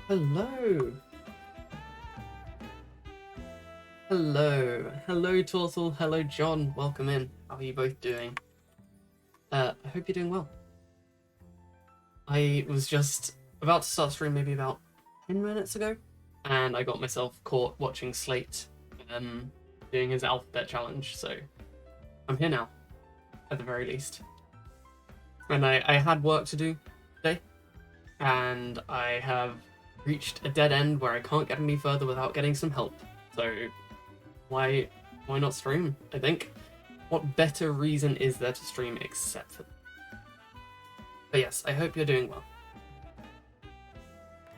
Hello. Hello, Tortle. Hello, John. Welcome in. How are you both doing? I hope you're doing well. I was just about to start stream maybe about 10 minutes ago, and I got myself caught watching Slate doing his alphabet challenge, so I'm here now, at the very least. And I had work to do today, and I have reached a dead end where I can't get any further without getting some help. So why not stream? I think. What better reason is there to stream except for that? But yes, I hope you're doing well.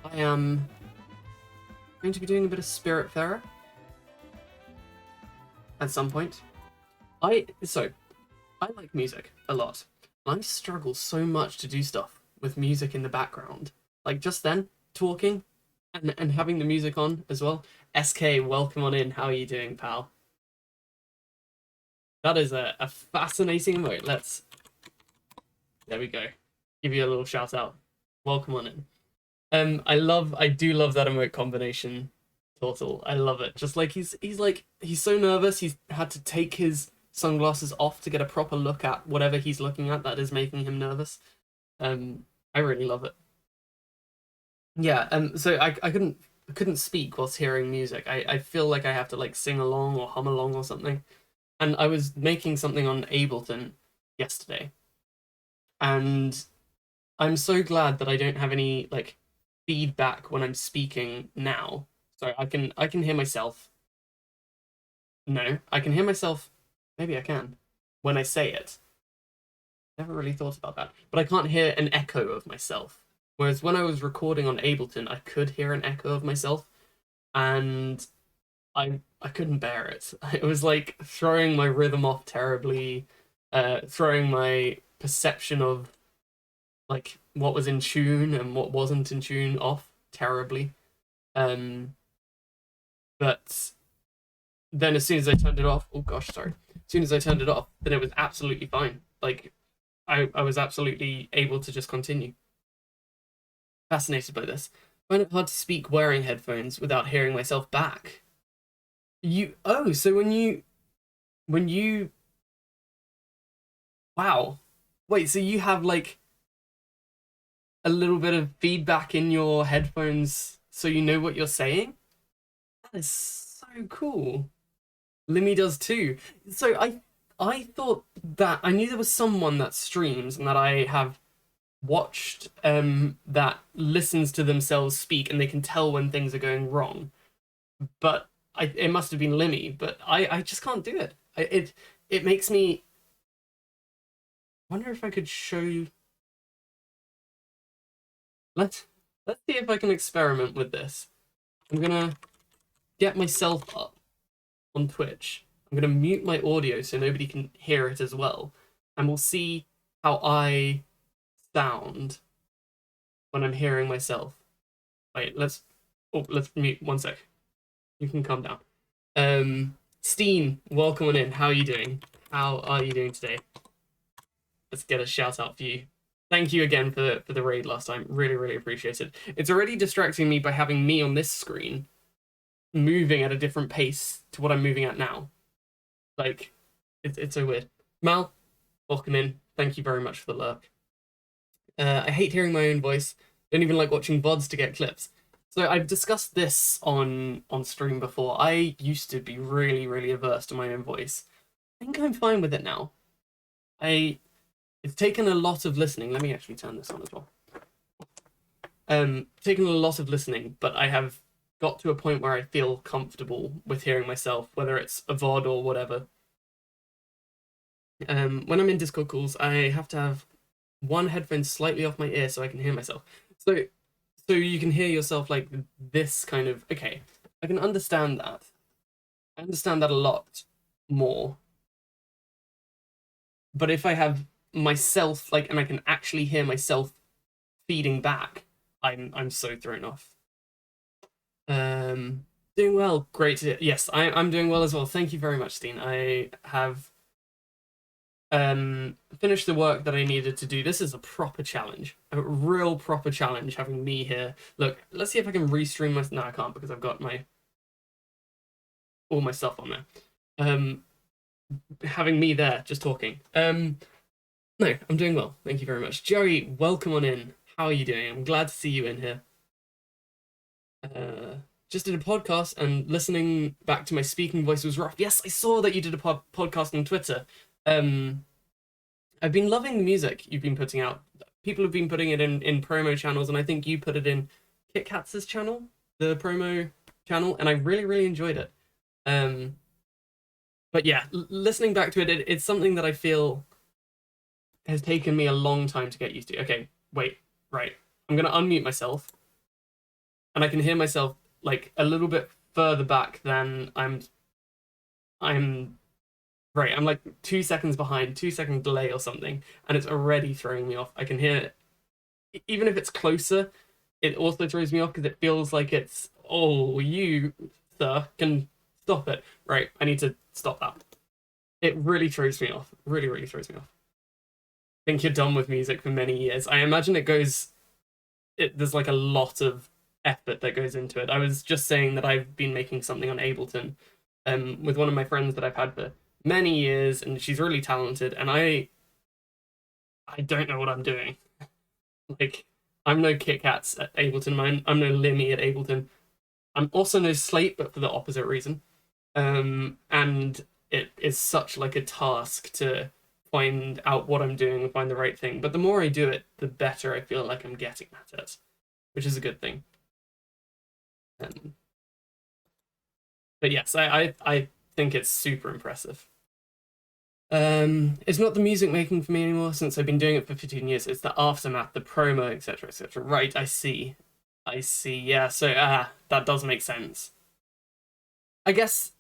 I am going to be doing a bit of Spiritfarer at some point. I like music a lot. I struggle so much to do stuff with music in the background. Like just then, talking and having the music on as well. SK, welcome on in. How are you doing, pal? That is a fascinating emote. There we go. Give you a little shout out. Welcome on in. I do love that emote combination, Tortle. I love it. Just like he's so nervous. He's had to take his sunglasses off to get a proper look at whatever he's looking at that is making him nervous. I really love it. Yeah. So I couldn't speak whilst hearing music. I feel like I have to like sing along or hum along or something. And I was making something on Ableton yesterday, and I'm so glad that I don't have any like feedback when I'm speaking now. So I can hear myself. No, I can hear myself. Maybe I can when I say it. Never really thought about that, but I can't hear an echo of myself. Whereas when I was recording on Ableton, I could hear an echo of myself, and I couldn't bear it. It was like throwing my rhythm off terribly, throwing my perception of like what was in tune and what wasn't in tune off terribly. Um, but then as soon as I turned it off, oh gosh, sorry. As soon as I turned it off, then it was absolutely fine. Like I was absolutely able to just continue. Fascinated by this. I find it hard to speak wearing headphones without hearing myself back. So when you wow. Wait, so you have like a little bit of feedback in your headphones so you know what you're saying? That is so cool. Limmy does too. So I thought that I knew there was someone that streams and that I have watched that listens to themselves speak and they can tell when things are going wrong. But it must have been Limmy, but I just can't do it. It makes me wonder if I could show you. Let's see if I can experiment with this. I'm gonna get myself up on Twitch. I'm gonna mute my audio so nobody can hear it as well, and we'll see how I sound when I'm hearing myself. Wait, let's mute 1 sec. You can calm down. Steen, welcome on in. How are you doing? How are you doing today? Let's get a shout out for you. Thank you again for the raid last time. Really, really appreciate it. It's already distracting me by having me on this screen moving at a different pace to what I'm moving at now. Like, it's so weird. Mal, welcome in. Thank you very much for the lurk. I hate hearing my own voice. Don't even like watching VODs to get clips. So I've discussed this on stream before. I used to be really, really averse to my own voice. I think I'm fine with it now. It's taken a lot of listening. Let me actually turn this on as well. Taken a lot of listening, but I have got to a point where I feel comfortable with hearing myself, whether it's a VOD or whatever. When I'm in Discord calls, I have to have one headphone slightly off my ear so I can hear myself. So you can hear yourself like this kind of. Okay, I can understand that. I understand that a lot more. But if I have myself like and I can actually hear myself feeding back, I'm so thrown off. Doing well, great to hear. Yes, I'm doing well as well. Thank you very much, Steen. I have finish the work that I needed to do. This is a proper challenge, a real proper challenge having me here. Look, let's see if I can restream my. No, I can't because I've got all my stuff on there. Having me there, just talking. No, I'm doing well. Thank you very much. Joey, welcome on in. How are you doing? I'm glad to see you in here. Just did a podcast and listening back to my speaking voice was rough. Yes, I saw that you did a podcast on Twitter. I've been loving the music you've been putting out. People have been putting it in promo channels, and I think you put it in Kit Katz's channel, the promo channel, and I really, really enjoyed it. But yeah, listening back to it, it's something that I feel has taken me a long time to get used to. Okay, wait, right. I'm gonna unmute myself, and I can hear myself like a little bit further back than I'm right. I'm like 2 seconds behind, 2 second delay or something, and it's already throwing me off. I can hear it. Even if it's closer, it also throws me off because it feels like it's, oh, you, sir, can stop it. Right, I need to stop that. It really throws me off. Really, really throws me off. I think you're done with music for many years. I imagine there's like a lot of effort that goes into it. I was just saying that I've been making something on Ableton with one of my friends that I've had for many years, and she's really talented, and I don't know what I'm doing. Like, I'm no Kit Kats at Ableton, I'm no Limmy at Ableton. I'm also no Slate, but for the opposite reason. And it is such like a task to find out what I'm doing and find the right thing. But the more I do it, the better I feel like I'm getting at it, which is a good thing. But yes, I think it's super impressive. It's not the music making for me anymore since I've been doing it for 15 years. It's the aftermath, the promo, etc., etc. Right, I see. Yeah, so that does make sense. I guess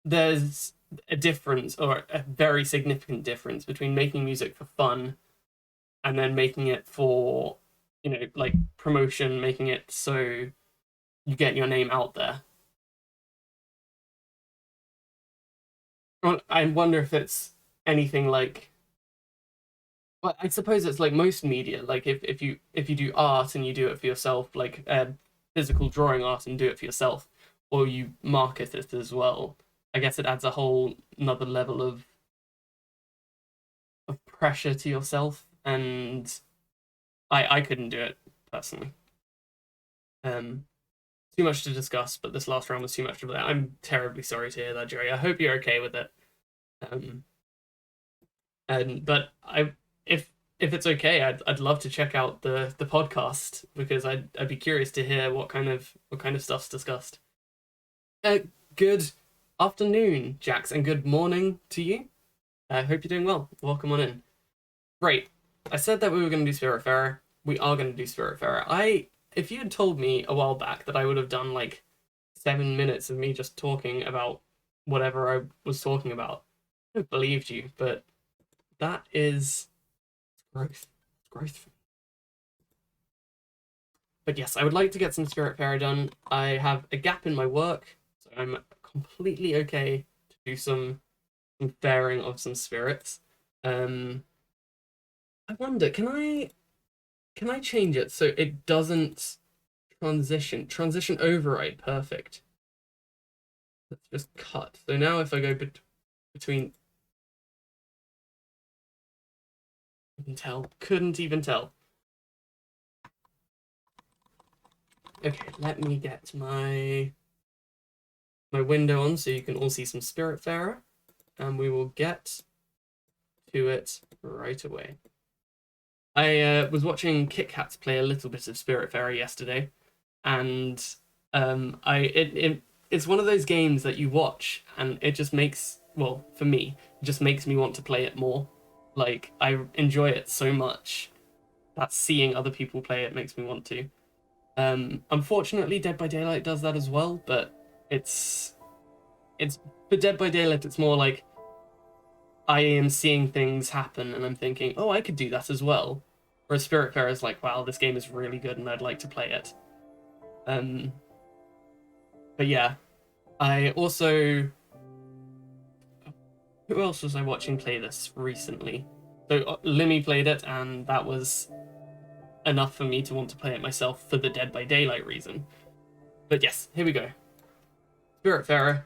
there's a difference, or a very significant difference, between making music for fun and then making it for, like promotion, making it so you get your name out there. Well, I wonder if it's anything like. Well, I suppose it's like most media. Like if you do art and you do it for yourself, like physical drawing art and do it for yourself, or you market it as well. I guess it adds a whole another level of pressure to yourself, and I couldn't do it personally. Too much to discuss, but this last round was too much of that. I'm terribly sorry to hear that, Jerry. I hope you're okay with it. But if it's okay, I'd love to check out the podcast because I'd be curious to hear what kind of stuff's discussed. Good afternoon, Jax, and good morning to you. I hope you're doing well. Welcome on in. Right, I said that we were going to do Spiritfarer. We are going to do Spiritfarer. If you had told me a while back that I would have done like 7 minutes of me just talking about whatever I was talking about, I have believed you, but that is growth. It's growth. But yes, I would like to get some Spiritfarer done. I have a gap in my work, so I'm completely okay to do some fairing of some spirits. I wonder, can I change it so it doesn't transition override? Perfect. Let's just cut. So now if I go between, couldn't even tell. Okay, let me get my window on so you can all see some Spiritfarer, and we will get to it right away. I was watching Kit Kats play a little bit of Spiritfarer yesterday, and it's one of those games that you watch and it just makes, well, for me, it just makes me want to play it more. Like, I enjoy it so much that seeing other people play it makes me want to. Unfortunately, Dead by Daylight does that as well, but it's for Dead by Daylight, it's more like I am seeing things happen and I'm thinking, oh, I could do that as well. Whereas Spiritfarer is like, wow, this game is really good and I'd like to play it. But yeah, I also Who else was I watching play this recently? So Limmy played it, and that was enough for me to want to play it myself for the Dead by Daylight reason. But yes, here we go. Spiritfarer.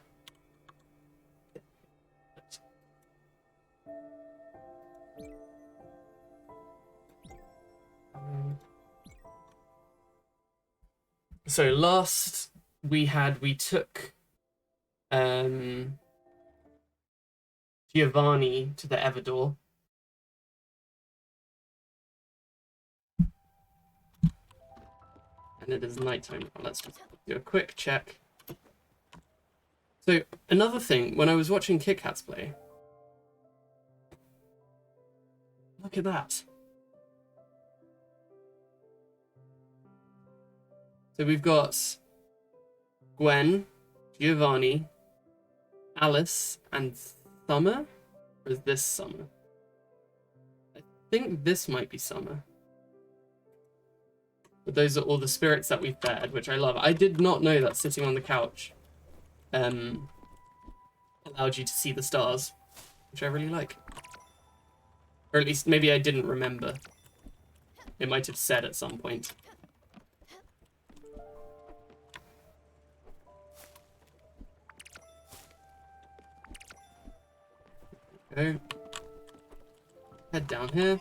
So last we took Giovanni to the Everdor. And it is nighttime. Let's just do a quick check. So another thing, when I was watching Kit Kats play, look at that. So we've got Gwen, Giovanni, Alice, and Summer? Or is this Summer? I think this might be Summer. But those are all the spirits that we've paired, which I love. I did not know that sitting on the couch allowed you to see the stars, which I really like. Or at least maybe I didn't remember. It might have said at some point. Okay. Head down here.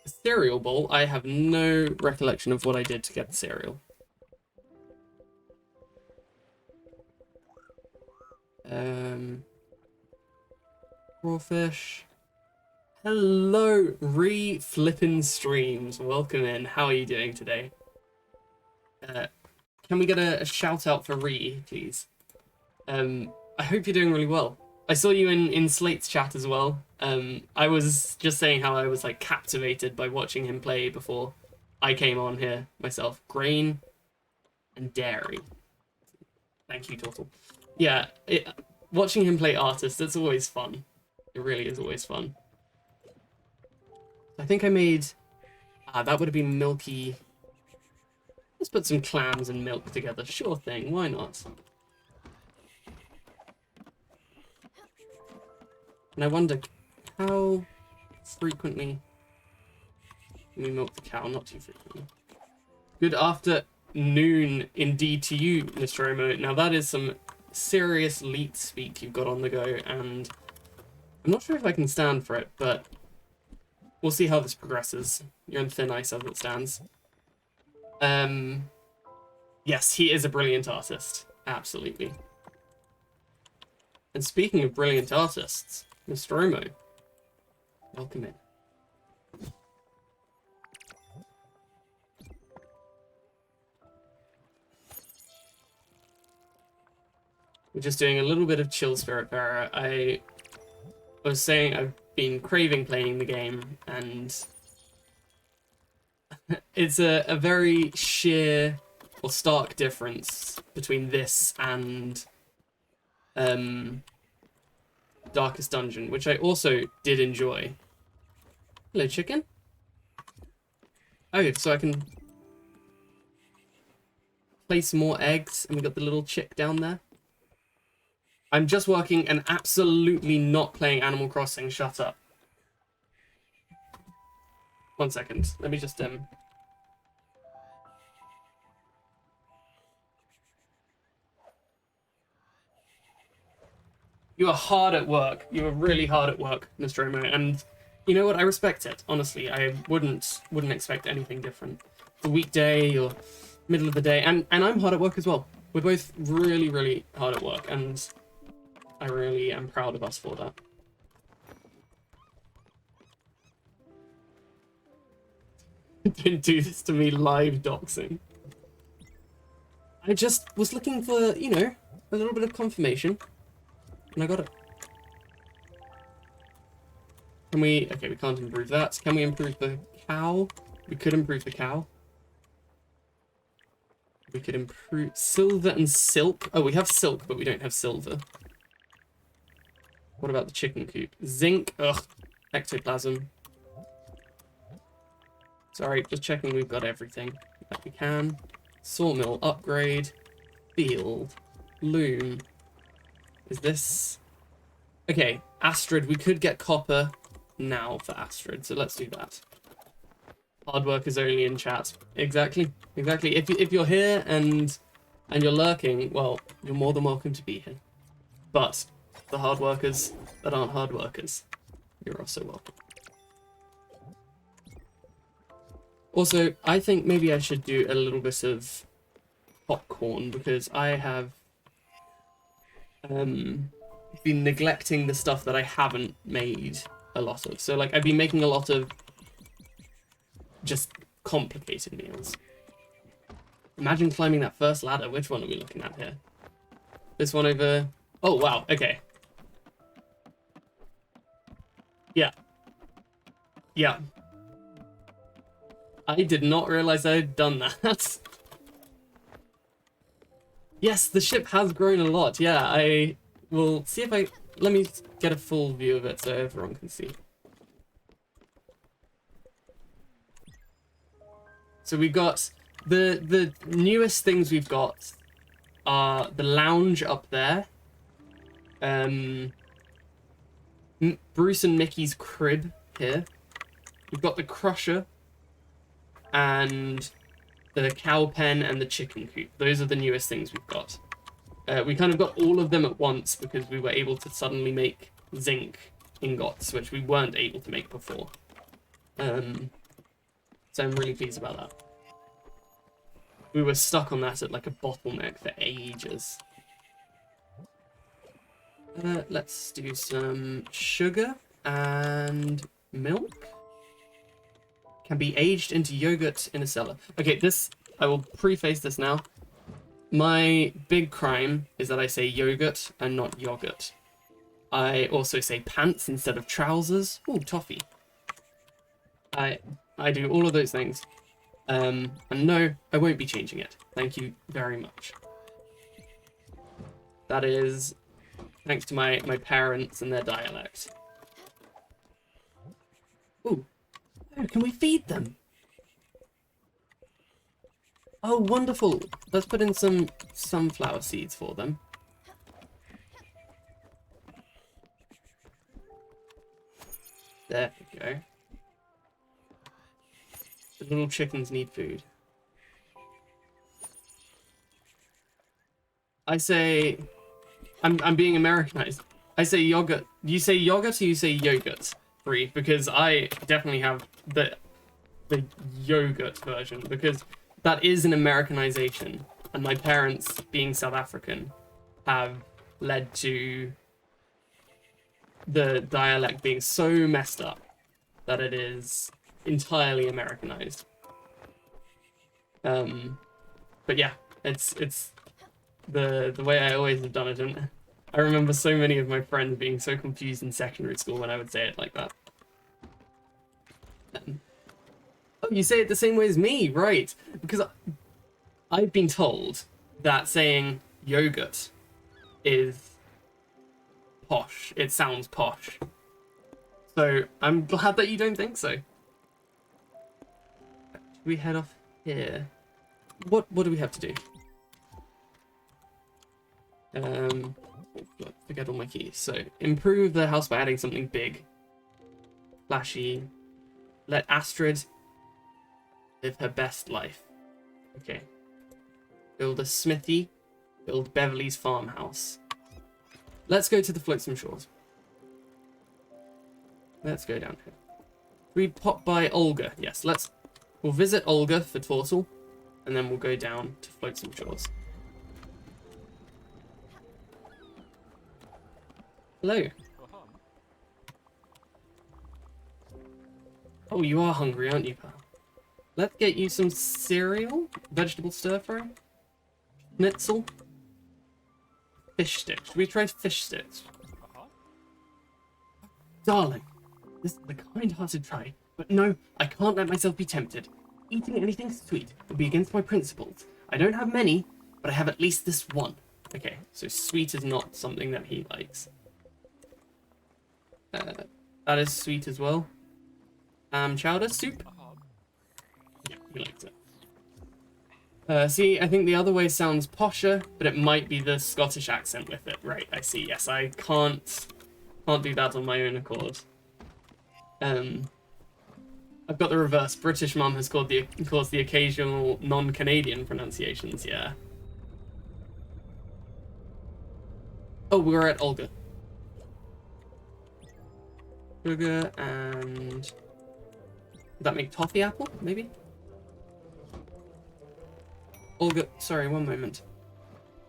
A cereal bowl. I have no recollection of what I did to get the cereal. Crawfish. Hello, Flippin' Streams. Welcome in. How are you doing today? Can we get a shout out for please? I hope you're doing really well. I saw you in Slate's chat as well. I was just saying how I was like captivated by watching him play before I came on here myself. Grain and dairy. Thank you, Turtle. Yeah, watching him play artist, it's always fun. It really is always fun. I think I made... that would have been milky... Let's put some clams and milk together. Sure thing, why not? And I wonder how frequently we milk the cow. Not too frequently. Good afternoon indeed to you, Mr. Omo. Now that is some serious leet speak you've got on the go, and I'm not sure if I can stand for it, but we'll see how this progresses. You're in thin ice as it stands. Yes, he is a brilliant artist. Absolutely. And speaking of brilliant artists, Mr. Omo, welcome in. We're just doing a little bit of chill Spiritfarer. I was saying I've been craving playing the game, and it's a very sheer or stark difference between this and Darkest Dungeon, which I also did enjoy. Hello, chicken. Oh, so I can place more eggs, and we got the little chick down there. I'm just working and absolutely not playing Animal Crossing. Shut up. 1 second. Let me just You are hard at work. You are really hard at work, Mr. Omo, and you know what? I respect it. Honestly, I wouldn't expect anything different. The weekday or middle of the day, and I'm hard at work as well. We're both really, really hard at work, and I really am proud of us for that. Don't do this to me, live doxing. I just was looking for, you know, a little bit of confirmation. And I got it. Can we... Okay, we can't improve that. Can we improve the cow? We could improve the cow. We could improve silver and silk. Oh, we have silk, but we don't have silver. What about the chicken coop? Zinc. Ugh. Ectoplasm. Sorry, just checking we've got everything that we can. Sawmill upgrade. Field. Loom. Is this... Okay, Astrid. We could get copper now for Astrid, so let's do that. Hard work is only in chat. Exactly. If you're here and you're lurking, well, you're more than welcome to be here. But the hard workers that aren't hard workers, you're also welcome. Also, I think maybe I should do a little bit of popcorn because I have been neglecting the stuff that I haven't made a lot of. So like I've been making a lot of just complicated meals. Imagine climbing that first ladder. Which one are we looking at here? This one over... Oh, wow. Okay. Yeah. Yeah. I did not realize I had done that. Yes, the ship has grown a lot. Yeah, I will see if I... Let me get a full view of it so everyone can see. So we've got... The newest things we've got are the lounge up there. Bruce and Mickey's crib here. We've got the crusher. And the cow pen and the chicken coop. Those are the newest things we've got. We kind of got all of them at once because we were able to suddenly make zinc ingots, which we weren't able to make before. So I'm really pleased about that. We were stuck on that at like a bottleneck for ages. Let's do some sugar and milk. Can be aged into yogurt in a cellar. Okay, this, I will preface this now. My big crime is that I say yogurt and not yogurt. I also say pants instead of trousers. Ooh, toffee. I do all of those things. And no, I won't be changing it. Thank you very much. That is thanks to my parents and their dialect. Ooh. Oh, can we feed them? Oh, wonderful. Let's put in some sunflower seeds for them. There we go. The little chickens need food. I say... I'm being Americanized. I say yogurt. You say yogurt or you say yogurt? Free, because I definitely have the yogurt version, because that is an Americanization, and my parents, being South African, have led to the dialect being so messed up that it is entirely Americanized. But yeah, it's the way I always have done it, and I remember so many of my friends being so confused in secondary school when I would say it like that. Oh, you say it the same way as me, right? Because I've been told that saying yogurt is posh. It sounds posh. So I'm glad that you don't think so. Should we head off here? What do we have to do? Forget all my keys. So improve the house by adding something big, flashy. Let Astrid live her best life. Okay. Build a smithy. Build Beverly's farmhouse. Let's go to the Flotsam Shores. Let's go down here. We pop by Olga. Yes, we'll visit Olga for Tortle, and then we'll go down to Flotsam Shores. Hello. Oh, you are hungry, aren't you, pal? Let's get you some cereal, vegetable stir fry, schnitzel, fish sticks. Should we try fish sticks? Darling, this is a kind-hearted try, but no, I can't let myself be tempted. Eating anything sweet would be against my principles. I don't have many, but I have at least this one. Okay, so sweet is not something that he likes. That is sweet as well. Chowder soup? Yeah, he likes it. See, I think the other way sounds posher, but it might be the Scottish accent with it. Right, I see. Yes, I can't do that on my own accord. I've got the reverse. British mum has caused the occasional non-Canadian pronunciations, yeah. Oh, we were at Olga. Sugar and... Would that make toffee apple, maybe? Olga, sorry, one moment.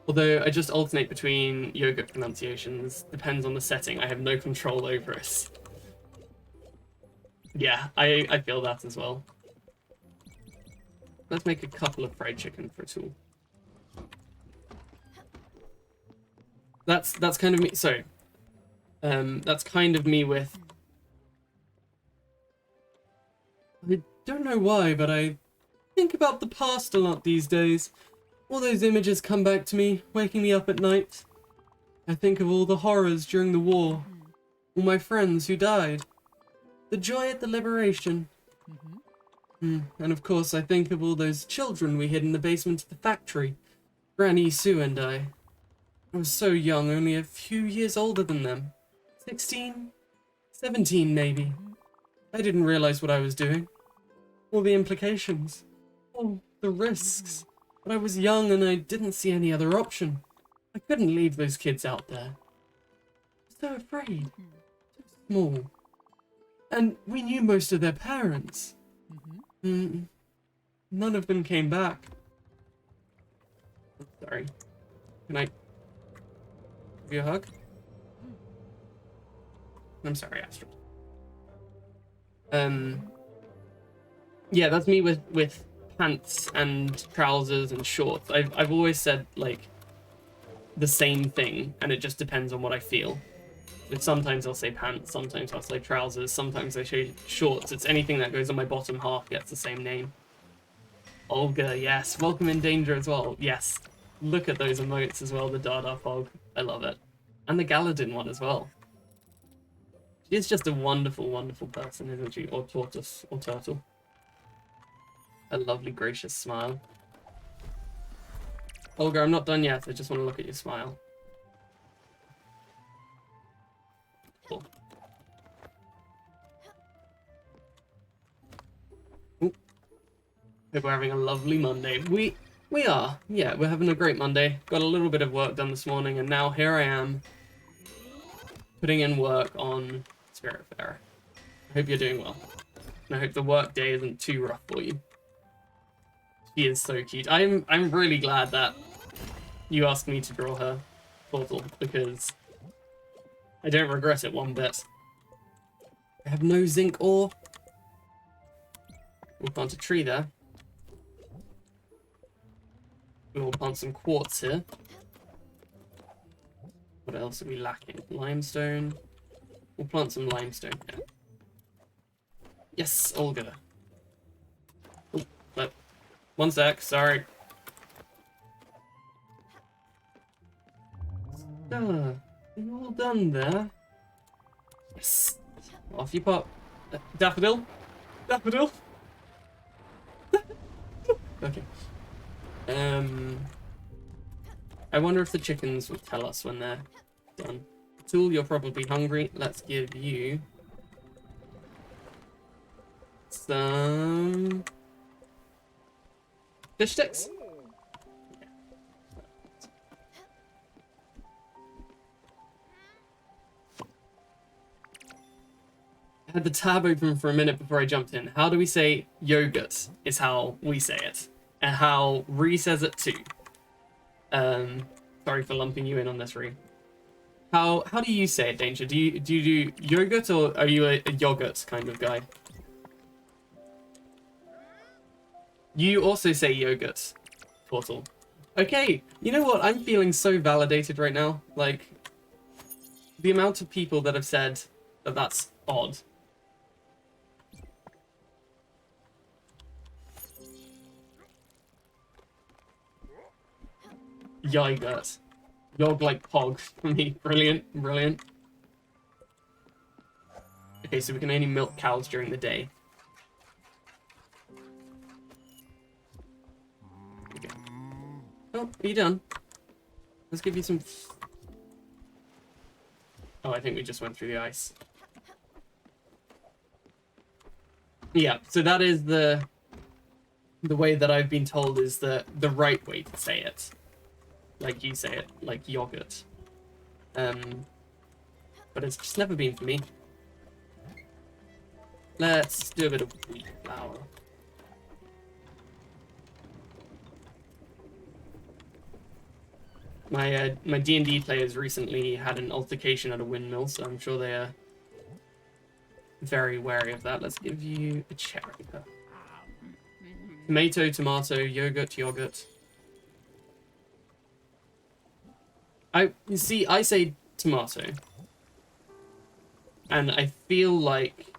Although I just alternate between yogurt pronunciations, depends on the setting. I have no control over it. Yeah, I feel that as well. Let's make a couple of fried chicken for a tool. That's kind of me. So, that's kind of me with. I don't know why, but I think about the past a lot these days. All those images come back to me, waking me up at night. I think of all the horrors during the war, all my friends who died, the joy at the liberation. And of course, I think of all those children we hid in the basement of the factory, Granny Sue and I. I was so young, only a few years older than them. 16? 17, maybe. I didn't realize what I was doing. All the implications. All the risks. But I was young and I didn't see any other option. I couldn't leave those kids out there. So afraid. So small. And we knew most of their parents. None of them came back. Sorry. Can I give you a hug? I'm sorry, Astrid. Yeah, that's me with pants and trousers and shorts. I've always said like the same thing, and it just depends on what I feel. But sometimes I'll say pants, sometimes I'll say trousers, sometimes I say shorts. It's anything that goes on my bottom half gets the same name. Olga, yes. Welcome in Danger as well. Yes. Look at those emotes as well, the Dada Fog. I love it. And the Galadin one as well. She is just a wonderful, wonderful person, isn't she? Or tortoise, or turtle. A lovely, gracious smile. Olga, I'm not done yet. I just want to look at your smile. Cool. Ooh. Hope we're having a lovely Monday. We are. Yeah, we're having a great Monday. Got a little bit of work done this morning, and now here I am putting in work on Spiritfarer. I hope you're doing well. And I hope the work day isn't too rough for you. She is so cute. I'm really glad that you asked me to draw her portal, because I don't regret it one bit. I have no zinc ore. We'll plant a tree there. We'll plant some quartz here. What else are we lacking? Limestone. We'll plant some limestone here. Yes, Olga. Oh, but one sec, sorry. Are you all done there? Yes. Off you pop. Daffodil? Daffodil? Okay. I wonder if the chickens will tell us when they're done. Tool, you're probably hungry. Let's give you some fish sticks. I had the tab open for a minute before I jumped in. How do we say yogurt is how we say it. And how Ree says it too. Sorry for lumping you in on this, Ree. How do you say it, Danger? Do you do yogurt, or are you a yogurt kind of guy? You also say yogurt, Portal. Okay, you know what? I'm feeling so validated right now. Like, the amount of people that have said that that's odd. Yogurt. Yog like pog for me. Brilliant, brilliant. Okay, so we can only milk cows during the day. Okay. on. Are you done? Let's give you some... Oh, I think we just went through the ice. Yeah, so that is the way that I've been told is the right way to say it. Like you say it, like yogurt. But it's just never been for me. Let's do a bit of wheat flour. My D&D players recently had an altercation at a windmill, so I'm sure they are very wary of that. Let's give you a cherry. Tomato, tomato, yogurt, yogurt. You see, I say tomato. And I feel like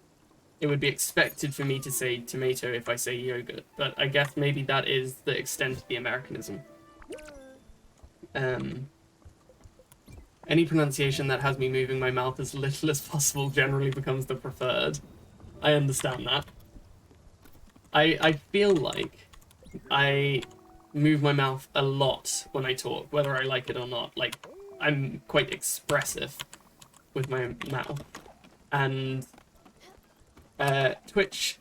it would be expected for me to say tomato if I say yogurt, but I guess maybe that is the extent of the Americanism. Any pronunciation that has me moving my mouth as little as possible generally becomes the preferred. I understand that. I feel like I move my mouth a lot when I talk, whether I like it or not. Like, I'm quite expressive with my mouth. And YouTube's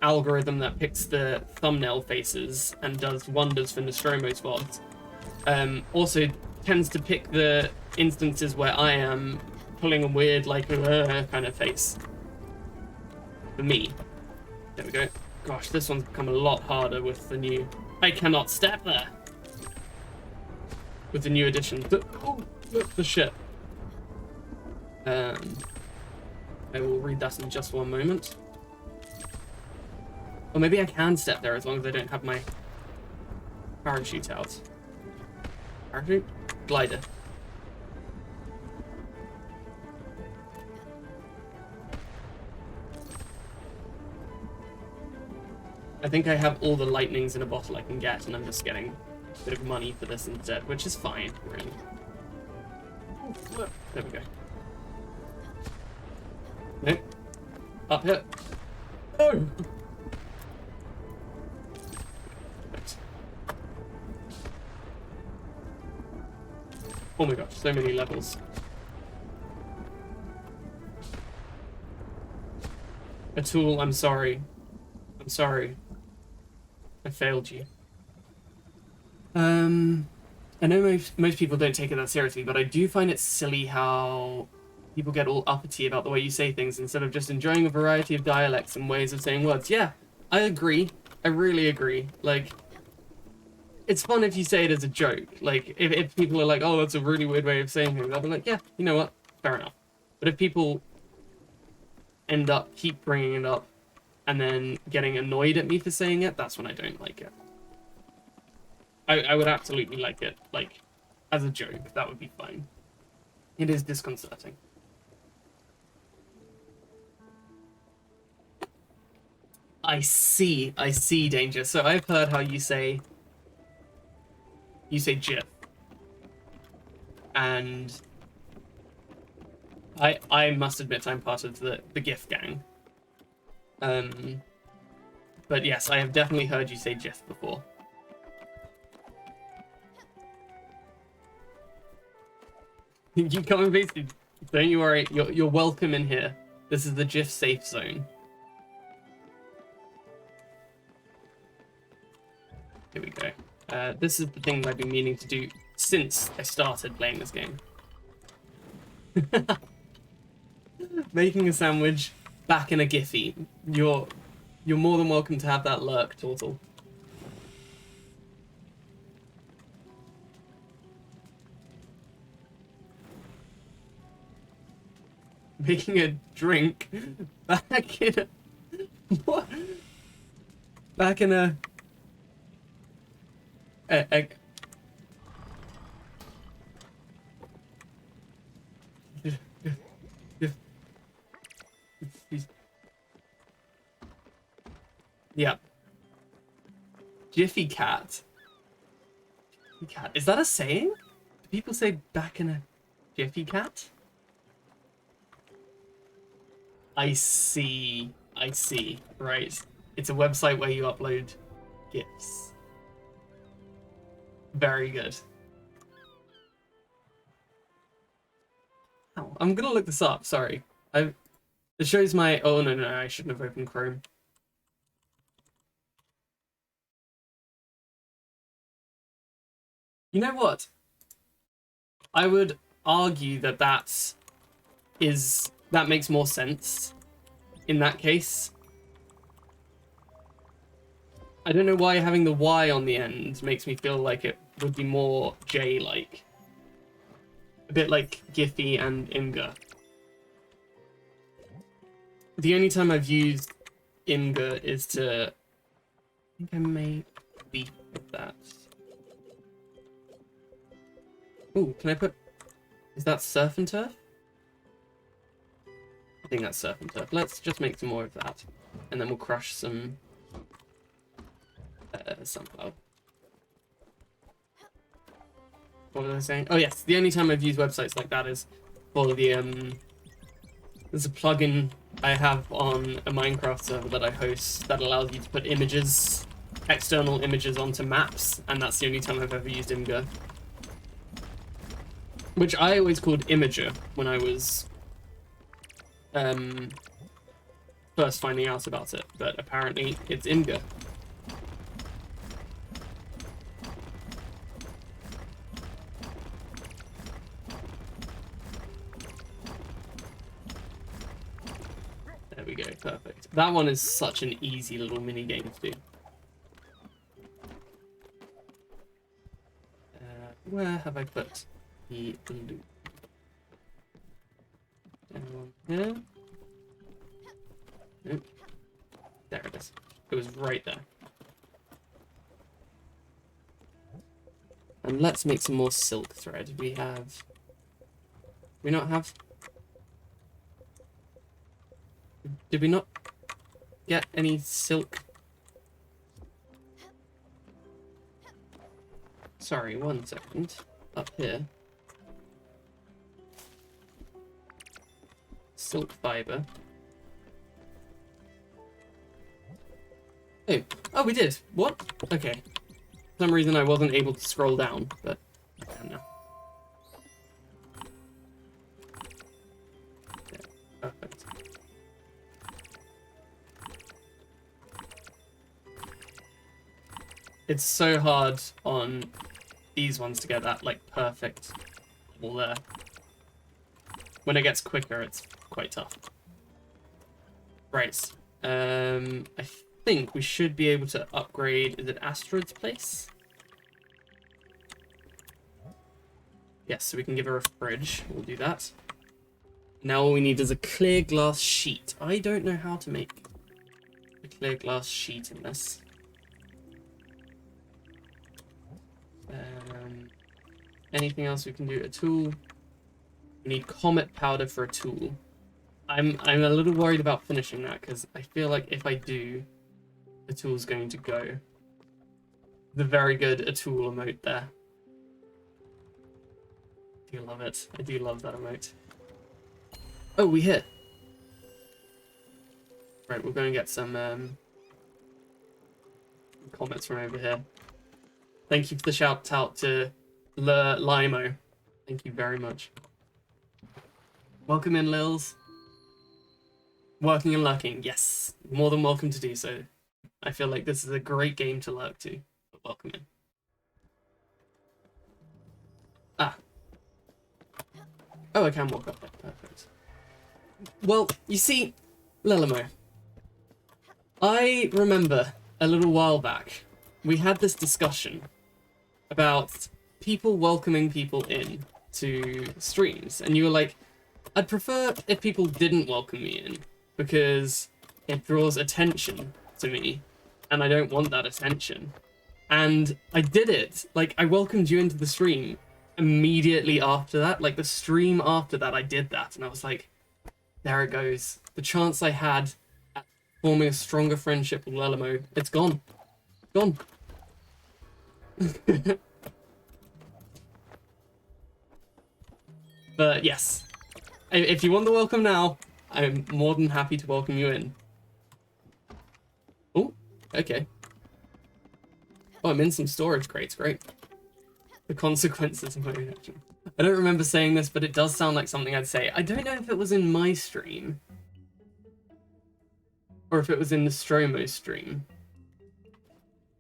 algorithm that picks the thumbnail faces and does wonders for Nostromo's VODs, also tends to pick the instances where I am pulling a weird, like, kind of face. For me. There we go. Gosh, this one's become a lot harder with the new... I cannot step there! With the new addition. The shit. I will read that in just one moment. Or maybe I can step there as long as I don't have my parachute out. Parachute? Glider. I think I have all the lightnings in a bottle I can get, and I'm just getting a bit of money for this instead, which is fine, really. There we go. Nope. Up here. Oh! Right. Oh my gosh, so many levels. Atul, I'm sorry. I'm sorry. I failed you. I know most people don't take it that seriously, but I do find it silly how people get all uppity about the way you say things instead of just enjoying a variety of dialects and ways of saying words. Yeah, I agree. I really agree. Like, it's fun if you say it as a joke. Like, if people are like, oh, that's a really weird way of saying things, I'll be like, yeah, you know what? Fair enough. But if people keep bringing it up and then getting annoyed at me for saying it, that's when I don't like it. I would absolutely like it, like, as a joke. That would be fine. It is disconcerting. I see, Danger. So I've heard how you say GIF. And I must admit I'm part of the GIF gang. But yes, I have definitely heard you say GIF before. You come and basically, don't you worry, you're welcome in here. This is the GIF safe zone. Here we go. This is the thing that I've been meaning to do since I started playing this game. Making a sandwich back in a Giphy. You're more than welcome to have that lurk, Tortle. Making a drink back in a... What? Back in a... Yeah. Jiffy cat. Cat. Is that a saying? Do people say back in a Jiffy cat? I see. Right. It's a website where you upload gifts. Very good. Oh, I'm gonna look this up. Sorry, it shows my. Oh no, I shouldn't have opened Chrome. You know what? I would argue that that makes more sense in that case. I don't know why having the Y on the end makes me feel like it would be more J-like. A bit like Giphy and Imgur. The only time I've used Imgur is to... I think I may beef with that. Ooh, can I put... Is that Surf and Turf? I think that's Surf and Turf. Let's just make some more of that. And then we'll crush some... sunflower. What was I saying? Oh yes, the only time I've used websites like that is for the there's a plugin I have on a Minecraft server that I host that allows you to put images, external images onto maps, and that's the only time I've ever used Imgur. Which I always called Imager when I was first finding out about it, but apparently it's Imgur. There we go, perfect. That one is such an easy little mini game to do. Where have I put the loot? Down here. Nope. There it is. It was right there. And let's make some more silk thread. We not have... Did we not get any silk? Sorry, 1 second. Up here. Silk fiber. Oh, we did. What? Okay. For some reason I wasn't able to scroll down, but I can now. Okay, perfect. It's so hard on these ones to get that, like, perfect level there. When it gets quicker, it's quite tough. Right. I think we should be able to upgrade... Is it Astrid's place? Yes, so we can give her a fridge. We'll do that. Now all we need is a clear glass sheet. I don't know how to make a clear glass sheet in this. Anything else we can do? A tool. We need comet powder for a tool. I'm a little worried about finishing that because I feel like if I do, the tool's going to go. The very good a tool emote there. I do love it. I do love that emote. Oh, we hit. Right, we're going to get some comments from over here. Thank you for the shout out to Limo. Thank you very much. Welcome in, Lils. Working and lurking. Yes, more than welcome to do so. I feel like this is a great game to lurk to. But welcome in. Ah. Oh, I can walk up there. Perfect. Well, you see, Lelimo, I remember a little while back we had this discussion about people welcoming people in to streams, and you were like, I'd prefer if people didn't welcome me in because it draws attention to me and I don't want that attention. And I did it. Like, I welcomed you into the stream immediately after that. Like, the stream after that, I did that, and I was like, there it goes. The chance I had at forming a stronger friendship with Lelimo, it's gone. Gone. But yes, if you want the welcome now, I'm more than happy to welcome you in. Oh, okay. Oh, I'm in some storage crates. Great. The consequences of my own action. I don't remember saying this, but it does sound like something I'd say. I don't know if it was in my stream. Or if it was in the Stromo stream.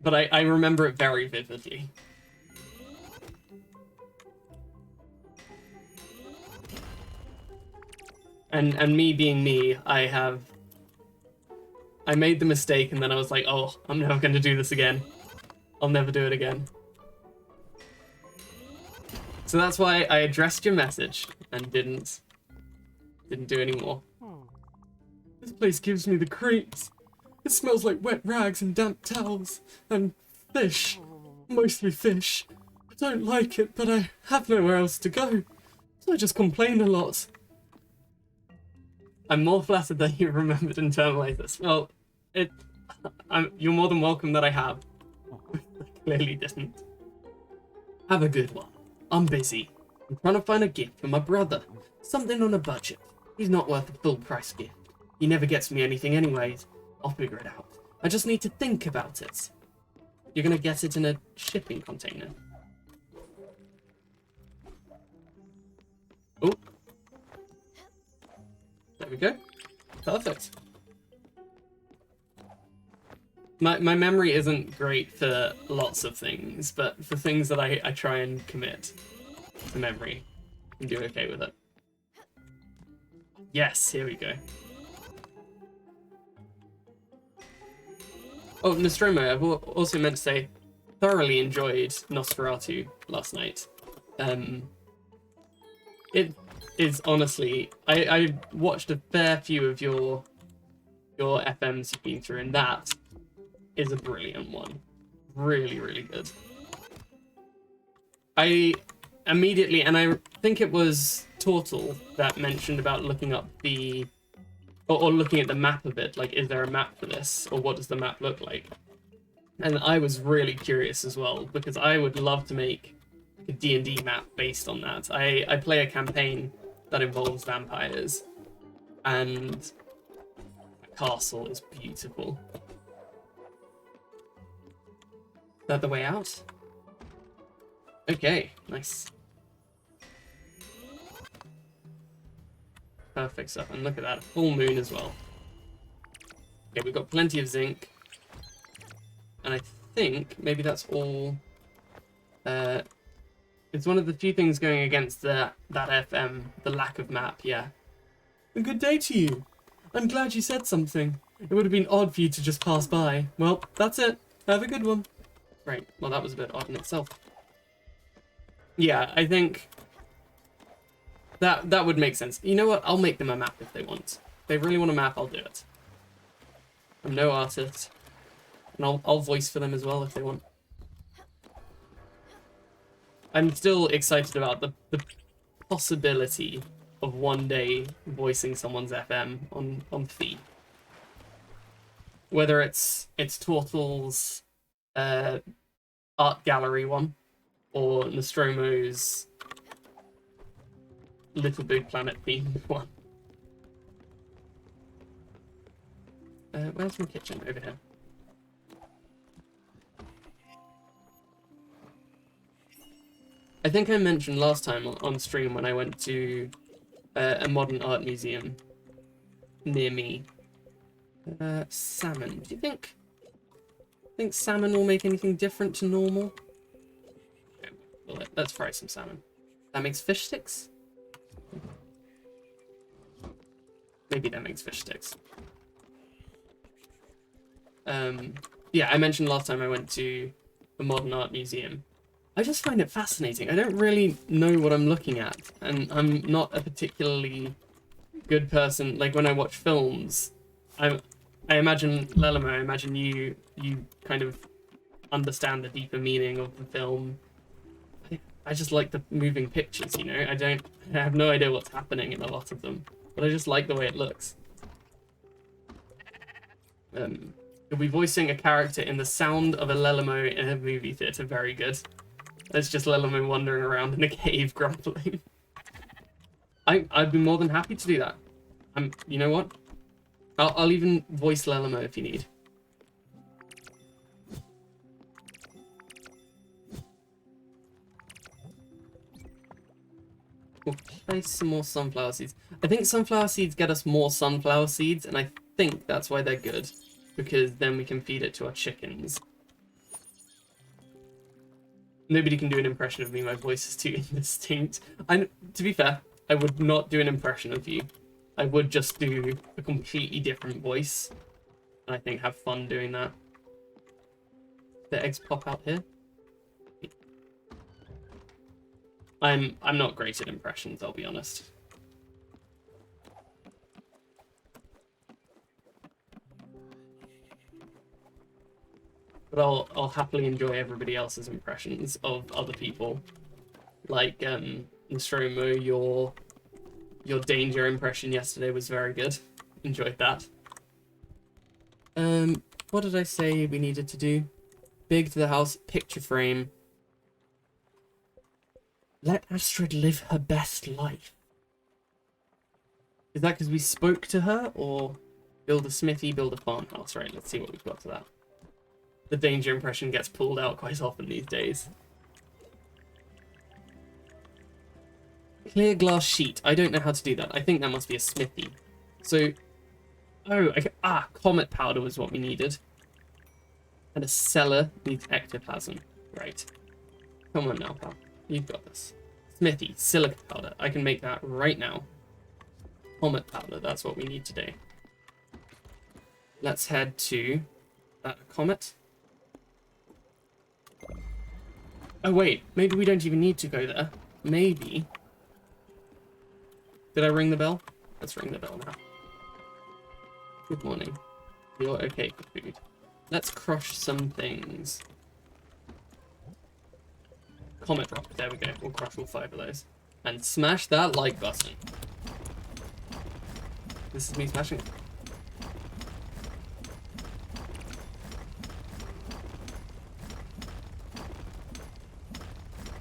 But I remember it very vividly. And me being me, I made the mistake and then I was like, oh, I'm never going to do this again. I'll never do it again. So that's why I addressed your message and didn't do any more. This place gives me the creeps. It smells like wet rags and damp towels and fish. Mostly fish. I don't like it, but I have nowhere else to go. So I just complain a lot. I'm more flattered that you remembered to internalize this. Well, you're more than welcome that I have. I clearly didn't. Have a good one. I'm busy. I'm trying to find a gift for my brother. Something on a budget. He's not worth a full price gift. He never gets me anything anyways. I'll figure it out. I just need to think about it. You're gonna get it in a shipping container. Oh. There we go. Perfect. My memory isn't great for lots of things, but for things that I try and commit to memory, I can do okay with it. Yes, here we go. Oh, Nostromo, I've also meant to say, thoroughly enjoyed Nosferatu last night. It is honestly, I watched a fair few of your FMs you've been through, and that is a brilliant one. Really, really good. I immediately, and I think it was Tortle that mentioned about looking up the, or looking at the map a bit, like, is there a map for this? Or what does the map look like? And I was really curious as well, because I would love to make a D&D map based on that. I play a campaign that involves vampires, and the castle is beautiful. Is that the way out? Okay, nice. Perfect stuff, and look at that, full moon as well. Okay, we've got plenty of zinc. And I think maybe that's all. It's one of the few things going against that FM, the lack of map, yeah. A good day to you. I'm glad you said something. It would have been odd for you to just pass by. Well, that's it. Have a good one. Right, well that was a bit odd in itself. Yeah, I think that would make sense. You know what? I'll make them a map if they want. If they really want a map, I'll do it. I'm no artist. And I'll voice for them as well if they want. I'm still excited about the possibility of one day voicing someone's FM on feed. Whether it's Tortle's art gallery one, or Nostromo's Little Big Planet themed one. Where's my kitchen? Over here. I think I mentioned last time on stream when I went to a modern art museum near me. Salmon. Do you think salmon will make anything different to normal? Okay, well, let's fry some salmon. That makes fish sticks? Maybe that makes fish sticks. Yeah, I mentioned last time I went to the modern art museum. I just find it fascinating. I don't really know what I'm looking at, and I'm not a particularly good person. Like when I watch films, I imagine Lelamo, I imagine you kind of understand the deeper meaning of the film. I just like the moving pictures, you know. I have no idea what's happening in a lot of them, but I just like the way it looks. You'll be voicing a character in the sound of a Lelamo in a movie theater. Very good. It's just Lelamo wandering around in a cave grumbling. I'd be more than happy to do that. You know what? I'll even voice Lelamo if you need. sacrifice some more sunflower seeds. I think sunflower seeds get us more sunflower seeds, and I think that's why they're good. Because then we can feed it to our chickens. Nobody can do an impression of me, my voice is too indistinct. To be fair, I would not do an impression of you. I would just do a completely different voice. And I think have fun doing that. The eggs pop out here. I'm not great at impressions, I'll be honest. But I'll happily enjoy everybody else's impressions of other people. Like Nostromo, your danger impression yesterday was very good. Enjoyed that. What did I say we needed to do? Big to the house, picture frame. Let Astrid live her best life. Is that because we spoke to her, or build a smithy, build a farmhouse? Right, let's see what we've got to that. The danger impression gets pulled out quite often these days. Clear glass sheet. I don't know how to do that. I think that must be a smithy. So, comet powder was what we needed. And a cellar needs ectoplasm. Right. Come on now, pal. You've got this. Smithy, silica powder. I can make that right now. Comet powder, that's what we need today. Let's head to that comet. Oh wait, maybe we don't even need to go there. Maybe. Did I ring the bell? Let's ring the bell now. Good morning. You're okay for food. Let's crush some things. Comet rock, there we go. We'll crush all 5 of those. And smash that like button. This is me smashing it.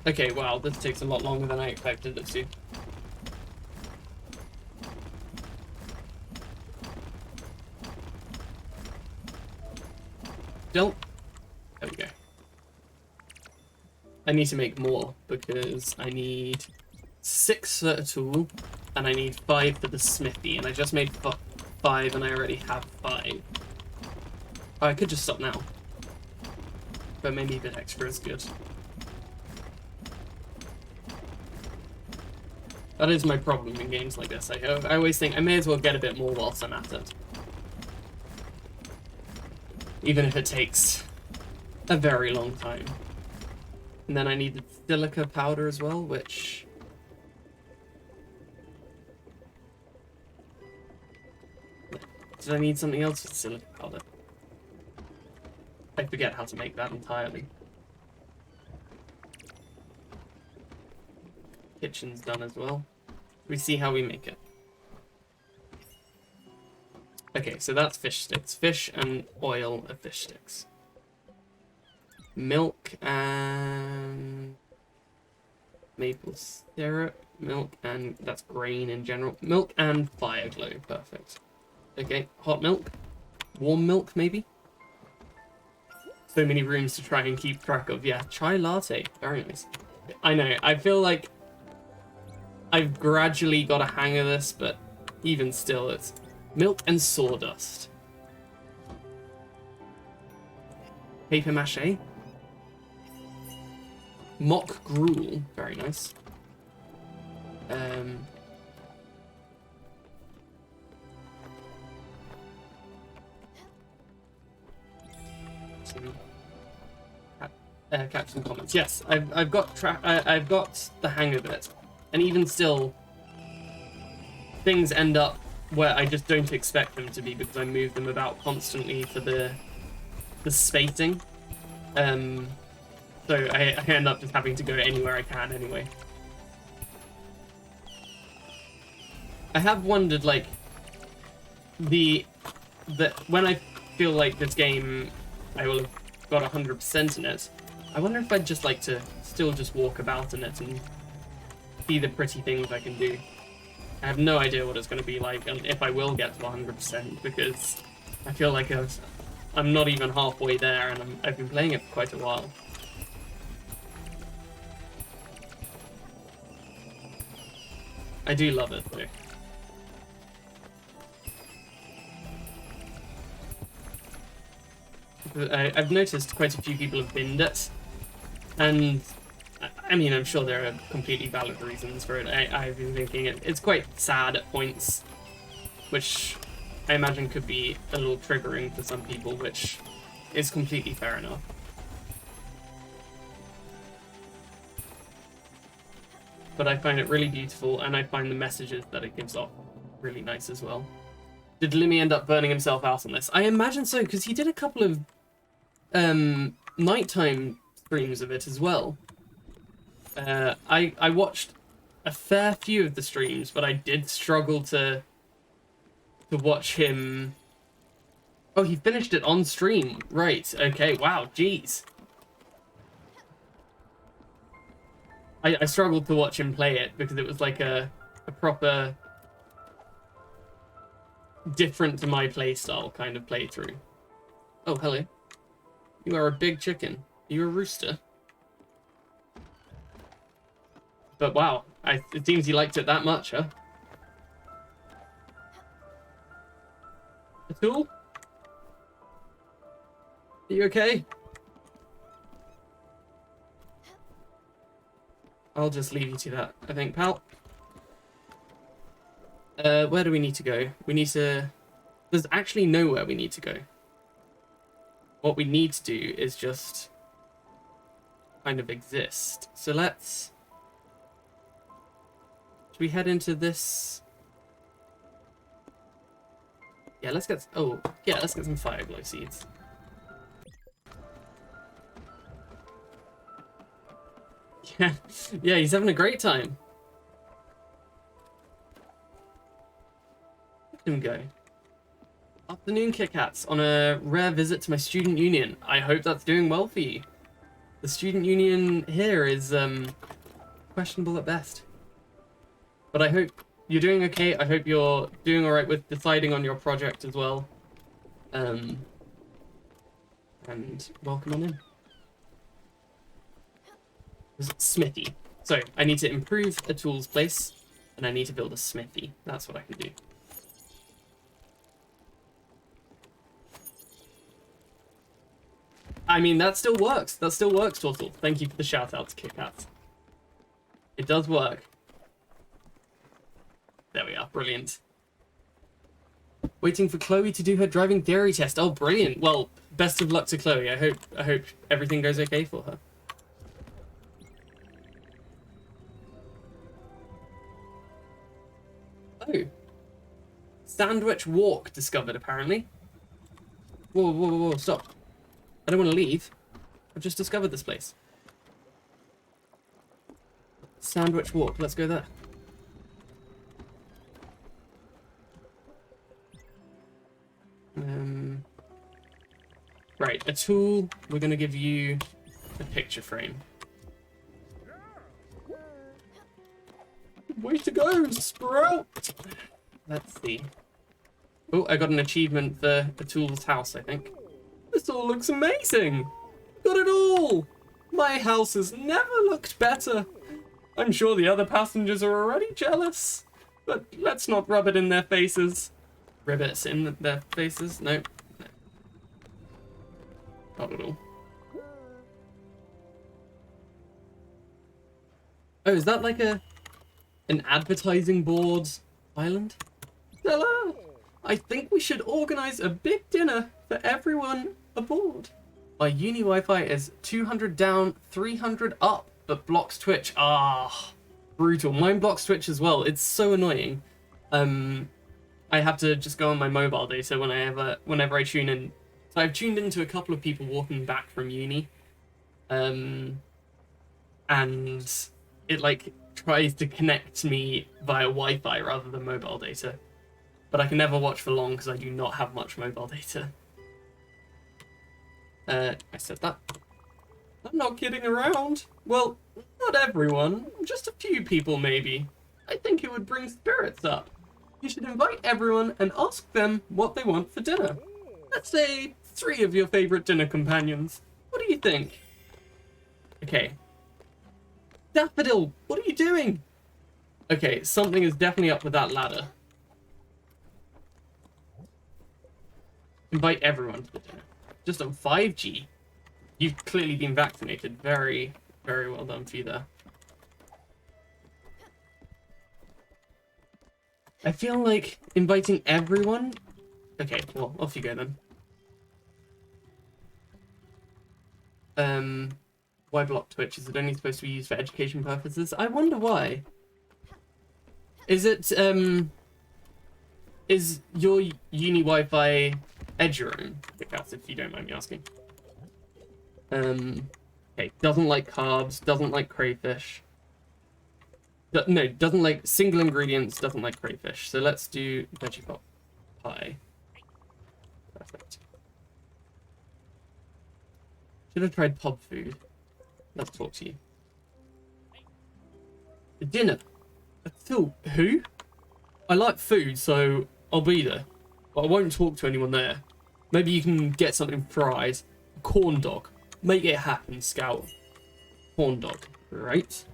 Okay, wow, this takes a lot longer than I expected it to. Still, there we go. I need to make more because I need 6 for a tool and I need 5 for the smithy, and I just made 5 and I already have 5. Oh, I could just stop now, but maybe a bit extra is good. That is my problem in games like this. I always think I may as well get a bit more whilst I'm at it. Even if it takes a very long time. And then I need the silica powder as well, which... Did I need something else for silica powder? I forget how to make that entirely. Kitchen's done as well. We see how we make it. Okay, so that's fish sticks. Fish and oil are fish sticks. Milk and maple syrup. Milk and that's grain in general. Milk and fire glow. Perfect. Okay, hot milk. Warm milk, maybe? So many rooms to try and keep track of. Yeah, chai latte. Very nice. I know, I feel like I've gradually got a hang of this, but even still, it's milk and sawdust. Paper mache. Mock gruel. Very nice. Captain comments. Yes, I've got the hang of it, and even still, things end up where I just don't expect them to be because I move them about constantly for the spacing. So I end up just having to go anywhere I can anyway. I have wondered, like, when I feel like this game I will have got 100% in it, I wonder if I'd just like to still just walk about in it and see the pretty things I can do. I have no idea what it's going to be like and if I will get to 100% because I feel like I'm not even halfway there and I've been playing it for quite a while. I do love it though. I've noticed quite a few people have binned it, and I mean, I'm sure there are completely valid reasons for it. I've been thinking it's quite sad at points, which I imagine could be a little triggering for some people, which is completely fair enough. But I find it really beautiful, and I find the messages that it gives off really nice as well. Did Limmy end up burning himself out on this? I imagine so, because he did a couple of nighttime streams of it as well. I watched a fair few of the streams, but I did struggle to watch him. Oh, he finished it on stream. Right, okay, wow, jeez. I struggled to watch him play it because it was like a proper different to my playstyle kind of playthrough. Oh, hello. You are a big chicken. Are you a rooster? But wow, it seems you liked it that much, huh? A tool? Are you okay? I'll just leave you to that, I think, pal. Where do we need to go? We need to... There's actually nowhere we need to go. What we need to do is just kind of exist. So let's... Should we head into this? Yeah, let's get... Oh, yeah, let's get some fire glow seeds. Yeah, yeah, he's having a great time. Let him go. Afternoon, Kit Kats. On a rare visit to my student union. I hope that's doing well for you. The student union here is questionable at best. But I hope you're doing okay. I hope you're doing alright with deciding on your project as well. And welcome on in. Smithy. So I need to improve a tool's place, and I need to build a smithy. That's what I can do. I mean, that still works. That still works, Tortle. Thank you for the shout out to Kit Kat. It does work. There we are. Brilliant. Waiting for Chloe to do her driving theory test. Oh, brilliant. Well, best of luck to Chloe. I hope everything goes okay for her. Oh. Sandwich Walk discovered, apparently. Whoa, whoa, whoa, whoa, stop. I don't want to leave. I've just discovered this place. Sandwich Walk, let's go there. Right, a tool. We're going to give you a picture frame. Way to go, Sprout! Let's see. Oh, I got an achievement for the tool's house, I think. This all looks amazing! Got it all! My house has never looked better. I'm sure the other passengers are already jealous. But let's not rub it in their faces. Ribbits in their faces? No. Not at all. Oh, is that like an advertising board island? Stella, I think we should organize a big dinner for everyone aboard. My uni Wi-Fi is 200 down, 300 up, but blocks Twitch. Ah, brutal. Mine blocks Twitch as well. It's so annoying. I have to just go on my mobile data whenever I tune in. So I've tuned into a couple of people walking back from uni, and it like tries to connect me via Wi-Fi rather than mobile data. But I can never watch for long because I do not have much mobile data. I said that. I'm not kidding around. Well, not everyone. Just a few people, maybe. I think it would bring spirits up. You should invite everyone and ask them what they want for dinner. Let's say 3 of your favorite dinner companions. What do you think? Okay. Daffodil, what are you doing? Okay, something is definitely up with that ladder. Invite everyone to the dinner. Just on 5G. You've clearly been vaccinated. Very, very well done for you there. I feel like inviting everyone... Okay, well, off you go then. Why block Twitch? Is it only supposed to be used for education purposes? I wonder why. Is it, is your uni Wi-Fi Eduroam? If you don't mind me asking. Okay, doesn't like carbs, doesn't like crayfish. No, doesn't like single ingredients, doesn't like crayfish. So let's do veggie pot pie. Perfect. Should have tried pub food. Let's talk to you. Dinner. Still, who? I like food, so I'll be there. But I won't talk to anyone there. Maybe you can get something fried. Corn dog. Make it happen, Scout. Corn dog. Right.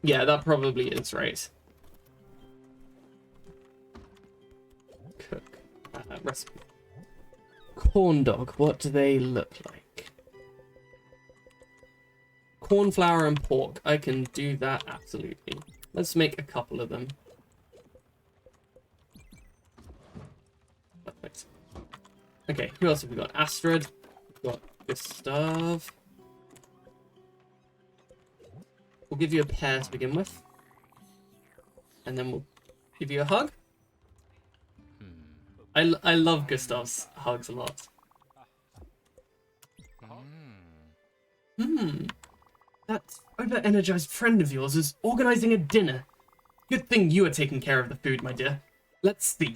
Yeah, that probably is right. Cook. Recipe. Corn dog. What do they look like? Corn flour and pork. I can do that, absolutely. Let's make a couple of them. Perfect. Okay, who else have we got? Astrid. We've got Gustav. We'll give you a pear to begin with. And then we'll give you a hug. I love Gustav's hugs a lot. That over-energized friend of yours is organizing a dinner. Good thing you are taking care of the food, my dear. Let's see.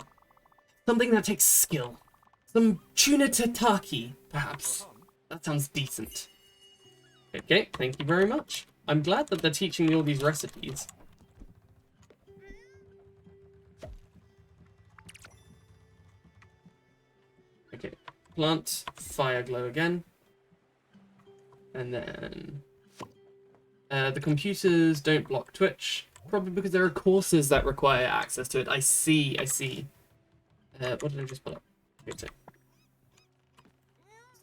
Something that takes skill. Some tuna tataki, perhaps. That sounds decent. Okay, thank you very much. I'm glad that they're teaching me all these recipes. Okay, plant fire glow again. And then... the computers don't block Twitch. Probably because there are courses that require access to it. I see, I see. What did I just pull up? Okay,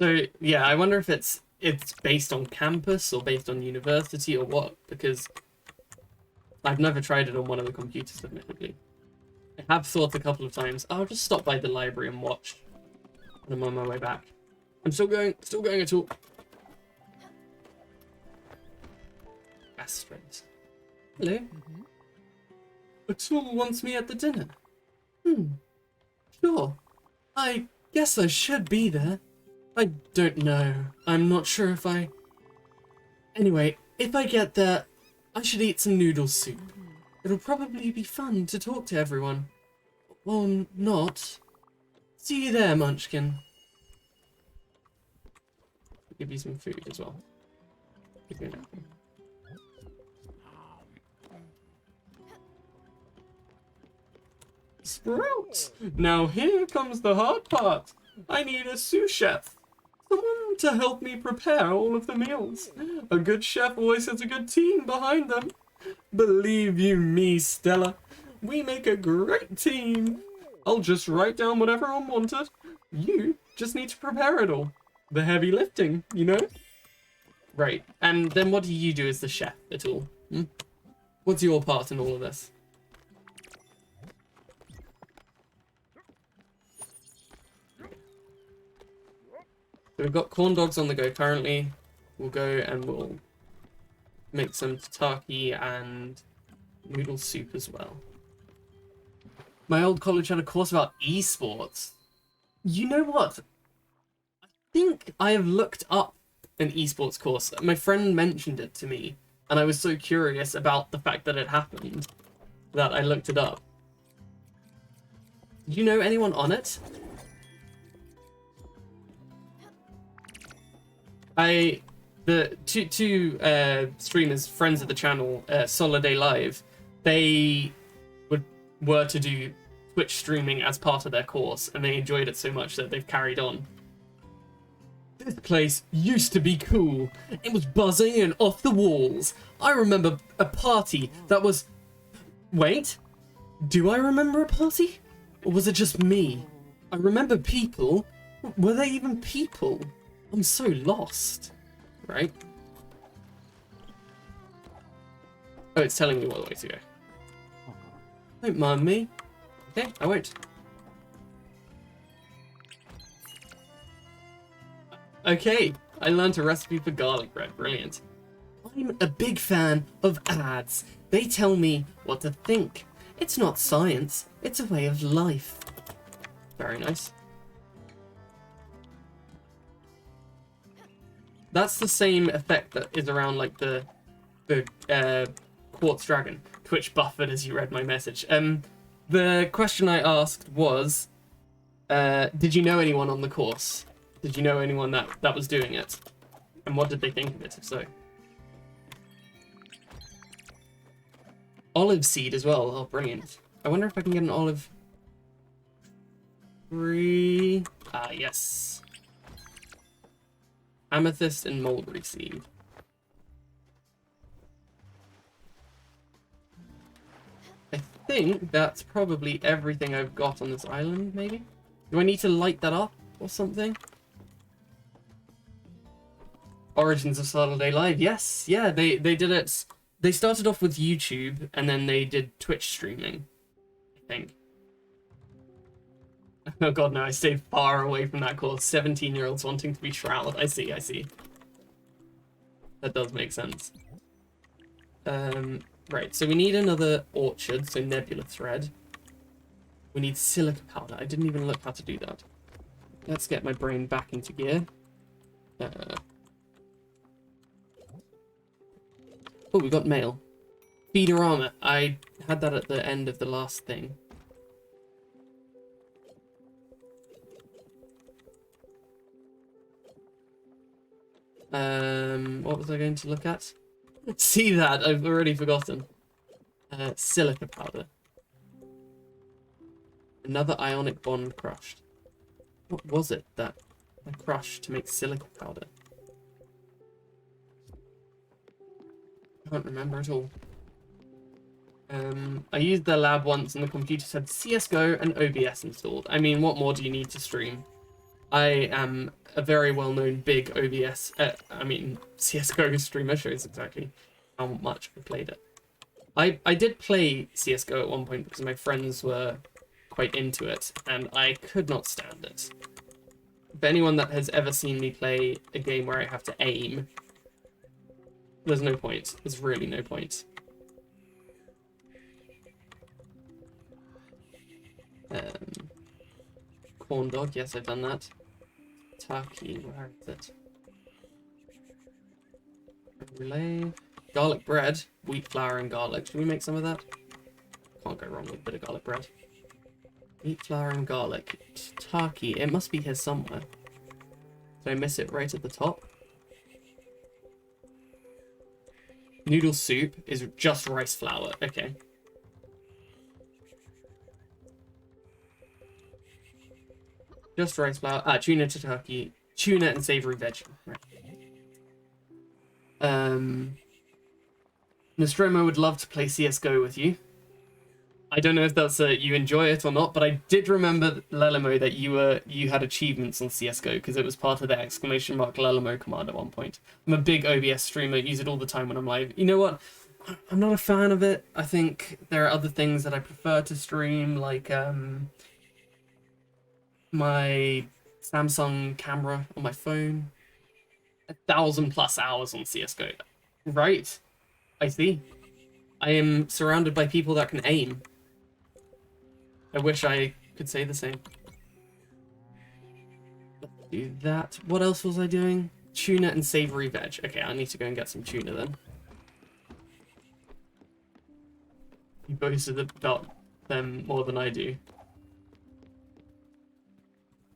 so, yeah, I wonder if it's based on campus or based on university or what, because I've never tried it on one of the computers, admittedly. I have thought a couple of times, I'll just stop by the library and watch when I'm on my way back. I'm still going at all. Astrid. Hello. Atul wants me at the dinner. Sure. I guess I should be there. I don't know. I'm not sure if I... Anyway, if I get there, I should eat some noodle soup. It'll probably be fun to talk to everyone. Or not. See you there, Munchkin. I'll give you some food as well. Give me an apple. Sprouts! Now here comes the hard part. I need a sous chef. Someone to help me prepare all of the meals. A good chef always has a good team behind them. Believe you me, Stella. We make a great team. I'll just write down whatever I wanted. You just need to prepare it all. The heavy lifting, you know? Right. And then what do you do as the chef at all? What's your part in all of this? So we've got corn dogs on the go currently. We'll go and we'll make some tataki and noodle soup as well. My old college had a course about esports. You know what? I think I have looked up an esports course. My friend mentioned it to me, and I was so curious about the fact that it happened that I looked it up. Do you know anyone on it? The two streamers, friends of the channel, Soliday Live, they were to do Twitch streaming as part of their course, and they enjoyed it so much that they've carried on. This place used to be cool. It was buzzing and off the walls. I remember a party that was... Wait, do I remember a party? Or was it just me? I remember people. Were they even people? I'm so lost. Right? Oh, it's telling me what way to go. Don't mind me. Okay, I won't. Okay, I learned a recipe for garlic bread. Brilliant. I'm a big fan of ads. They tell me what to think. It's not science, it's a way of life. Very nice. That's the same effect that is around like the Quartz Dragon. Twitch buffered as you read my message. The question I asked was, did you know anyone on the course? Did you know anyone that was doing it? And what did they think of it, if so? Olive seed as well. Oh, brilliant. I wonder if I can get an olive... Free... Ah, yes. Amethyst and mulberry seed. I think that's probably everything I've got on this island, maybe? Do I need to light that up or something? Origins of Saturday Live, yes, yeah, they did it. They started off with YouTube and then they did Twitch streaming, I think. Oh god, no, I stayed far away from that course. 17-year-olds wanting to be Shroud. I see, I see. That does make sense. Right, so we need another orchard, so nebula thread. We need silica powder. I didn't even look how to do that. Let's get my brain back into gear. Oh, we got mail. Feeder armor. I had that at the end of the last thing. What was I going to look at? See that? I've already forgotten. Silica powder. Another ionic bond crushed. What was it that I crushed to make silica powder? I can't remember at all. I used the lab once and the computer said CSGO and OBS installed. I mean, what more do you need to stream? I am a very well-known big OBS, CSGO streamer, shows exactly how much I played it. I did play CSGO at one point because my friends were quite into it, and I could not stand it. For anyone that has ever seen me play a game where I have to aim, there's no point. There's really no point. Corn dog, yes, I've done that. Turkey, where is it? Relay. Garlic bread, wheat flour and garlic. Should we make some of that? Can't go wrong with a bit of garlic bread. Wheat flour and garlic. Turkey, it must be here somewhere. Did I miss it right at the top? Noodle soup is just rice flour. Okay. Just rice flour. Ah, tuna to turkey. Tuna and savory veg. Right. Nostromo would love to play CSGO with you. I don't know if that's you enjoy it or not, but I did remember, Lelimo, that you had achievements on CSGO because it was part of the !Lelimo command at one point. I'm a big OBS streamer, use it all the time when I'm live. You know what? I'm not a fan of it. I think there are other things that I prefer to stream, like my Samsung camera on my phone. 1,000+ hours on CSGO. Right? I see. I am surrounded by people that can aim. I wish I could say the same. Let's do that. What else was I doing? Tuna and savory veg. Okay, I need to go and get some tuna then. You boasted about them more than I do.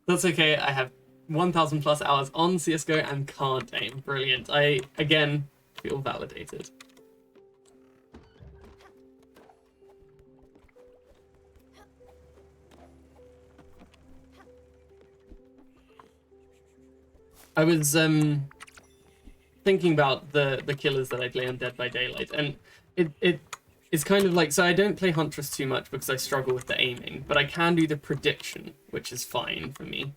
That's okay, I have 1,000+ hours on CSGO and can't aim. Brilliant. I, again, feel validated. I was thinking about the killers that I play on Dead by Daylight, and it's kind of like, so I don't play Huntress too much because I struggle with the aiming, but I can do the prediction, which is fine for me.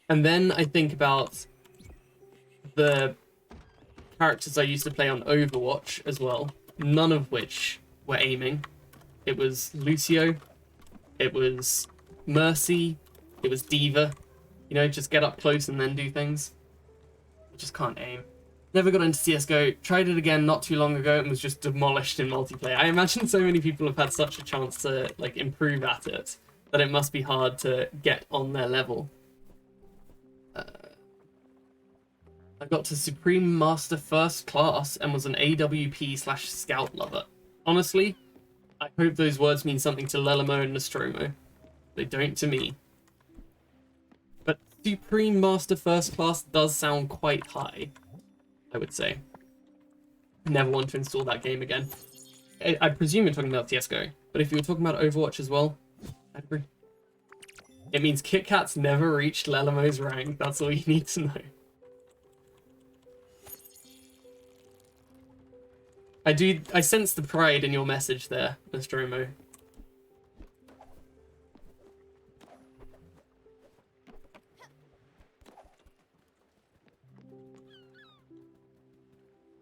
And then I think about the characters I used to play on Overwatch as well, none of which were aiming. It was Lucio, it was Mercy, it was Diva. You know, just get up close and then do things. I just can't aim. Never got into CSGO, tried it again not too long ago and was just demolished in multiplayer. I imagine so many people have had such a chance to like improve at it that it must be hard to get on their level. I got to Supreme Master First Class and was an AWP/Scout lover. Honestly, I hope those words mean something to Lelamo and Nostromo. They don't to me. But Supreme Master First Class does sound quite high, I would say. Never want to install that game again. I presume you're talking about CSGO, but if you were talking about Overwatch as well, I'd agree. It means Kit Kat's never reached Lelamo's rank. That's all you need to know. I sense the pride in your message there, Nostromo.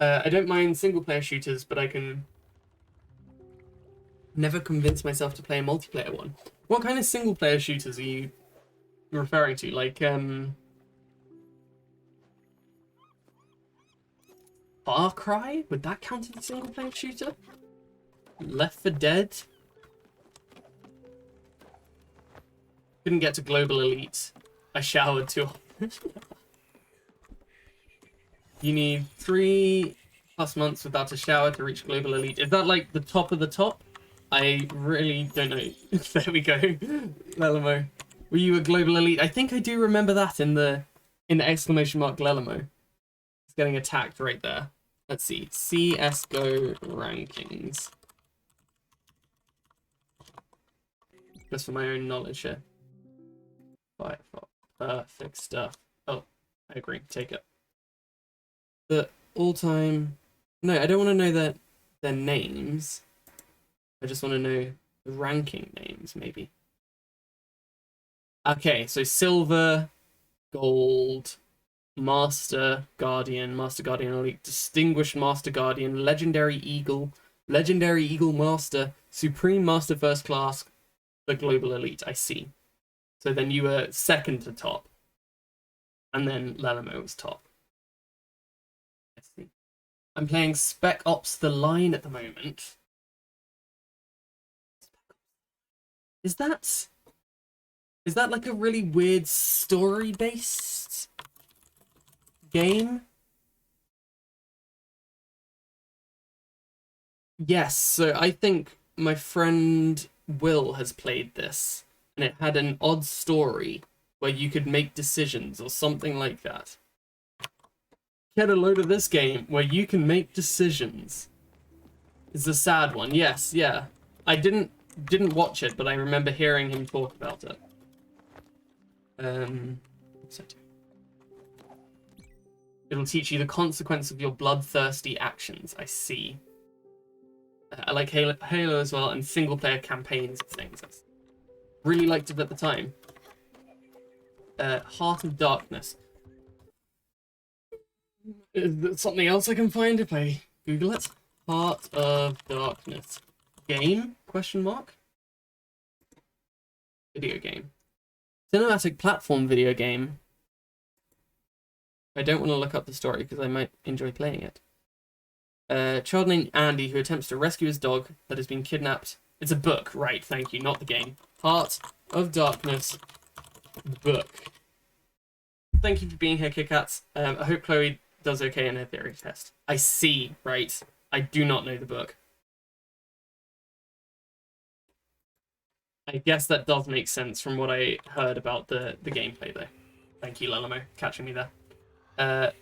I don't mind single-player shooters, but I can never convince myself to play a multiplayer one. What kind of single-player shooters are you referring to? Like, Far Cry? Would that count as a single-player shooter? Left 4 Dead? Couldn't get to Global Elite. I showered too often. You need 3+ months without a shower to reach Global Elite. Is that like the top of the top? I really don't know. There we go. Lelamo. Were you a Global Elite? I think I do remember that in the exclamation mark Lelamo. He's getting attacked right there. Let's see. CSGO rankings. Just for my own knowledge here. Perfect stuff. Oh, I agree. Take it. The all-time... No, I don't want to know their names. I just want to know the ranking names, maybe. Okay, so Silver, Gold, Master Guardian Elite, Distinguished Master Guardian, Legendary Eagle Master, Supreme Master First Class, the Global Elite. I see. So then you were second to top. And then Lelamo was top. I see. I'm playing Spec Ops The Line at the moment. Is that like a really weird story-based game? Yes, so I think my friend Will has played this, and it had an odd story where you could make decisions or something like that. Get a load of this game where you can make decisions. It's a sad one. Yes, yeah. I didn't watch it, but I remember hearing him talk about it. It'll teach you the consequence of your bloodthirsty actions. I see. I like Halo as well, and single-player campaigns and things. I really liked it at the time. Heart of Darkness. Is there something else I can find if I Google it? Heart of Darkness. Game? Question mark? Video game. Cinematic platform video game. I don't want to look up the story because I might enjoy playing it. A child named Andy who attempts to rescue his dog that has been kidnapped. It's a book, right, thank you, not the game. Heart of Darkness book. Thank you for being here, KitKats. I hope Chloe does okay in her theory test. I see, right. I do not know the book. I guess that does make sense from what I heard about the gameplay, though. Thank you, Lelamo, catching me there.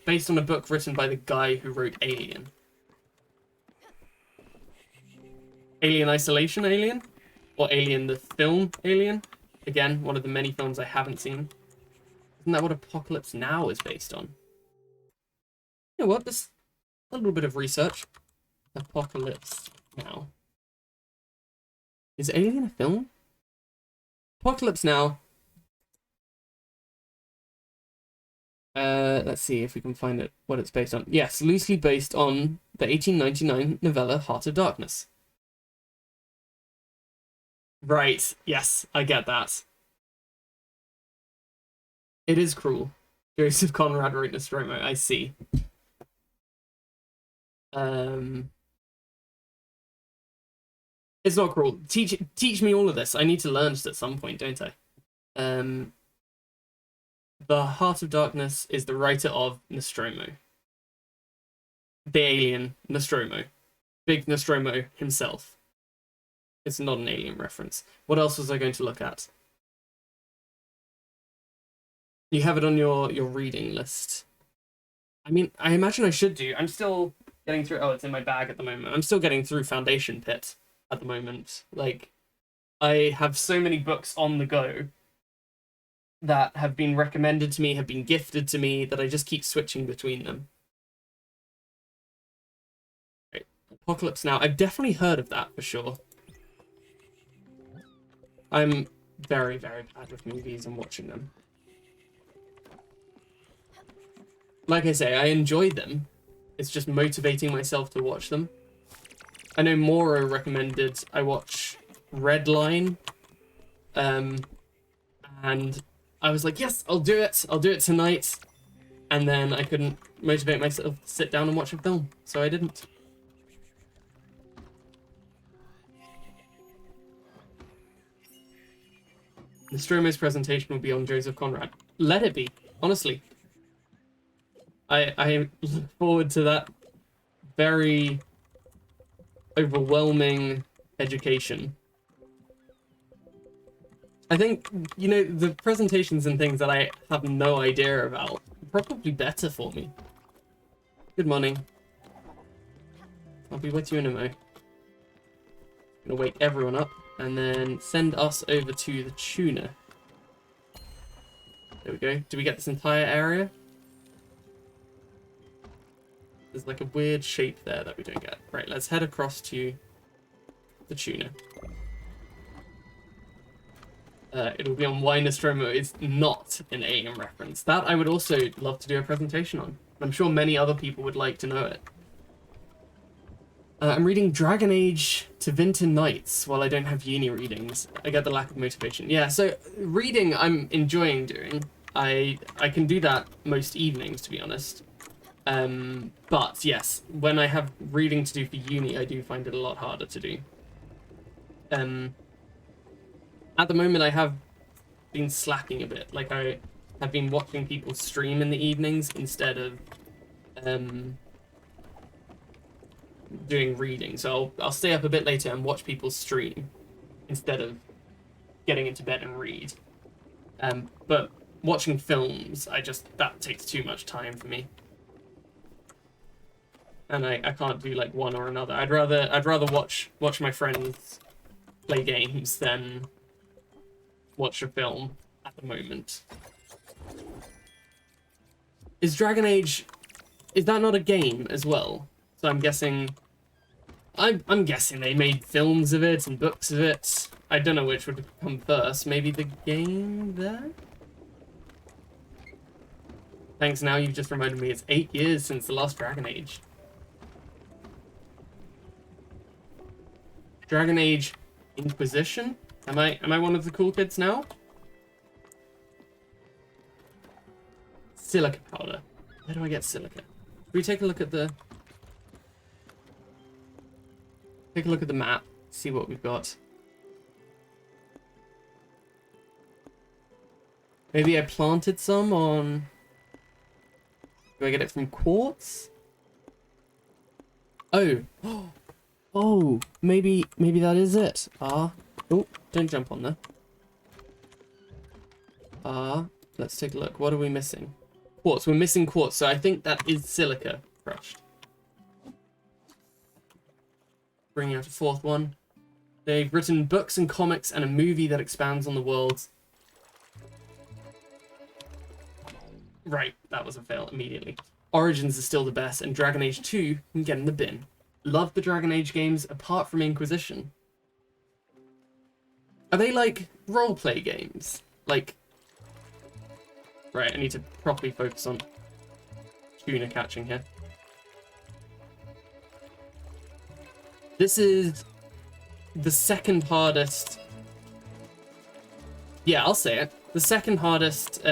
Based on a book written by the guy who wrote Alien. Alien Isolation Alien? Or Alien the film Alien? Again, one of the many films I haven't seen. Isn't that what Apocalypse Now is based on? You know what? Just a little bit of research. Apocalypse Now. Is Alien a film? Apocalypse Now. Let's see if we can find it, what it's based on. Yes, loosely based on the 1899 novella Heart of Darkness. Right, yes, I get that. It is cruel. Joseph Conrad wrote Nostromo, I see. It's not cruel. Teach me all of this. I need to learn just at some point, don't I? The Heart of Darkness is the writer of Nostromo. The alien Nostromo. Big Nostromo himself. It's not an alien reference. What else was I going to look at? You have it on your reading list. I mean, I imagine I should do. I'm still getting through... Oh, it's in my bag at the moment. I'm still getting through Foundation Pit at the moment. Like, I have so many books on the go that have been recommended to me, have been gifted to me, that I just keep switching between them. Right. Apocalypse Now. I've definitely heard of that for sure. I'm very, very bad with movies and watching them. Like I say, I enjoy them. It's just motivating myself to watch them. I know Moro recommended I watch Redline. And I was like, yes, I'll do it. I'll do it tonight. And then I couldn't motivate myself to sit down and watch a film, so I didn't. Nostromo's presentation will be on Joseph Conrad. Let it be, honestly. I look forward to that very overwhelming education. I think, you know, the presentations and things that I have no idea about are probably better for me. Good morning. I'll be with you in a mo. Gonna wake everyone up and then send us over to the tuner. There we go. Do we get this entire area? There's like a weird shape there that we don't get. Right, let's head across to the tuner. It'll be on why Nostromo is not an alien reference. That I would also love to do a presentation on. I'm sure many other people would like to know it. I'm reading Dragon Age to Winter Nights while I don't have uni readings. I get the lack of motivation. Yeah, so reading I'm enjoying doing. I can do that most evenings, to be honest. But yes, when I have reading to do for uni, I do find it a lot harder to do. At the moment, I have been slacking a bit. Like, I have been watching people stream in the evenings instead of doing reading. So I'll stay up a bit later and watch people stream instead of getting into bed and read. But watching films, that takes too much time for me. And I can't do like one or another. I'd rather watch my friends play games than watch a film at the moment. Is Dragon Age, is that not a game as well? So I'm guessing they made films of it and books of it. I don't know which would come first. Maybe the game there? Thanks, now you've just reminded me it's 8 years since the last Dragon Age. Dragon Age Inquisition? Am I one of the cool kids now? Silica powder. Where do I get silica? Can we take a look at the... Take a look at the map, see what we've got. Maybe I planted some on... Do I get it from quartz? Oh. Oh, maybe that is it. Oh, don't jump on there. Let's take a look. What are we missing? Quartz. We're missing quartz, so I think that is silica crushed. Bringing out a fourth one. They've written books and comics and a movie that expands on the world. Right, that was a fail immediately. Origins is still the best, and Dragon Age 2 can get in the bin. Love the Dragon Age games apart from Inquisition. Are they like roleplay games? Like, right, I need to properly focus on tuna catching here. This is the second hardest. Yeah, I'll say it. The second hardest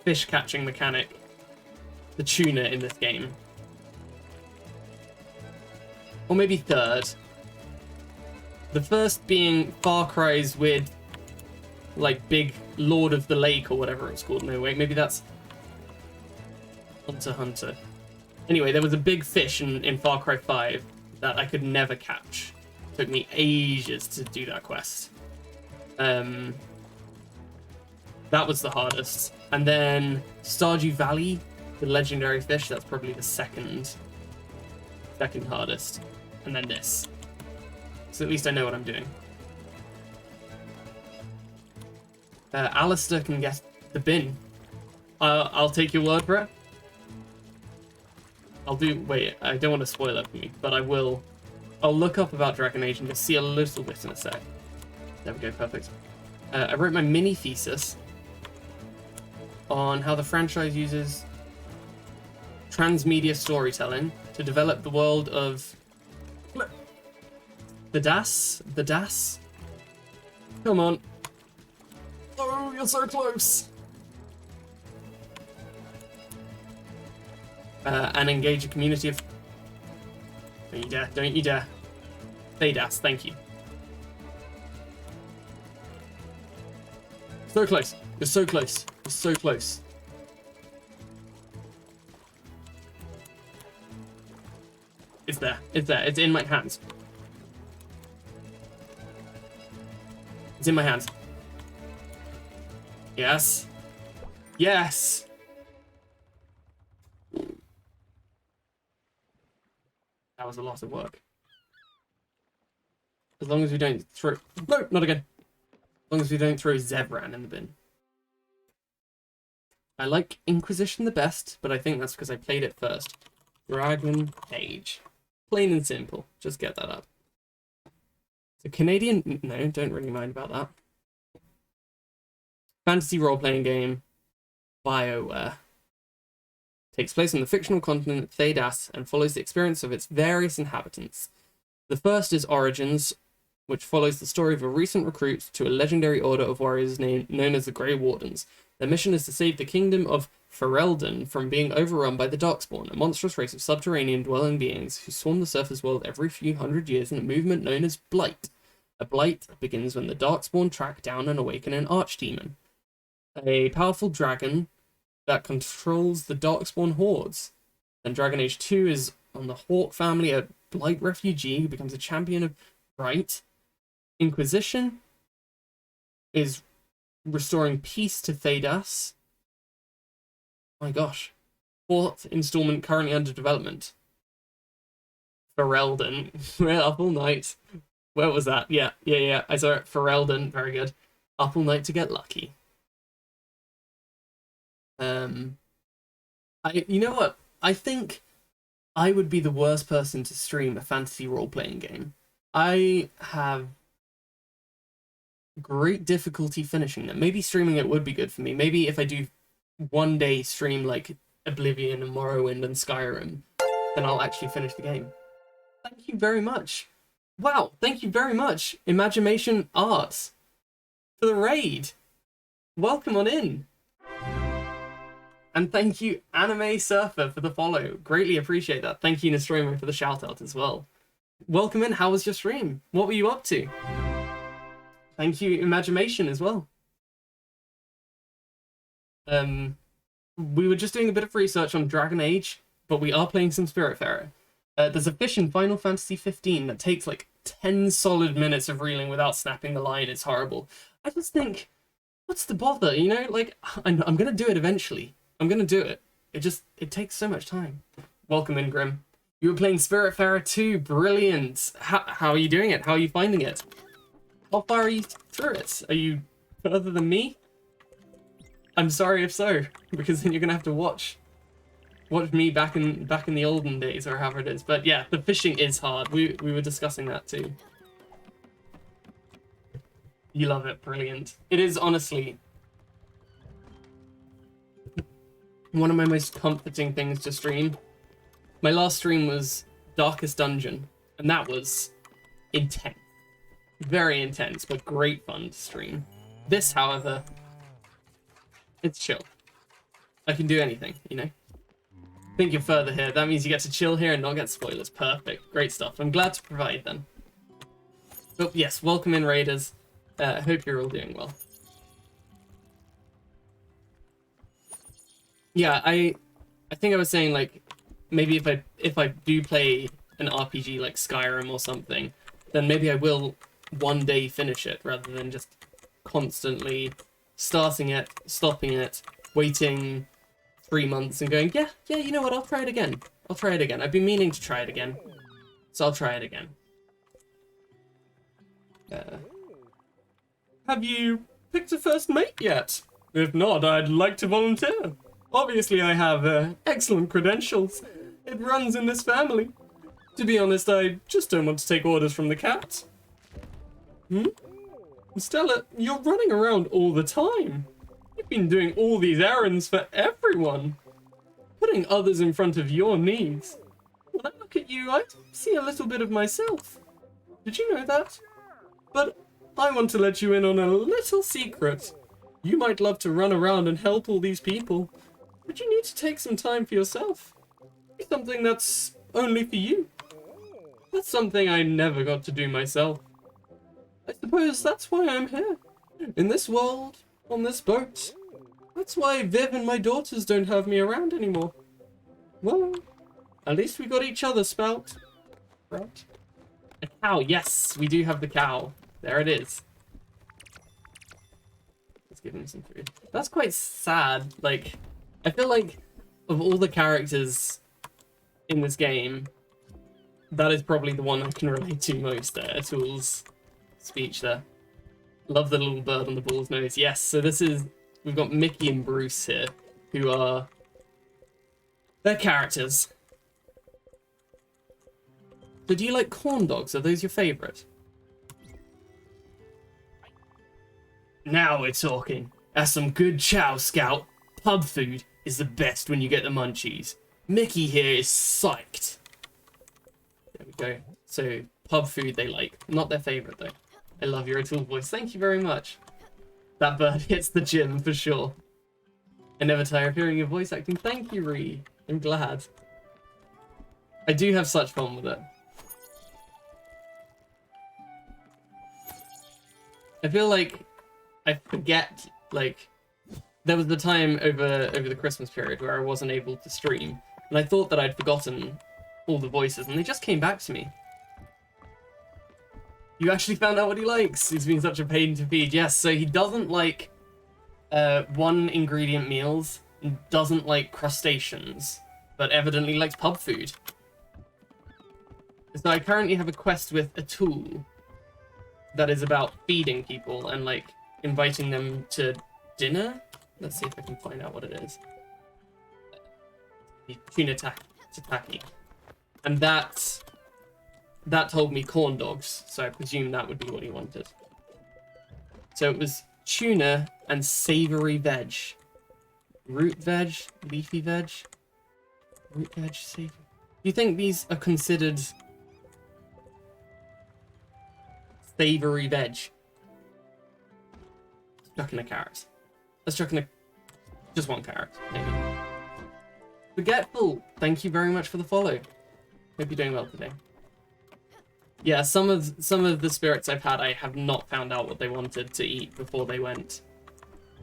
fish catching mechanic. The tuna in this game. Or maybe third. The first being Far Cry's weird, like, big Lord of the Lake or whatever it's called. No, wait, maybe that's Hunter x Hunter. Anyway, there was a big fish in Far Cry 5 that I could never catch. It took me ages to do that quest. That was the hardest. And then Stardew Valley, the legendary fish, that's probably the second hardest. And then this. So at least I know what I'm doing. Alistair can get the bin. I'll take your word for it. Wait, I don't want to spoil it for me, but I will. I'll look up about Dragon Age and just see a little bit in a sec. There we go, perfect. I wrote my mini thesis on how the franchise uses transmedia storytelling to develop the world of the DAS. Come on. Oh, you're so close. And engage a community of... Don't you dare, don't you dare. DAS, thank you. So close. You're so close. You're so close. It's there. It's there. It's in my hands. It's in my hands. Yes. Yes. That was a lot of work. As long as we don't throw... No, not again. As long as we don't throw Zebran in the bin. I like Inquisition the best, but I think that's because I played it first. Dragon Age. Plain and simple. Just get that up. The Canadian... No, don't really mind about that. Fantasy role-playing game. BioWare. Takes place on the fictional continent Thedas and follows the experience of its various inhabitants. The first is Origins, which follows the story of a recent recruit to a legendary order of warriors known as the Grey Wardens. Their mission is to save the kingdom of Ferelden from being overrun by the Darkspawn, a monstrous race of subterranean dwelling beings who swarm the surface world every few hundred years in a movement known as Blight. A Blight begins when the Darkspawn track down and awaken an archdemon, a powerful dragon that controls the Darkspawn hordes. And Dragon Age 2 is on the Hawk family, a Blight refugee who becomes a champion of right. Inquisition is restoring peace to Thedas. My gosh. Fourth installment currently under development. Ferelden. We're up all night. Where was that? Yeah. I saw it. Ferelden. Very good. Up all night to get lucky. You know what? I think I would be the worst person to stream a fantasy role-playing game. I have great difficulty finishing them. Maybe streaming it would be good for me. Maybe if I do one day stream like Oblivion and Morrowind and Skyrim, then I'll actually finish the game. Thank you very much. Wow, thank you very much, Imagination Arts, for the raid. Welcome on in. And thank you, Anime Surfer, for the follow. Greatly appreciate that. Thank you, Nostromo, for the shout-out as well. Welcome in. How was your stream? What were you up to? Thank you, Imagination, as well. We were just doing a bit of research on Dragon Age, but we are playing some Spiritfarer. There's a fish in Final Fantasy 15 that takes like 10 solid minutes of reeling without snapping the line. It's horrible. I just think, what's the bother? You know, like, I'm going to do it eventually. I'm going to do it. It takes so much time. Welcome in, Grim. You were playing Spiritfarer 2. Brilliant. How are you doing it? How are you finding it? How far are you through it? Are you further than me? I'm sorry if so, because then you're gonna have to watch me back in the olden days, or however it is. But yeah, the fishing is hard. We were discussing that too. You love it, brilliant. It is honestly one of my most comforting things to stream. My last stream was Darkest Dungeon, and that was intense. Very intense, but great fun to stream. This, however, it's chill. I can do anything, you know? I think you're further here. That means you get to chill here and not get spoilers. Perfect. Great stuff. I'm glad to provide then. But yes, welcome in, Raiders. I hope you're all doing well. Yeah, I think I was saying, like, maybe if I do play an RPG like Skyrim or something, then maybe I will one day finish it rather than just constantly starting it, stopping it, waiting 3 months and going, yeah, you know what, I'll try it again. I'll try it again. I've been meaning to try it again, so I'll try it again. Have you picked a first mate yet? If not, I'd like to volunteer. Obviously, I have excellent credentials. It runs in this family. To be honest, I just don't want to take orders from the cat. Stella, you're running around all the time. You've been doing all these errands for everyone. Putting others in front of your needs. When I look at you, I see a little bit of myself. Did you know that? But I want to let you in on a little secret. You might love to run around and help all these people, but you need to take some time for yourself. Something that's only for you. That's something I never got to do myself. I suppose that's why I'm here. In this world, on this boat. That's why Viv and my daughters don't have me around anymore. Well, at least we got each other, Spout. Right? A cow, yes, we do have the cow. There it is. Let's give him some food. That's quite sad. Like, I feel like of all the characters in this game, that is probably the one I can relate to most. Tool's speech there. Love the little bird on the bull's nose. Yes, so we've got Mickey and Bruce here, who are, they're characters. So do you like corn dogs? Are those your favorite? Now we're talking. That's some good chow, Scout. Pub food is the best when you get the munchies. Mickey here is psyched. There we go. So, pub food they like. Not their favorite, though. I love your Tool voice. Thank you very much. That bird hits the gym, for sure. I never tire of hearing your voice acting. Thank you, Ree. I'm glad. I do have such fun with it. I feel like I forget, like, there was the time over the Christmas period where I wasn't able to stream, and I thought that I'd forgotten all the voices, and they just came back to me. You actually found out what he likes. He's been such a pain to feed. Yes, so he doesn't like one ingredient meals, and doesn't like crustaceans, but evidently likes pub food. So I currently have a quest with a tool that is about feeding people and, like, inviting them to dinner. Let's see if I can find out what it is. Tuna tataki. And that told me corn dogs, so I presume that would be what he wanted. So it was tuna and savory veg. Root veg, leafy veg, root veg, savory. Do you think these are considered savory veg? Chuck in a carrot. Let's chuck in just one carrot, maybe. Forgetful, thank you very much for the follow. Hope you're doing well today. Yeah, some of the spirits I've had, I have not found out what they wanted to eat before they went.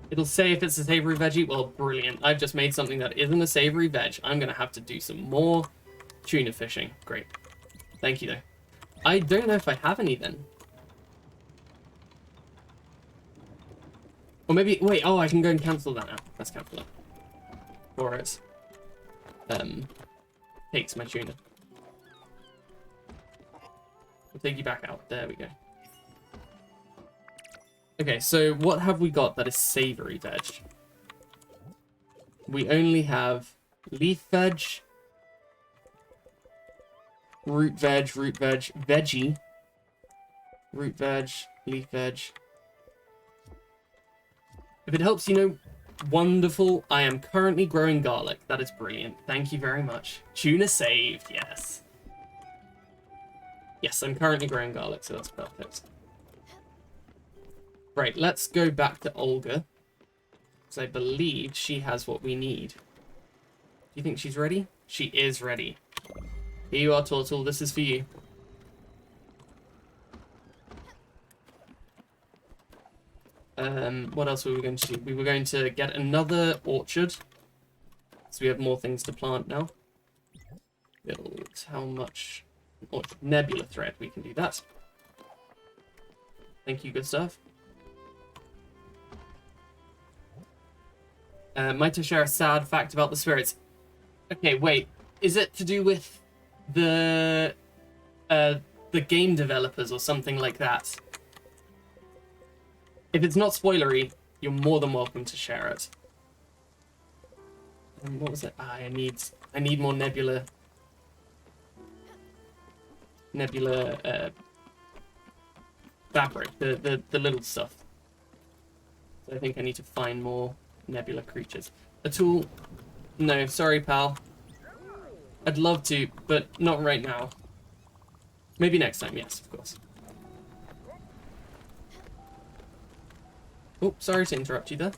It'll say if it's a savory veggie. Well, brilliant. I've just made something that isn't a savory veg. I'm gonna have to do some more tuna fishing. Great. Thank you, though. I don't know if I have any then. Or maybe, wait, oh, I can go and cancel that now. Let's cancel it. Or it takes my tuna. We'll take you back out. There we go. Okay, so what have we got that is savory veg? we only have leaf veg, root veg, veggie, root veg, leaf veg. If it helps you know, wonderful. I am currently growing garlic. That is brilliant. Thank you very much. Tuna saved, yes. Yes, I'm currently growing garlic, so that's perfect. Right, let's go back to Olga. Because I believe she has what we need. Do you think she's ready? She is ready. Here you are, Tortle. This is for you. What else were we going to do? We were going to get another orchard. So we have more things to plant now. Build how much? Orchard. Nebula thread. We can do that. Thank you, good stuff. Might I share a sad fact about the spirits? Okay, wait. Is it to do with the game developers or something like that? If it's not spoilery, you're more than welcome to share it. What was it? I need more nebula fabric, the little stuff. So I think I need to find more nebula creatures. A tool? No, sorry, pal. I'd love to, but not right now. Maybe next time, yes, of course. Oh, sorry to interrupt you there.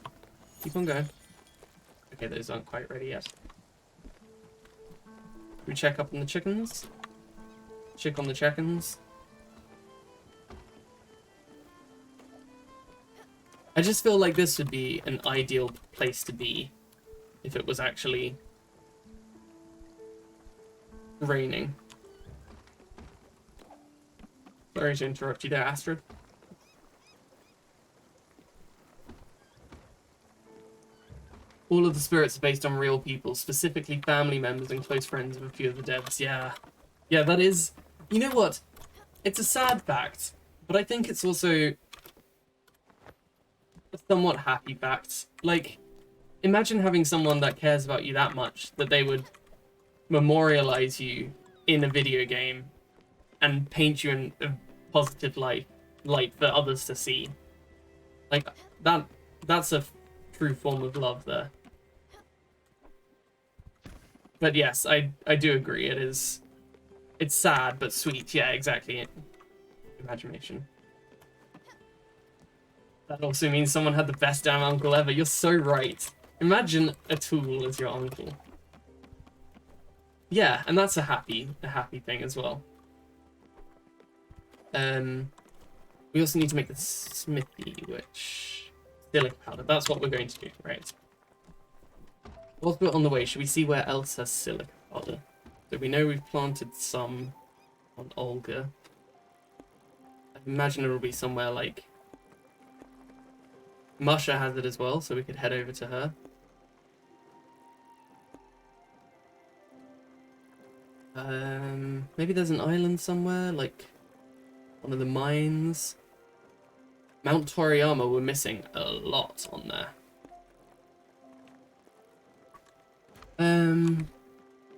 Keep on going. Okay, those aren't quite ready yet. We check up on the chickens. Check on the chickens. I just feel like this would be an ideal place to be if it was actually raining. Sorry to interrupt you there, Astrid. All of the spirits are based on real people, specifically family members and close friends of a few of the devs. Yeah. Yeah, that is... You know what? It's a sad fact, but I think it's also a somewhat happy fact. Like, imagine having someone that cares about you that much that they would memorialize you in a video game and paint you in a positive light for others to see. Like, that's a true form of love there. But yes, I do agree. It's sad but sweet. Yeah, exactly. Imagination. That also means someone had the best damn uncle ever. You're so right. Imagine a tool as your uncle. Yeah, and that's a happy thing as well. We also need to make the smithy, which silica powder. That's what we're going to do, right? What's built on the way? Should we see where else has silica powder? So we know we've planted some on Olga. I imagine it'll be somewhere like Masha has it as well, so we could head over to her. Maybe there's an island somewhere, like one of the mines. Mount Toriyama, we're missing a lot on there.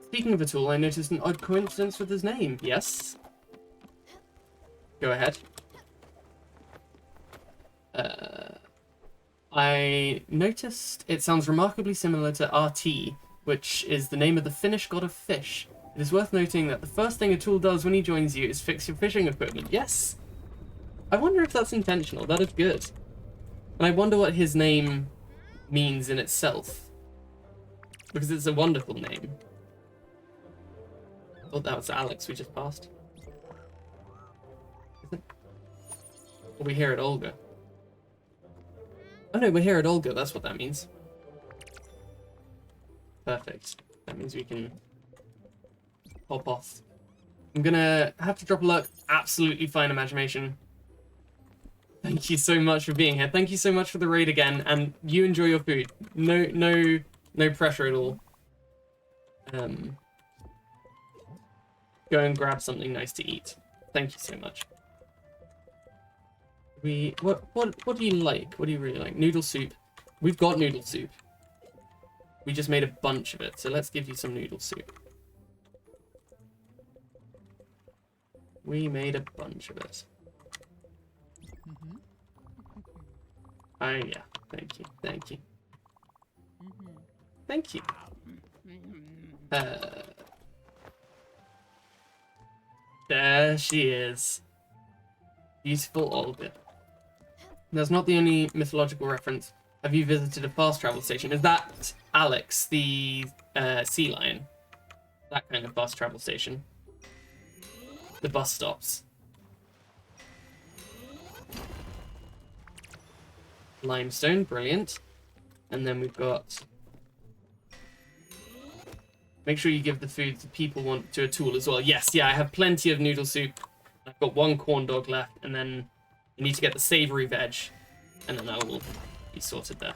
Speaking of a tool, I noticed an odd coincidence with his name. Yes? Go ahead. I noticed it sounds remarkably similar to RT, which is the name of the Finnish god of fish. It is worth noting that the first thing a tool does when he joins you is fix your fishing equipment. Yes! I wonder if that's intentional. That is good. And I wonder what his name means in itself. Because it's a wonderful name. I thought that was Alex we just passed. Is it? Or we're here at Olga. Oh no, we're here at Olga. That's what that means. Perfect. That means we can pop off. I'm gonna have to drop a lurk. Absolutely fine, Imagination. Thank you so much for being here. Thank you so much for the raid again, and you enjoy your food. No pressure at all. Go and grab something nice to eat. Thank you so much. What do you like? What do you really like? Noodle soup. We've got noodle soup. We just made a bunch of it, so let's give you some noodle soup. We made a bunch of it. Oh yeah, thank you, thank you. Thank you. There she is. Beautiful Olga. That's not the only mythological reference. Have you visited a fast travel station? Is that Alex, the sea lion? That kind of bus travel station. The bus stops. Limestone, brilliant. And then we've got... Make sure you give the food the people want to a tool as well. Yes, yeah, I have plenty of noodle soup. I've got one corn dog left, and then you need to get the savory veg, and then that will be sorted there.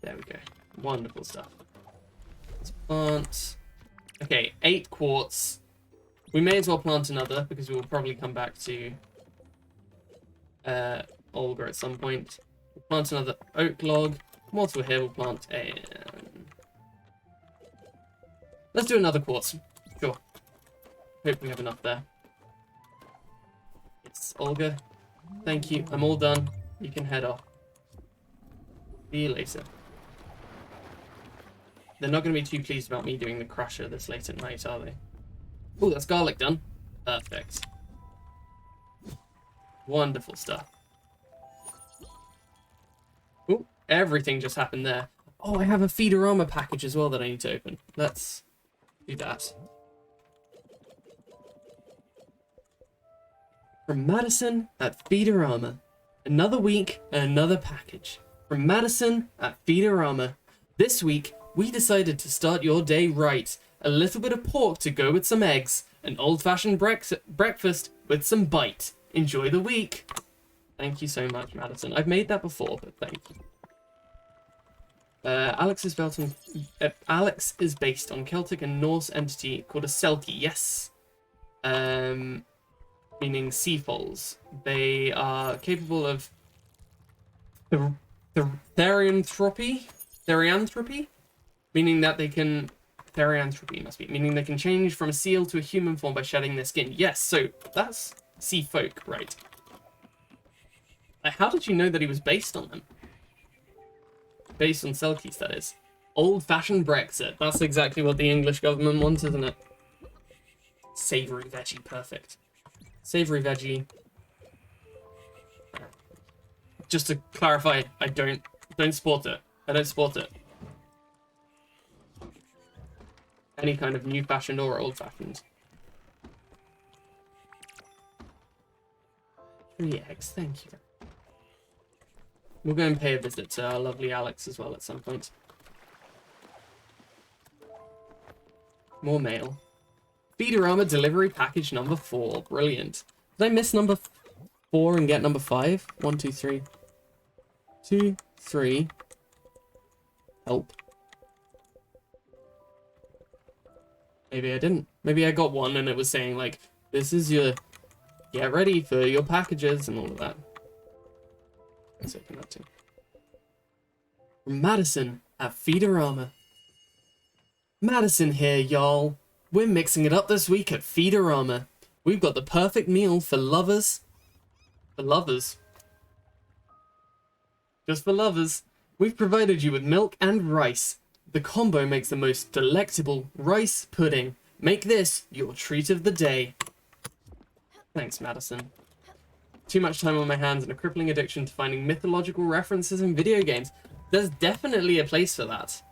There we go. Wonderful stuff. Let's plant. Okay, 8 quartz. We may as well plant another, because we will probably come back to Olga at some point. We'll plant another oak log. Whilst we're here, we'll plant a... Let's do another quartz. Sure. Hope we have enough there. Yes, Olga. Thank you. I'm all done. You can head off. See you later. They're not going to be too pleased about me doing the crusher this late at night, are they? Oh, that's garlic done. Perfect. Wonderful stuff. Oh, everything just happened there. Oh, I have a Feederama package as well that I need to open. Let's do that. From Madison at Feederama. Another week and another package. From Madison at Feederama. This week, we decided to start your day right. A little bit of pork to go with some eggs. An old-fashioned breakfast with some bite. Enjoy the week. Thank you so much, Madison. I've made that before, but thank you. Alex is based on Celtic and Norse entity called a Selkie. Yes. Meaning sea foals. They are capable of therianthropy, meaning that they can... Therianthropy must be, meaning they can change from a seal to a human form by shedding their skin. Yes, so that's sea folk, right? How did you know that he was based on them? Based on Selkies, that is. Old-fashioned Brexit. That's exactly what the English government wants, isn't it? Savoury veggie, perfect. Savoury veggie. Just to clarify, I don't support it. I don't support it. Any kind of new-fashioned or old-fashioned. 3 eggs, thank you. We'll go and pay a visit to our lovely Alex as well at some point. More mail. Feederama delivery package number 4. Brilliant. Did I miss number 4 and get number 5? 1, 2, 3. 2, 3. Help. Maybe I didn't. Maybe I got 1 and it was saying, like, this is your... Get ready for your packages and all of that. Let's open that too. From Madison at Feederama. Madison here, y'all. We're mixing it up this week at Feederama. We've got the perfect meal for lovers. For lovers. Just for lovers. We've provided you with milk and rice. The combo makes the most delectable rice pudding. Make this your treat of the day. Thanks, Madison. Too much time on my hands and a crippling addiction to finding mythological references in video games. There's definitely a place for that.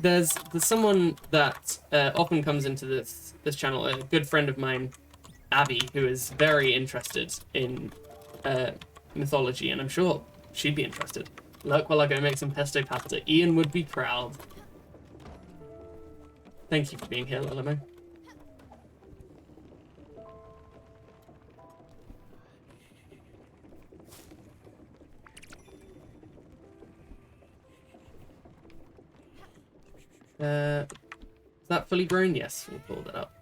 There's someone that often comes into this channel, a good friend of mine, Abby, who is very interested in mythology, and I'm sure she'd be interested. Look while I go make some pesto pasta. Ian would be proud. Thank you for being here, Lilimo. Is that fully grown? Yes, we'll pull that up.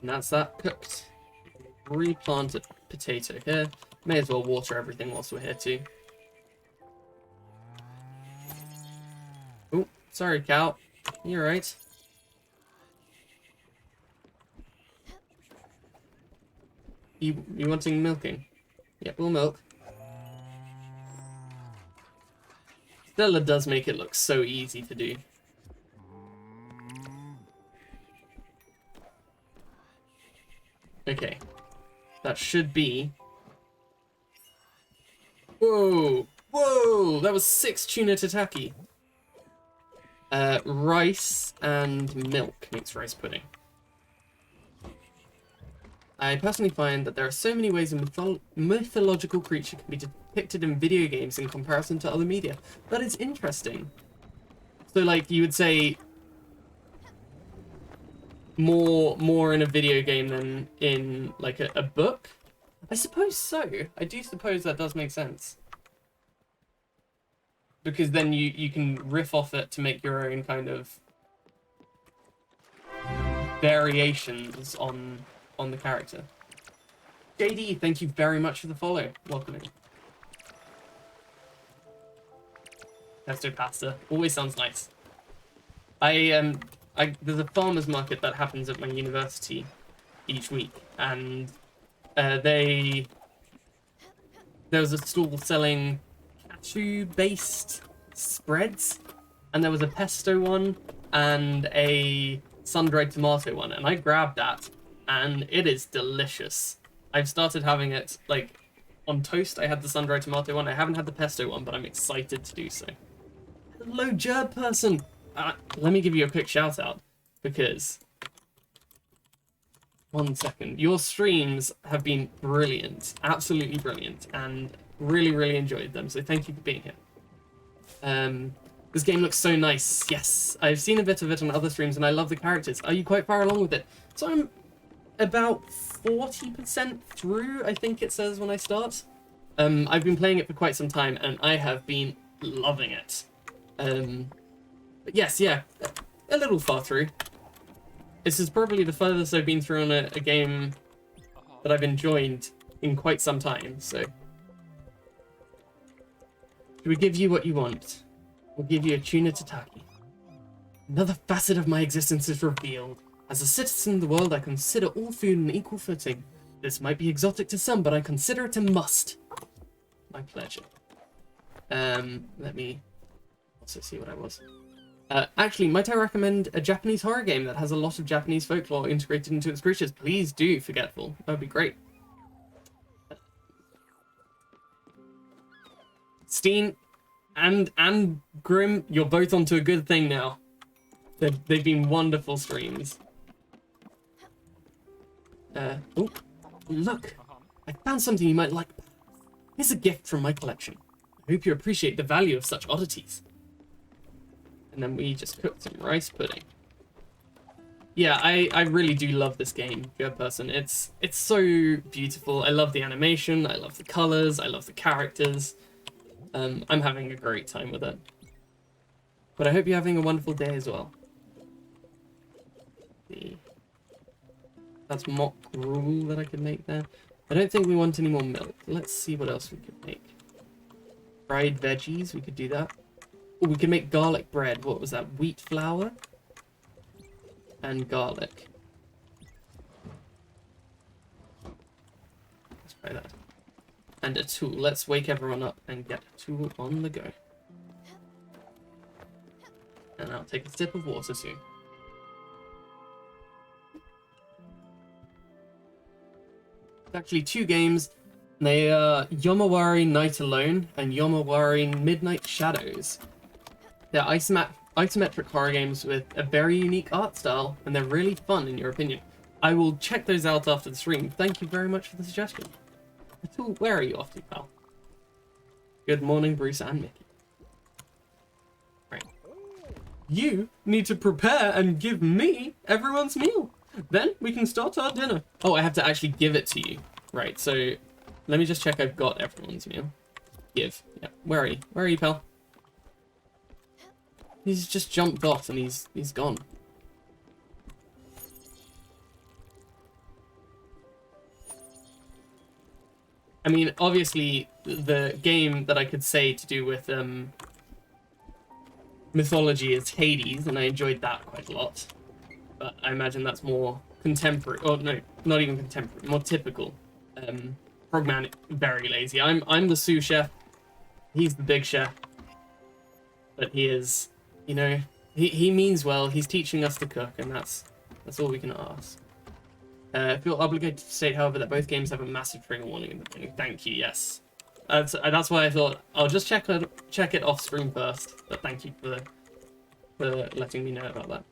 And that's that cooked. Replanted potato here. May as well water everything whilst we're here too. Oh, sorry, cow. You're right. You wanting milking? Yep, we'll milk. Stella does make it look so easy to do. Okay. That should be... Whoa! Whoa! That was 6 tuna tataki. Rice and milk makes rice pudding. I personally find that there are so many ways a mythological creature can be depicted in video games in comparison to other media. That is interesting. So, like, you would say more in a video game than in, like, a book? I suppose so. I do suppose that does make sense. Because then you can riff off it to make your own kind of variations on the character. JD, thank you very much for the follow. Welcome in. Pesto pasta. Always sounds nice. There's a farmer's market that happens at my university each week, and there was a stall selling cashew-based spreads, and there was a pesto one and a sun-dried tomato one, and I grabbed that, and it is delicious. I've started having it, like, on toast. I had the sun-dried tomato one. I haven't had the pesto one, but I'm excited to do so. Hello, Gerb person! Let me give you a quick shout-out, because... One second. Your streams have been brilliant. Absolutely brilliant, and really, really enjoyed them, so thank you for being here. This game looks so nice. Yes, I've seen a bit of it on other streams, and I love the characters. Are you quite far along with it? So I'm about 40% through, I think it says when I start. I've been playing it for quite some time, and I have been loving it. But yes, yeah, a little far through. This is probably the furthest I've been through on a game that I've enjoyed in quite some time, so... Should we give you what you want? We'll give you a tuna tataki. Another facet of my existence is revealed. As a citizen of the world, I consider all food an equal footing. This might be exotic to some, but I consider it a must. My pleasure. Let me also see what I was. Actually, might I recommend a Japanese horror game that has a lot of Japanese folklore integrated into its creatures? Please do, Forgetful. That would be great. Steen and Grim, you're both onto a good thing now. They've been wonderful streams. Oh, look! I found something you might like. Here's a gift from my collection. I hope you appreciate the value of such oddities. And then we just cooked some rice pudding. Yeah, I really do love this game, Good Person. It's so beautiful. I love the animation, I love the colors, I love the characters. I'm having a great time with it. But I hope you're having a wonderful day as well. That's mock gruel that I could make there. I don't think we want any more milk. Let's see what else we could make. Fried veggies, we could do that. Oh, we could make garlic bread. What was that? Wheat flour and garlic. Let's try that. And a tool. Let's wake everyone up and get a tool on the go. And I'll take a sip of water soon. Actually, 2 games. They are Yomawari Night Alone and Yomawari Midnight Shadows. They're isometric horror games with a very unique art style, and they're really fun, in your opinion. I will check those out after the stream. Thank you very much for the suggestion. Where are you off to, pal? Good morning, Bruce and Mickey. Right. You need to prepare and give me everyone's meal. Then we can start our dinner. Oh, I have to actually give it to you. Right, so let me just check I've got everyone's meal. Give. Yeah. Where are you? Where are you, pal? He's just jumped off and he's gone. I mean, obviously, the game that I could say to do with mythology is Hades, and I enjoyed that quite a lot. But I imagine that's more contemporary. Oh no, not even contemporary. More typical. Frogman, very lazy. I'm the sous chef. He's the big chef. But he is, you know, he means well. He's teaching us to cook, and that's all we can ask. I feel obligated to state, however, that both games have a massive trigger warning in the beginning. Thank you, yes. That's why I thought I'll just check it off screen first. But thank you for letting me know about that.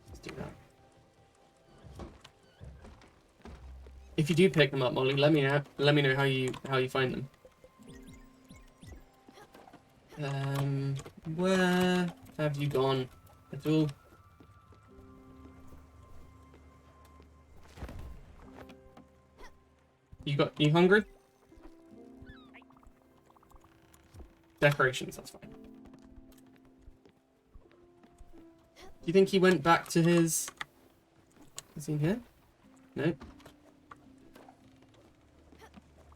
Let's do that. If you do pick them up, Molly, let me know. Let me know how you find them. Where have you gone at all? You hungry? Decorations, that's fine. Do you think he went back to his... Is he here? No.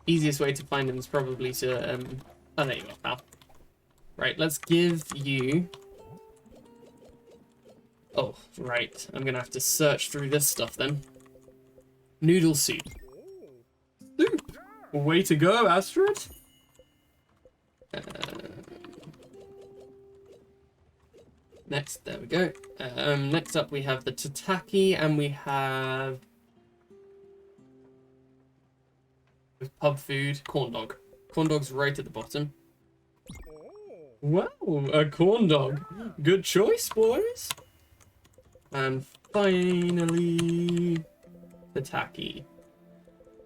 Easiest way to find him is probably to, Oh, there you go, pal. Right, let's give you... Oh, right. I'm gonna have to search through this stuff then. Noodle soup. Soup! Way to go, Astrid! Next, there we go. Next up we have the tataki, and we have... With pub food, corn dog. Corn dog's right at the bottom. Wow, a corn dog. Good choice, boys. And finally, the tacky,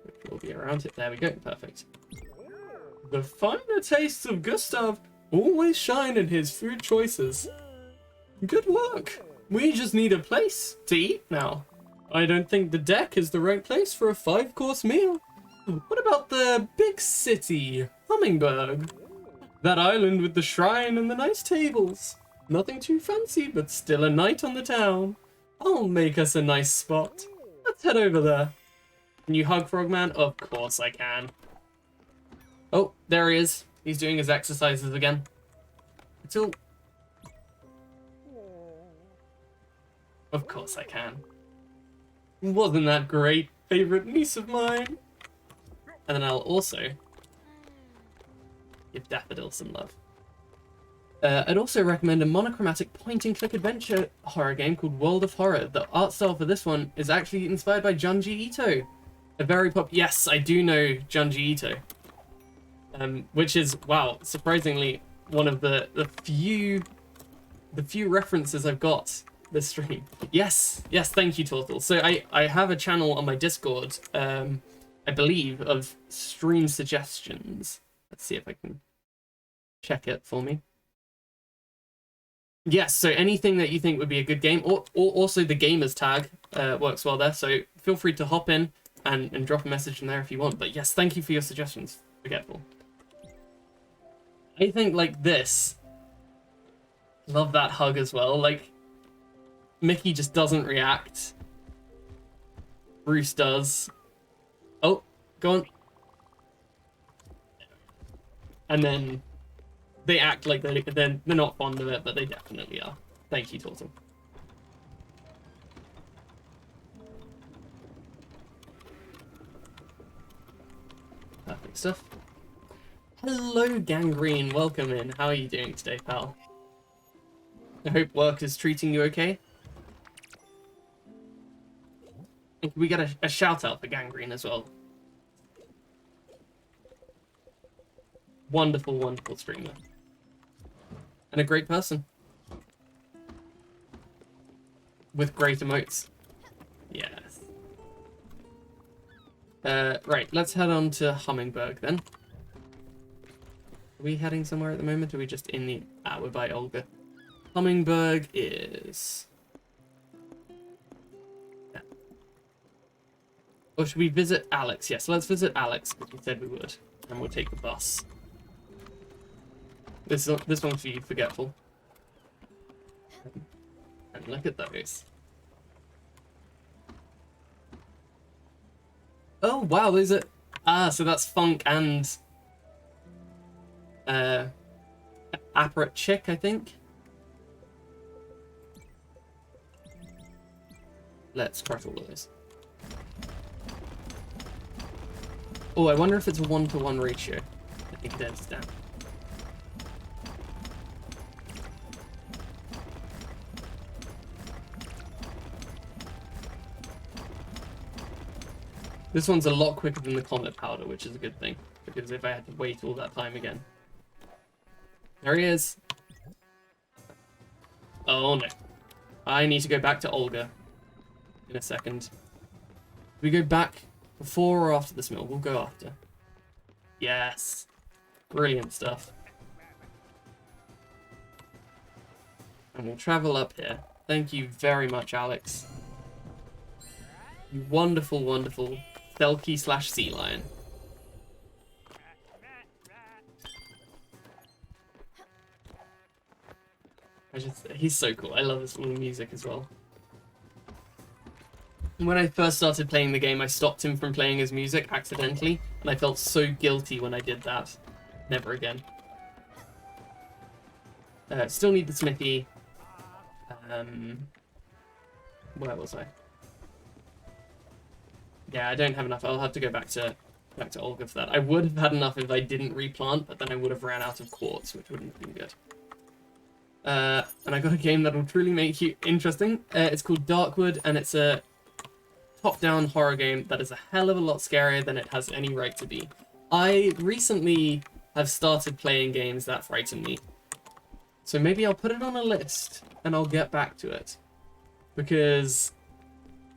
which will be around it. There we go, perfect. The finer tastes of Gustav always shine in his food choices. Good work. We just need a place to eat now. I don't think the deck is the right place for a 5-course meal. What about the big city, Hummingberg? That island with the shrine and the nice tables. Nothing too fancy, but still a night on the town. I'll make us a nice spot. Let's head over there. Can you hug Frogman? Of course I can. Oh, there he is. He's doing his exercises again. Until... Of course I can. Wasn't that great? Favorite niece of mine. And then I'll also give Daffodil some love. I'd also recommend a monochromatic point-and-click adventure horror game called World of Horror. The art style for this one is actually inspired by Junji Ito. A very Yes, I do know Junji Ito. Which is, wow, surprisingly, one of the few references I've got this stream. Yes, thank you, Tortle. So I have a channel on my Discord, I believe, of stream suggestions. Let's see if I can check it for me. Yes, so anything that you think would be a good game, or also the gamers tag works well there, so feel free to hop in and drop a message in there if you want. But yes, thank you for your suggestions. Forgetful. I think like this. Love that hug as well. Like, Mickey just doesn't react. Bruce does. Oh, go on. And then they act like they're not fond of it, but they definitely are. Thank you, Tortle. Perfect stuff. Hello, Gangrene. Welcome in. How are you doing today, pal? I hope work is treating you okay. And can we get a shout out for Gangrene as well? Wonderful, wonderful streamer. And a great person. With great emotes. Yes. Right, let's head on to Hummingberg then. Are we heading somewhere at the moment? Or are we just in the... Ah, we're by Olga. Hummingberg is... Yeah. Or should we visit Alex? Yes, let's visit Alex, because we said we would. And we'll take the bus. This one's for you, Forgetful. And look at those. Oh wow, those are... Ah, so that's funk and apparat chick, I think. Let's crush all of those. Oh, I wonder if it's a 1-to-1 ratio. I think it is, damn. This one's a lot quicker than the Comet Powder, which is a good thing, because if I had to wait all that time again. There he is. Oh no. I need to go back to Olga in a second. We go back before or after this mill? We'll go after. Yes. Brilliant stuff. And we'll travel up here. Thank you very much, Alex. You wonderful, wonderful Thelky/sea lion. He's so cool. I love his little music as well. When I first started playing the game, I stopped him from playing his music accidentally, and I felt so guilty when I did that. Never again. Still need the smithy. Where was I? Yeah, I don't have enough. I'll have to go back to Olga for that. I would have had enough if I didn't replant, but then I would have ran out of quartz, which wouldn't have been good. And I got a game that will truly make you interesting. It's called Darkwood, and it's a top-down horror game that is a hell of a lot scarier than it has any right to be. I recently have started playing games that frighten me. So maybe I'll put it on a list, and I'll get back to it. Because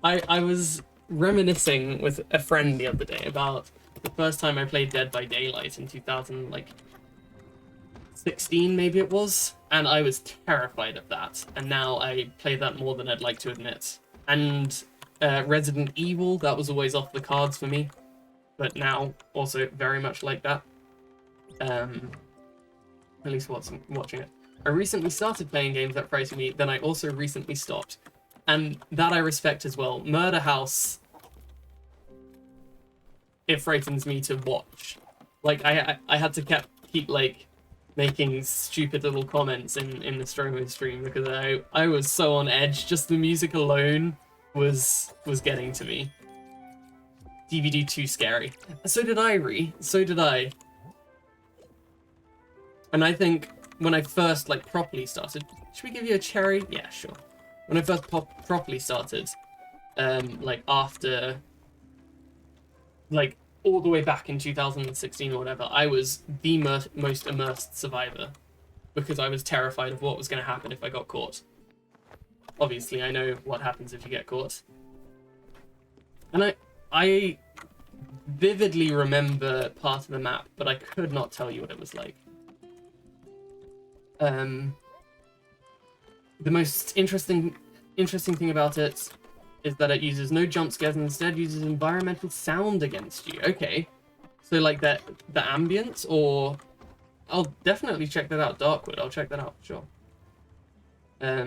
I was reminiscing with a friend the other day about the first time I played Dead by Daylight in 2016, maybe it was, and I was terrified of that, and now I play that more than I'd like to admit. And Resident Evil, that was always off the cards for me, but now also very much like that. At least watching it. I recently started playing games that frighten me, then I also recently stopped. And that I respect as well. Murder House, it frightens me to watch. Like, I had to keep like, making stupid little comments in the Stromo stream because I was so on edge. Just the music alone was getting to me. DVD too scary. So did Irie. So did I. And I think when I first, like, properly started... Should we give you a cherry? Yeah, sure. When I first properly started, like, after... Like, all the way back in 2016 or whatever, I was the most immersed survivor. Because I was terrified of what was going to happen if I got caught. Obviously, I know what happens if you get caught. And I vividly remember part of the map, but I could not tell you what it was like. The most interesting thing about it is that it uses no jump scares and instead uses environmental sound against you. Okay, so like the ambience, or I'll definitely check that out. Darkwood, I'll check that out for sure. I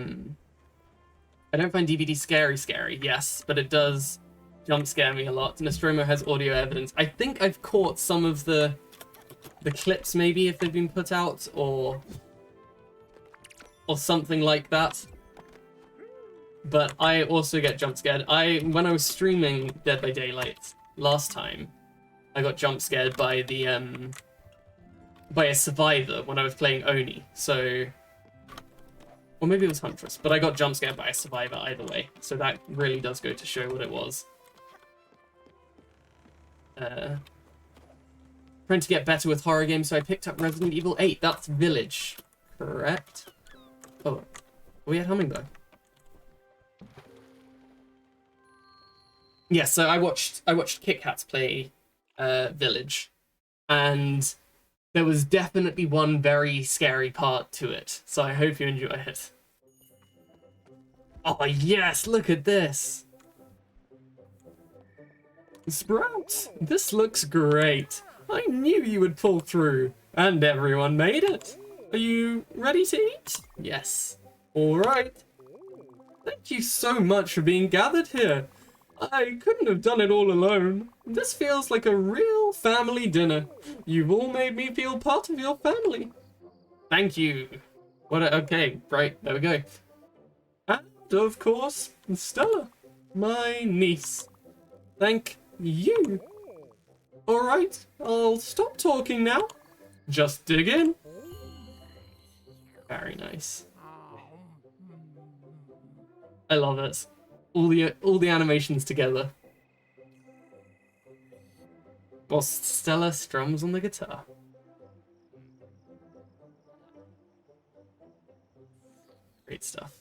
don't find DVD scary, yes, but it does jump scare me a lot. Nostromo has audio evidence. I think I've caught some of the clips, maybe, if they've been put out, or something like that. But I also get jump scared. When I was streaming Dead by Daylight last time, I got jump scared by by a survivor when I was playing Oni. So, or maybe it was Huntress, but I got jump scared by a survivor either way. So that really does go to show what it was. Trying to get better with horror games, so I picked up Resident Evil 8. That's Village, correct? Oh, we had Hummingbird. Yeah, so I watched Kit Kats play Village, and there was definitely one very scary part to it. So I hope you enjoy it. Oh yes, look at this. Sprout, this looks great. I knew you would pull through, and everyone made it. Are you ready to eat? Yes. Alright. Thank you so much for being gathered here. I couldn't have done it all alone. This feels like a real family dinner. You've all made me feel part of your family. Thank you. Okay, right, there we go. And, of course, Stella, my niece. Thank you. Alright, I'll stop talking now. Just dig in. Very nice. I love it. All the animations together. Whilst Stella strums on the guitar. Great stuff.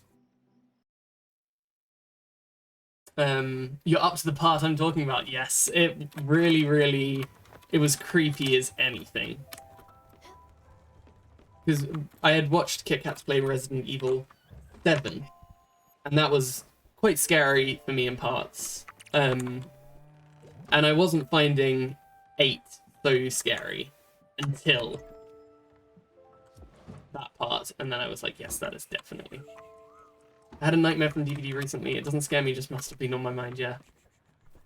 You're up to the part I'm talking about. Yes, it really, it was creepy as anything. Because I had watched Kit Kats play Resident Evil 7, and that was quite scary for me in parts. And I wasn't finding 8 so scary until that part, and then I was like, yes, that is definitely. I had a nightmare from DVD recently. It doesn't scare me, just must have been on my mind, yeah.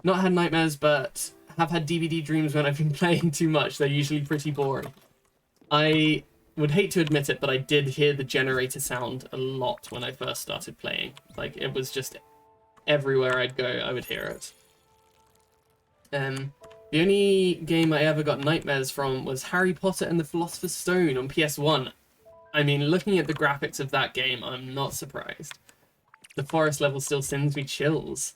Not had nightmares, but have had DVD dreams when I've been playing too much. They're usually pretty boring. I would hate to admit it, but I did hear the generator sound a lot when I first started playing. Like, it was just everywhere I'd go, I would hear it. The only game I ever got nightmares from was Harry Potter and the Philosopher's Stone on PS1. I mean, looking at the graphics of that game, I'm not surprised. The forest level still sends me chills.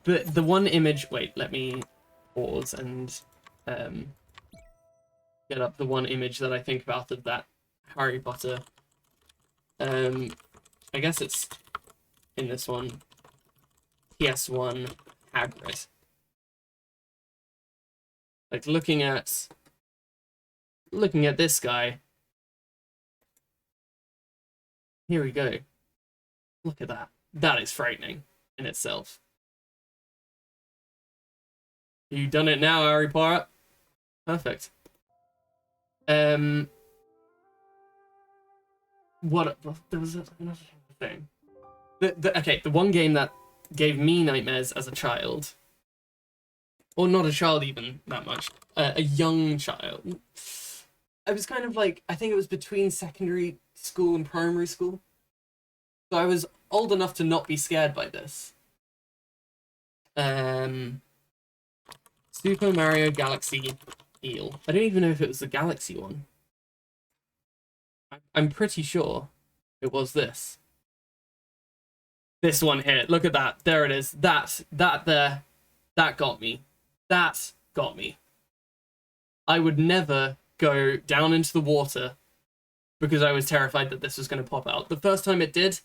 The one image... Wait, let me pause and get up the one image that I think about of that Harry Potter. I guess it's in this one. PS1 Hagrid. Like, looking at this guy. Here we go. Look at that. That is frightening in itself. You done it now, Harry Potter? Perfect. There was another thing. Okay, the one game that gave me nightmares as a child, or not a child even that much, a young child. I was kind of like, I think it was between secondary school and primary school. So I was old enough to not be scared by this. Super Mario Galaxy Eel. I don't even know if it was the Galaxy one. I'm pretty sure it was this. This one here. Look at that. There it is. That there. That got me. That got me. I would never go down into the water because I was terrified that this was going to pop out. The first time it did,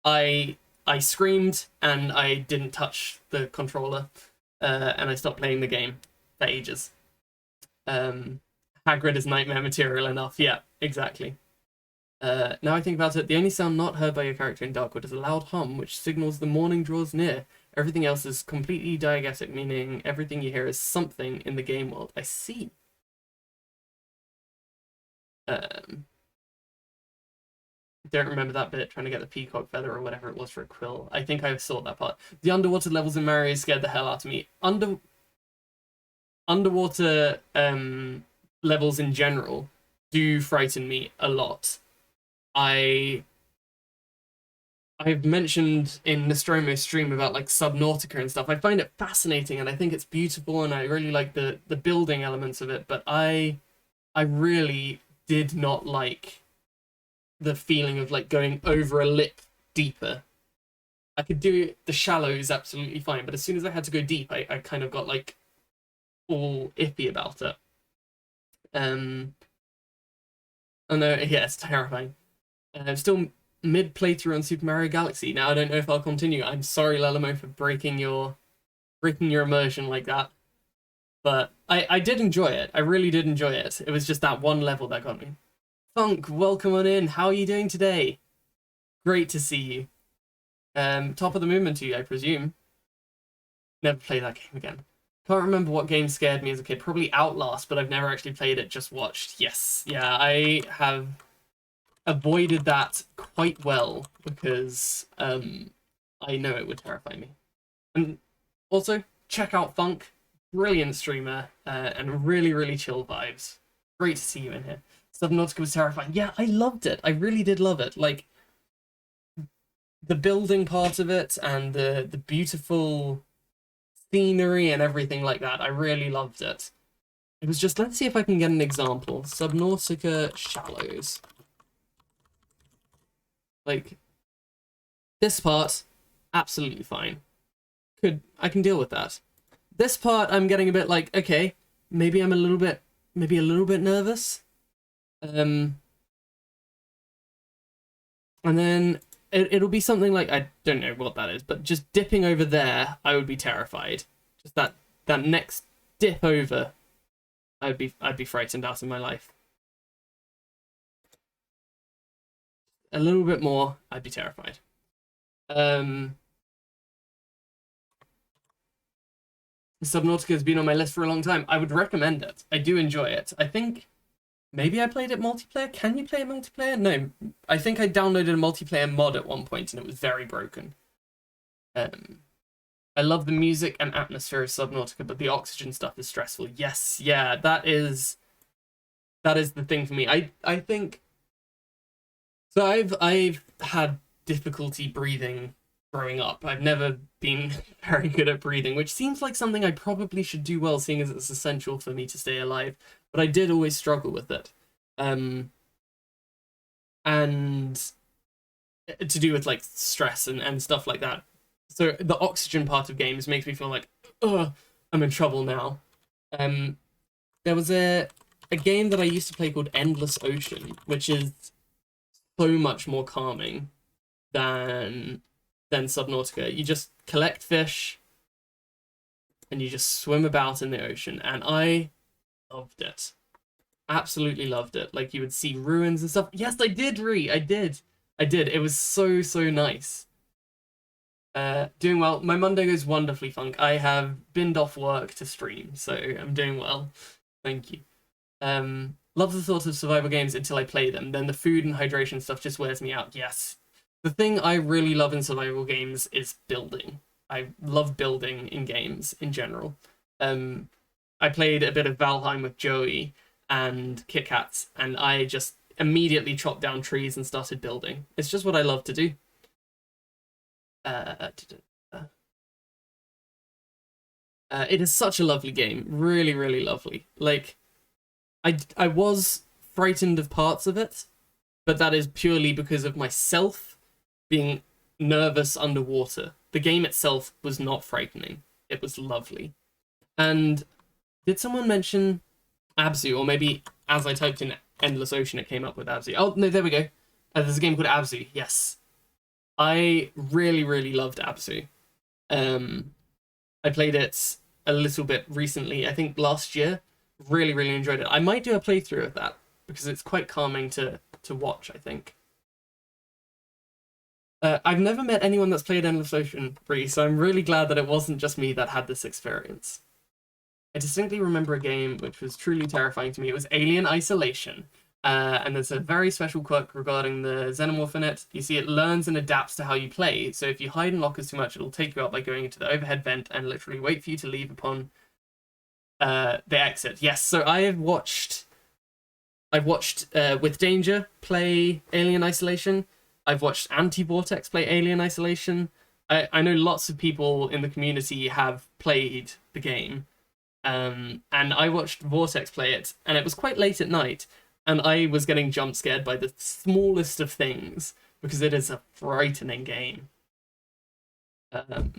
I screamed and I didn't touch the controller, and I stopped playing the game for ages. Hagrid is nightmare material enough. Yeah, exactly. Now I think about it, the only sound not heard by your character in Darkwood is a loud hum, which signals the morning draws near. Everything else is completely diegetic, meaning everything you hear is something in the game world. I see. Don't remember that bit, trying to get the peacock feather or whatever it was for a quill. I think I saw that part. The underwater levels in Mario scared the hell out of me. Underwater levels in general do frighten me a lot. I've mentioned in Nostromo's stream about like Subnautica and stuff. I find it fascinating and I think it's beautiful and I really like the building elements of it, but I really did not like the feeling of like going over a lip deeper. I could do the shallows absolutely fine, but as soon as I had to go deep, I kind of got like all iffy about it. Oh no, yeah, it's terrifying. I'm still mid playthrough on Super Mario Galaxy. Now I don't know if I'll continue. I'm sorry, Lelamo, for breaking your immersion like that. But I did enjoy it. I really did enjoy it. It was just that one level that got me. Funk, welcome on in. How are you doing today? Great to see you. Top of the movement to you, I presume. Never play that game again. Can't remember what game scared me as a kid. Probably Outlast, but I've never actually played it, just watched. Yes. Yeah, I have avoided that quite well because I know it would terrify me. And also, check out Funk, brilliant streamer, and really, really chill vibes. Great to see you in here. Subnautica was terrifying. Yeah, I loved it. I really did love it. Like, the building part of it and the beautiful scenery and everything like that. I really loved it. It was just, let's see if I can get an example. Subnautica Shallows. Like, this part, absolutely fine. I can deal with that. This part, I'm getting a bit like, okay, maybe I'm a little bit nervous. And then it'll be something like, I don't know what that is, but just dipping over there, I would be terrified. Just that next dip over, I'd be frightened out of my life. A little bit more, I'd be terrified. Subnautica has been on my list for a long time. I would recommend it. I do enjoy it. I think maybe I played it multiplayer. Can you play it multiplayer? No. I think I downloaded a multiplayer mod at one point and it was very broken. I love the music and atmosphere of Subnautica, but the oxygen stuff is stressful. Yes, yeah, that is the thing for me. I think so. I've had difficulty breathing growing up. I've never been very good at breathing, which seems like something I probably should do well, seeing as it's essential for me to stay alive. But I did always struggle with it. And to do with like stress and stuff like that. So the oxygen part of games makes me feel like, oh, I'm in trouble now. There was a game that I used to play called Endless Ocean, which is so much more calming than Subnautica. You just collect fish and you just swim about in the ocean, and I loved it. Absolutely loved it. Like, you would see ruins and stuff. Yes, I did, Ree. I did. It was so nice. Doing well. My Monday goes wonderfully, Funk. I have binned off work to stream, so I'm doing well. Thank you. Love the thought of survival games until I play them. Then the food and hydration stuff just wears me out. Yes. The thing I really love in survival games is building. I love building in games in general. I played a bit of Valheim with Joey and Kit Kats, and I just immediately chopped down trees and started building. It's just what I love to do. It is such a lovely game. Really, really lovely. Like, I was frightened of parts of it, but that is purely because of myself being nervous underwater. The game itself was not frightening. It was lovely. And did someone mention Abzu? Or maybe as I typed in Endless Ocean, it came up with Abzu. Oh, no, there we go. There's a game called Abzu. Yes. I really, really loved Abzu. I played it a little bit recently, I think last year. Really, really enjoyed it. I might do a playthrough of that because it's quite calming to watch, I think. I've never met anyone that's played Endless Ocean free, so I'm really glad that it wasn't just me that had this experience. I distinctly remember a game which was truly terrifying to me. It was Alien Isolation. And there's a very special quirk regarding the xenomorph in it. You see, it learns and adapts to how you play. So if you hide in lockers too much, it'll take you out by going into the overhead vent and literally wait for you to leave upon the exit. Yes, so I've watched With Danger play Alien Isolation. I've watched Anti-Vortex play Alien Isolation. I know lots of people in the community have played the game. And I watched Vortex play it, and it was quite late at night, and I was getting jump scared by the smallest of things, because it is a frightening game. You've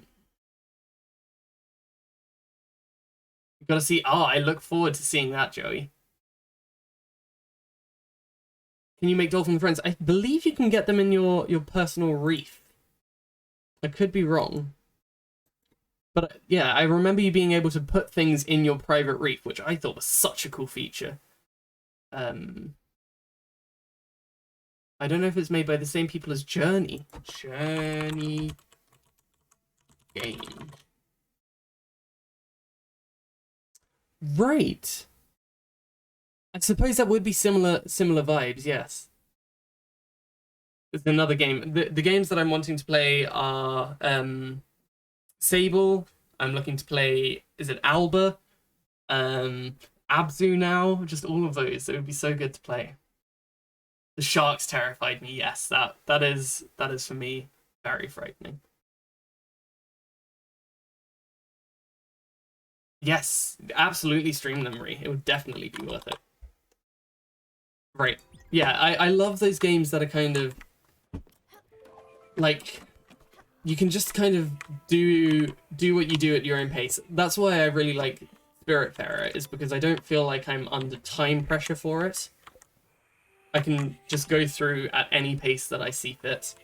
got to see... Oh, I look forward to seeing that, Joey. Can you make dolphin friends? I believe you can get them in your personal reef. I could be wrong. But yeah, I remember you being able to put things in your private reef, which I thought was such a cool feature. I don't know if it's made by the same people as Journey. Journey game. Right. I suppose that would be similar vibes, yes. It's another game. The games that I'm wanting to play are Sable. I'm looking to play, is it Alba? Um, Abzu now. Just all of those. It would be so good to play. The sharks terrified me. Yes, that is for me very frightening. Yes, absolutely stream them, Marie. It would definitely be worth it. Right. Yeah, I love those games that are kind of like you can just kind of do what you do at your own pace. That's why I really like Spiritfarer, is because I don't feel like I'm under time pressure for it. I can just go through at any pace that I see fit.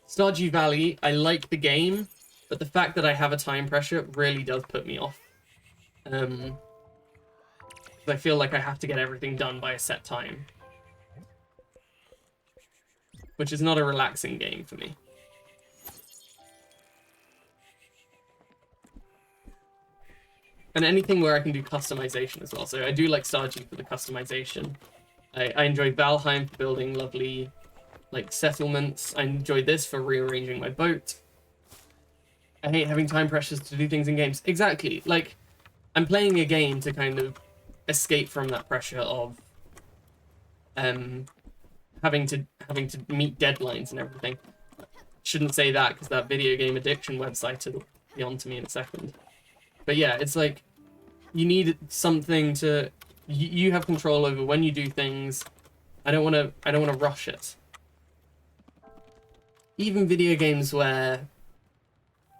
Stardew Valley, I like the game, but the fact that I have a time pressure really does put me off. I feel like I have to get everything done by a set time, which is not a relaxing game for me. And anything where I can do customization as well. So I do like Stardew for the customization. I enjoy Valheim for building lovely like settlements. I enjoy this for rearranging my boat. I hate having time pressures to do things in games. Exactly. Like, I'm playing a game to kind of escape from that pressure of having to meet deadlines and everything. Shouldn't say that because that video game addiction website will be on to me in a second. But yeah, it's like you need something to you have control over when you do things. I don't want to rush it. Even video games where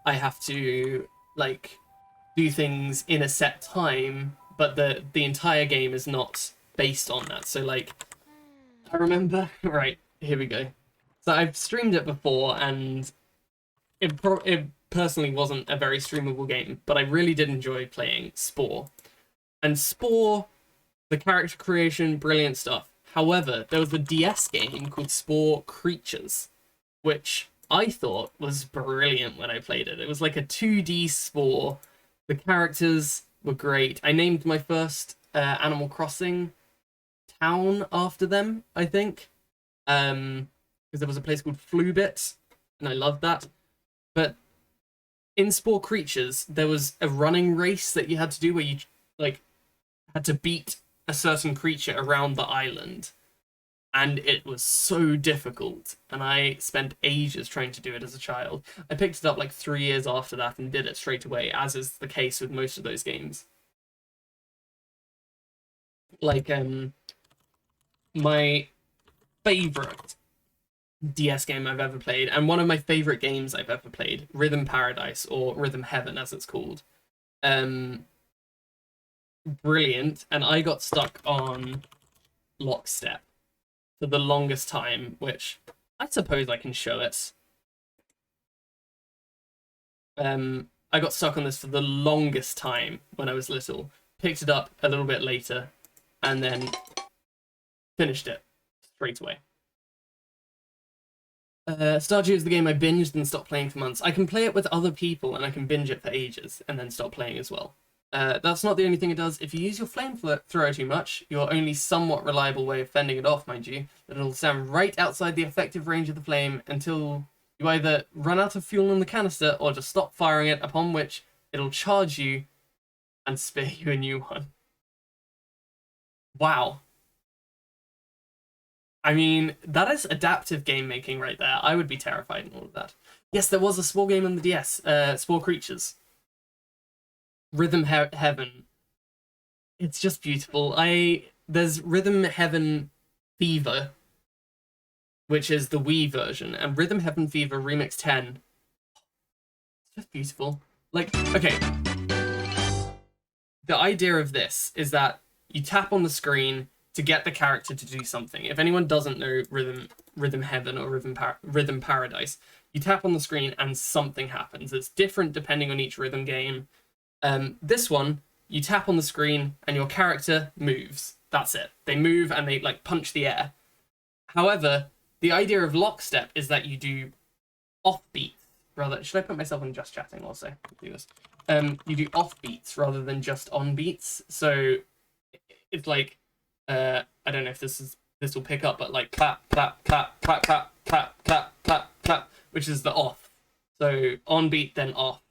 I have to like do things in a set time, but the entire game is not based on that. So like I remember, right, here we go. So I've streamed it before and it personally wasn't a very streamable game, but I really did enjoy playing Spore. And Spore, the character creation, brilliant stuff. However, there was a DS game called Spore Creatures, which I thought was brilliant when I played it. It was like a 2D Spore. The characters were great. I named my first Animal Crossing town after them, I think. Because there was a place called Flubit, and I loved that. But in Spore Creatures, there was a running race that you had to do where you like had to beat a certain creature around the island. And it was so difficult, and I spent ages trying to do it as a child. I picked it up like 3 years after that and did it straight away, as is the case with most of those games. Like, my favorite DS game I've ever played, and one of my favorite games I've ever played, Rhythm Paradise, or Rhythm Heaven as it's called. Brilliant, and I got stuck on Lockstep for the longest time, which I suppose I can show it. I got stuck on this for the longest time when I was little, picked it up a little bit later, and then finished it straight away. Stardew is the game I binged and stopped playing for months. I can play it with other people, and I can binge it for ages, and then stop playing as well. That's not the only thing it does. If you use your flamethrower too much, your only somewhat reliable way of fending it off, mind you, that it'll stand right outside the effective range of the flame until you either run out of fuel in the canister or just stop firing it, upon which it'll charge you and spare you a new one. Wow. I mean, that is adaptive game making right there. I would be terrified in all of that. Yes, there was a Spore game on the DS, Spore Creatures. Rhythm Heaven. It's just beautiful. There's Rhythm Heaven Fever, which is the Wii version, and Rhythm Heaven Fever Remix 10. It's just beautiful. Like, okay. The idea of this is that you tap on the screen to get the character to do something. If anyone doesn't know Rhythm Heaven or Rhythm Paradise, you tap on the screen and something happens. It's different depending on each rhythm game. This one, you tap on the screen and your character moves. That's it. They move and they like punch the air. However, the idea of Lockstep is that you do offbeats rather. Should I put myself on just chatting also? Do this. You do offbeats rather than just on beats. So it's like I don't know if this this will pick up at like clap, clap, clap, clap, clap, clap, clap, clap, clap, which is the off. So on beat, then off.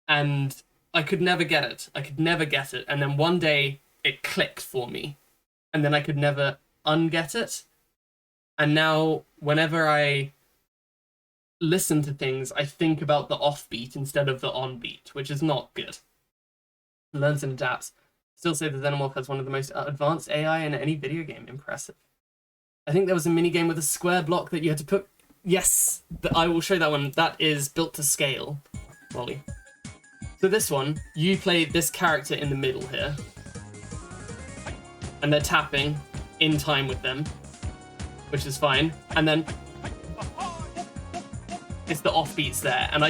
And I could never get it. I could never get it. And then one day it clicked for me. And then I could never unget it. And now whenever I listen to things, I think about the offbeat instead of the on-beat, which is not good. Learns and adapts. Still say the Xenomorph has one of the most advanced AI in any video game. Impressive. I think there was a mini game with a square block that you had to put... Yes, I will show that one. That is built to scale, Molly. So this one, you play this character in the middle here. And they're tapping in time with them, which is fine. And then it's the offbeats there. And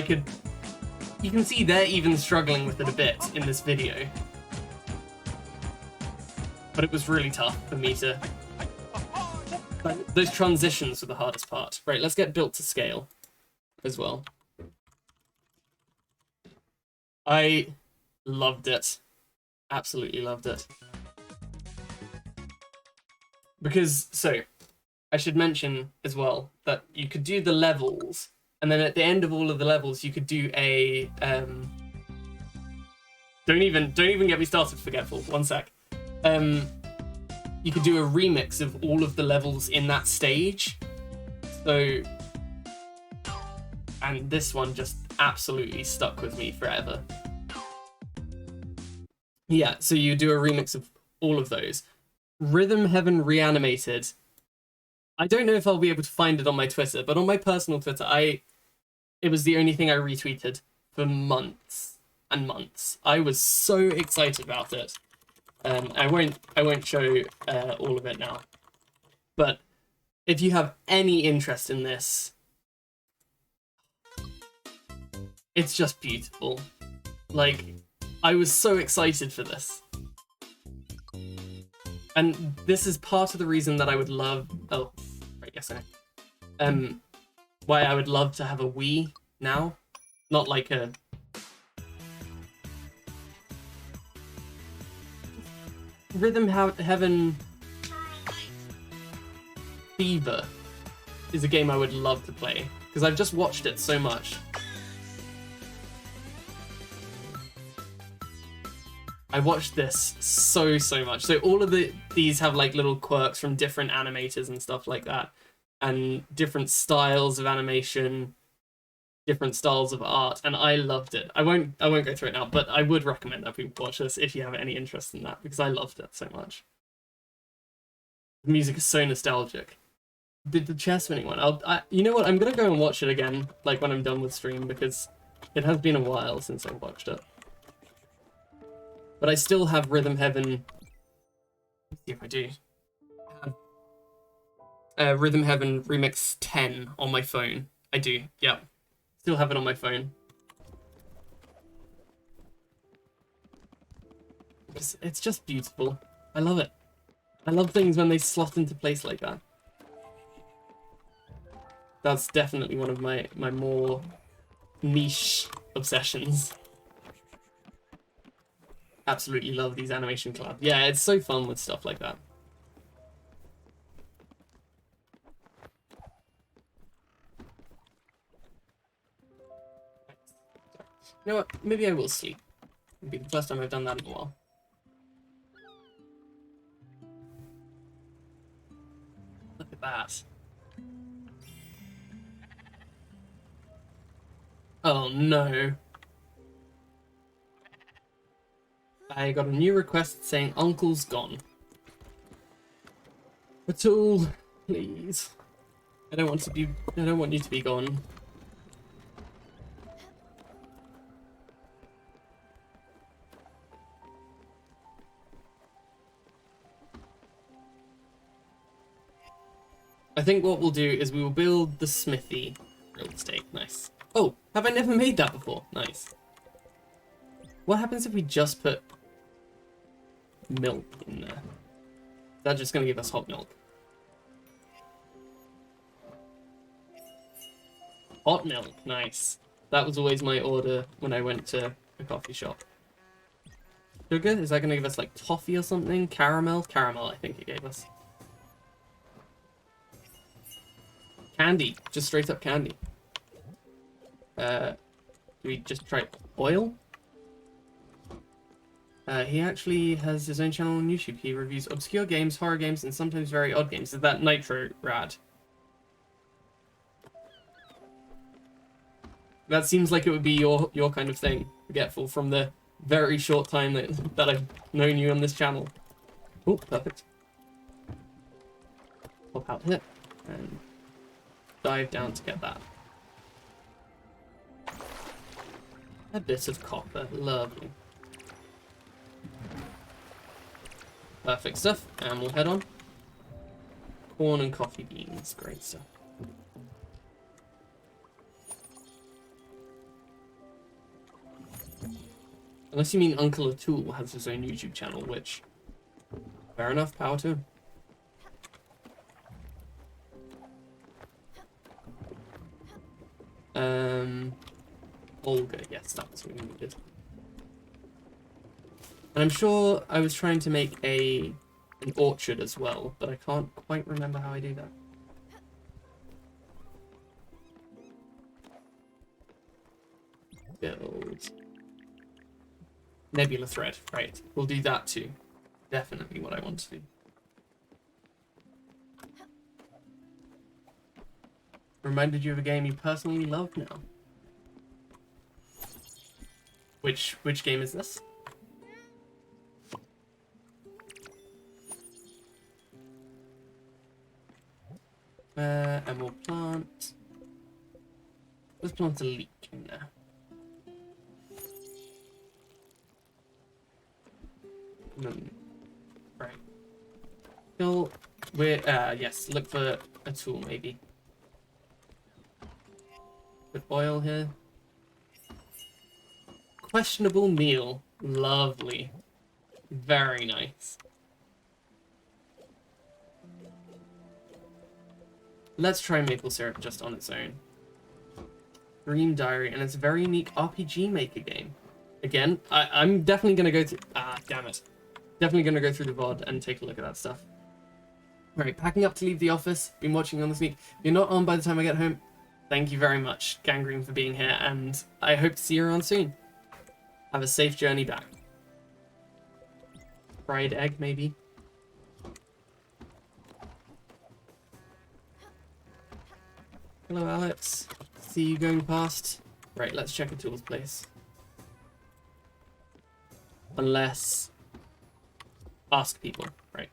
you can see they're even struggling with it a bit in this video. But it was really tough for me to... Those transitions were the hardest part. Right, let's get built to scale as well. I loved it. Absolutely loved it. Because, so, I should mention as well that you could do the levels, and then at the end of all of the levels, you could do a, don't even get me started, Forgetful, one sec. You could do a remix of all of the levels in that stage. So, and this one just absolutely stuck with me forever. Yeah, so you do a remix of all of those. Rhythm Heaven Reanimated. I don't know if I'll be able to find it on my Twitter, but on my personal Twitter, it was the only thing I retweeted for months and months. I was so excited about it. I won't show all of it now. But if you have any interest in this, it's just beautiful. Like, I was so excited for this. And this is part of the reason that I would love... Oh, right, yes, I know. Why I would love to have a Wii now. Not like a... Rhythm Heaven Fever is a game I would love to play, because I've just watched it so much. I watched this so much. So all of these have like little quirks from different animators and stuff like that, and different styles of animation, different styles of art, and I loved it. I won't go through it now, but I would recommend that people watch this if you have any interest in that, because I loved it so much. The music is so nostalgic. Did the chess winning one? You know what? I'm gonna go and watch it again, like when I'm done with stream, because it has been a while since I've watched it. But I still have Rhythm Heaven. Let's see if I do. I have Rhythm Heaven Remix 10 on my phone. I do. Yep. Still have it on my phone. It's just beautiful. I love it. I love things when they slot into place like that. That's definitely one of my more niche obsessions. Absolutely love these animation collabs. Yeah, it's so fun with stuff like that. You know what? Maybe I will sleep. It'll be the first time I've done that in a while. Look at that. Oh no. I got a new request saying Uncle's gone. Batul, please. I don't want you to be gone. I think what we'll do is we will build the smithy. Real estate, nice. Oh, have I never made that before? Nice. What happens if we just put milk in there? Is that just going to give us hot milk? Hot milk, nice. That was always my order when I went to a coffee shop. Sugar? Is that going to give us like toffee or something? Caramel? Caramel, I think it gave us. Candy. Just straight up candy. Do we just try oil? He actually has his own channel on YouTube. He reviews obscure games, horror games, and sometimes very odd games. Is that Nitro Rad? That seems like it would be your kind of thing, Forgetful, from the very short time that I've known you on this channel. Oh, perfect. Pop out here and dive down to get that. A bit of copper, lovely. Perfect stuff, and we'll head on. Corn and coffee beans, great stuff. Unless you mean Uncle Atul has his own YouTube channel, which, fair enough, power to him. Olga, yes, that's what we needed. And I'm sure I was trying to make an orchard as well, but I can't quite remember how I do that. Build. Nebula thread, right. We'll do that too. Definitely what I want to do. Reminded you of a game you personally love now. Which game is this? And we'll plant... Let's plant a leek in there. Right. Still, yes, look for a tool maybe. Put oil here. Questionable meal. Lovely. Very nice. Let's try maple syrup just on its own. Dream Diary, and it's a very unique RPG Maker game. Again, I'm definitely going to go to... Ah, damn it. Definitely going to go through the VOD and take a look at that stuff. Right, packing up to leave the office. Been watching on the sneak. If you're not on by the time I get home, thank you very much, Gangrene, for being here, and I hope to see you around soon. Have a safe journey back. Fried egg, maybe? Hello, Alex. See you going past. Right, let's check a tools place. Unless... Ask people, right.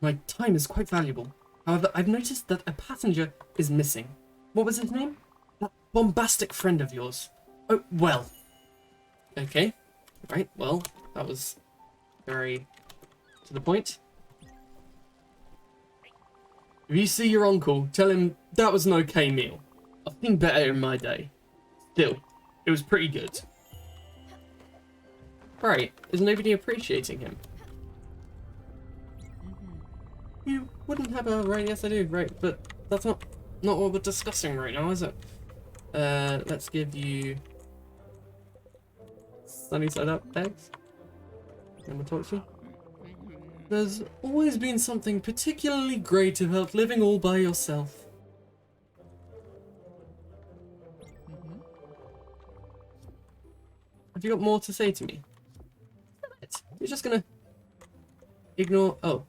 My time is quite valuable. However, I've noticed that a passenger is missing. What was his name? That bombastic friend of yours. Oh, well. Okay. Right, well, that was very to the point. If you see your uncle, tell him that was an okay meal. I've seen better in my day. Still, it was pretty good. Right, is nobody appreciating him? You wouldn't have a... Right, yes I do, right, but that's not what we're discussing right now, is it? Let's give you... sunny side up eggs. And we'll talk to you. There's always been something particularly great about living all by yourself. Have you got more to say to me? You're just gonna ignore... Oh.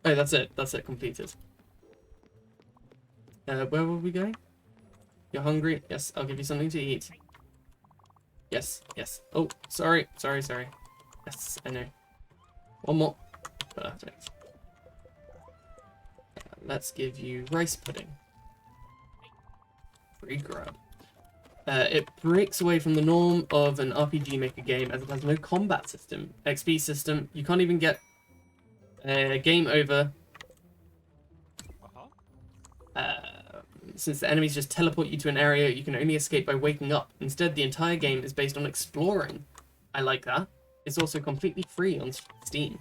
Oh, that's it. That's it. Completed. Where were we going? You're hungry? Yes, I'll give you something to eat. Yes, yes. Oh, sorry. Yes, I know. One more. Perfect. Let's give you rice pudding. Free grub. It breaks away from the norm of an RPG Maker game as it has no combat system, XP system. You can't even get a game over. Since the enemies just teleport you to an area, you can only escape by waking up. Instead, the entire game is based on exploring. I like that. It's also completely free on Steam.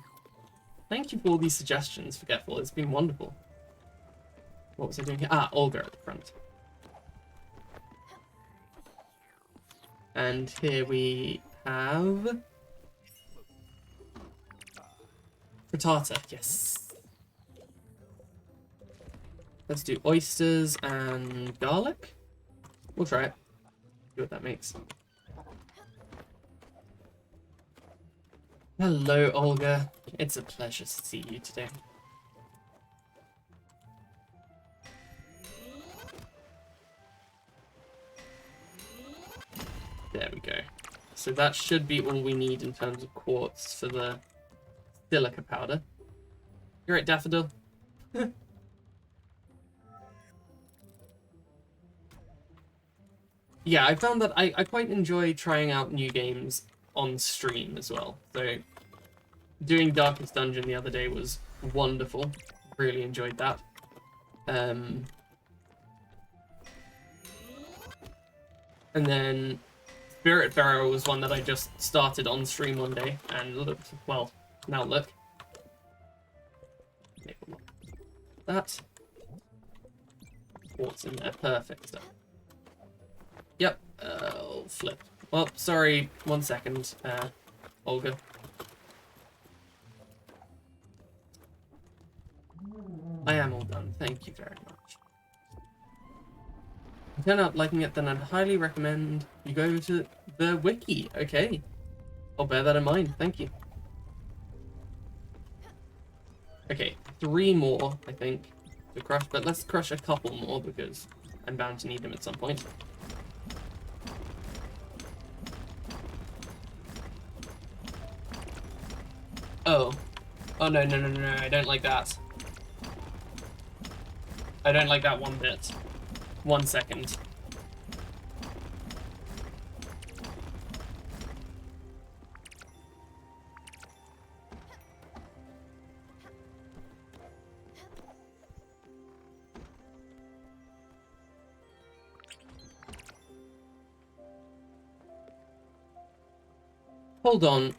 Thank you for all these suggestions, Forgetful. It's been wonderful. What was I doing here? Ah, Olga at the front. And here we have Frittata, yes. Let's do oysters and garlic. We'll try it. See what that makes. Hello, Olga. It's a pleasure to see you today. There we go. So that should be all we need in terms of quartz for the silica powder. You're right, Daffodil. Yeah, I found that I quite enjoy trying out new games on stream as well. So doing Darkest Dungeon the other day was wonderful. Really enjoyed that. And then Spiritfarer was one that I just started on stream one day and looked, well, now look. That. What's in there? Perfect stuff. Yep. Flip. Well, sorry. 1 second, Olga. I am all done. Thank you very much. If you turn out liking it, then I'd highly recommend you go to the wiki. Okay. I'll bear that in mind. Thank you. Okay, 3 more, I think, to crush, but let's crush a couple more because I'm bound to need them at some point. Oh. Oh, no, no, no, no, no, I don't like that. I don't like that one bit. 1 second. Hold on.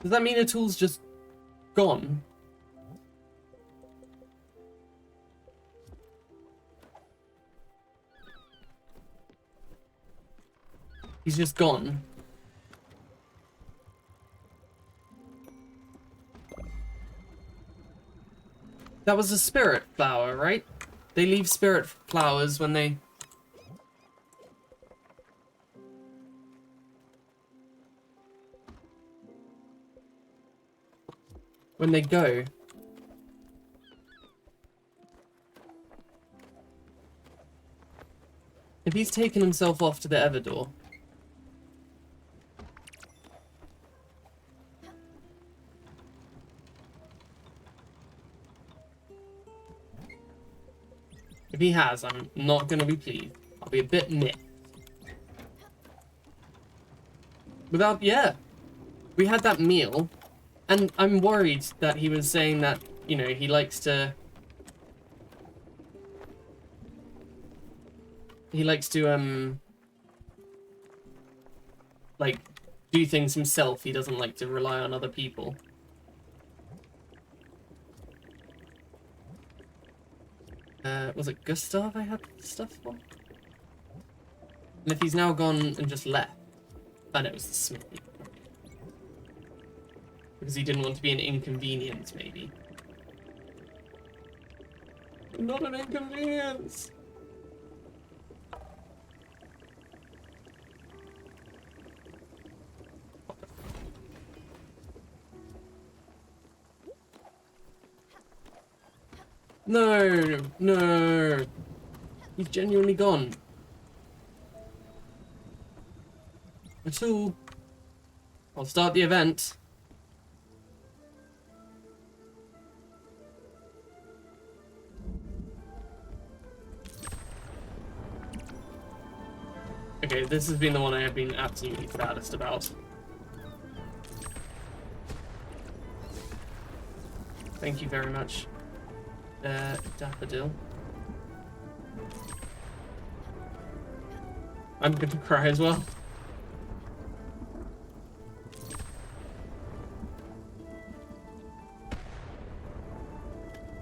Does that mean Atul's just gone? He's just gone. That was a spirit flower, right? They leave spirit flowers when they... go. If he's taken himself off to the Everdor... If he has, I'm not going to be pleased. I'll be a bit miffed. Yeah. We had that meal, and I'm worried that he was saying that, you know, he likes to... like, do things himself. He doesn't like to rely on other people. Was it Gustav I had stuff for? And if he's now gone and just left... I know, it was the smithy. Because he didn't want to be an inconvenience, maybe. Not an inconvenience! No, no. He's genuinely gone. Atul. I'll start the event. Okay, this has been the one I have been absolutely saddest about. Thank you very much, Daffodil. I'm gonna cry as well.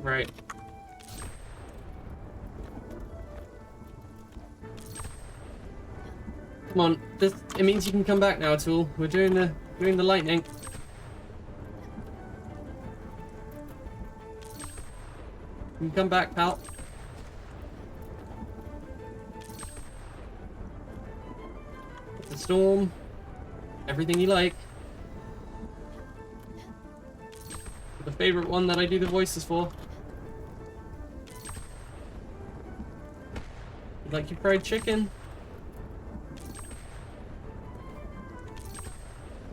Right. Come on, it means you can come back now, Tool. We're doing the lightning. You can come back, pal. The storm. Everything you like. The favorite one that I do the voices for. You like your fried chicken?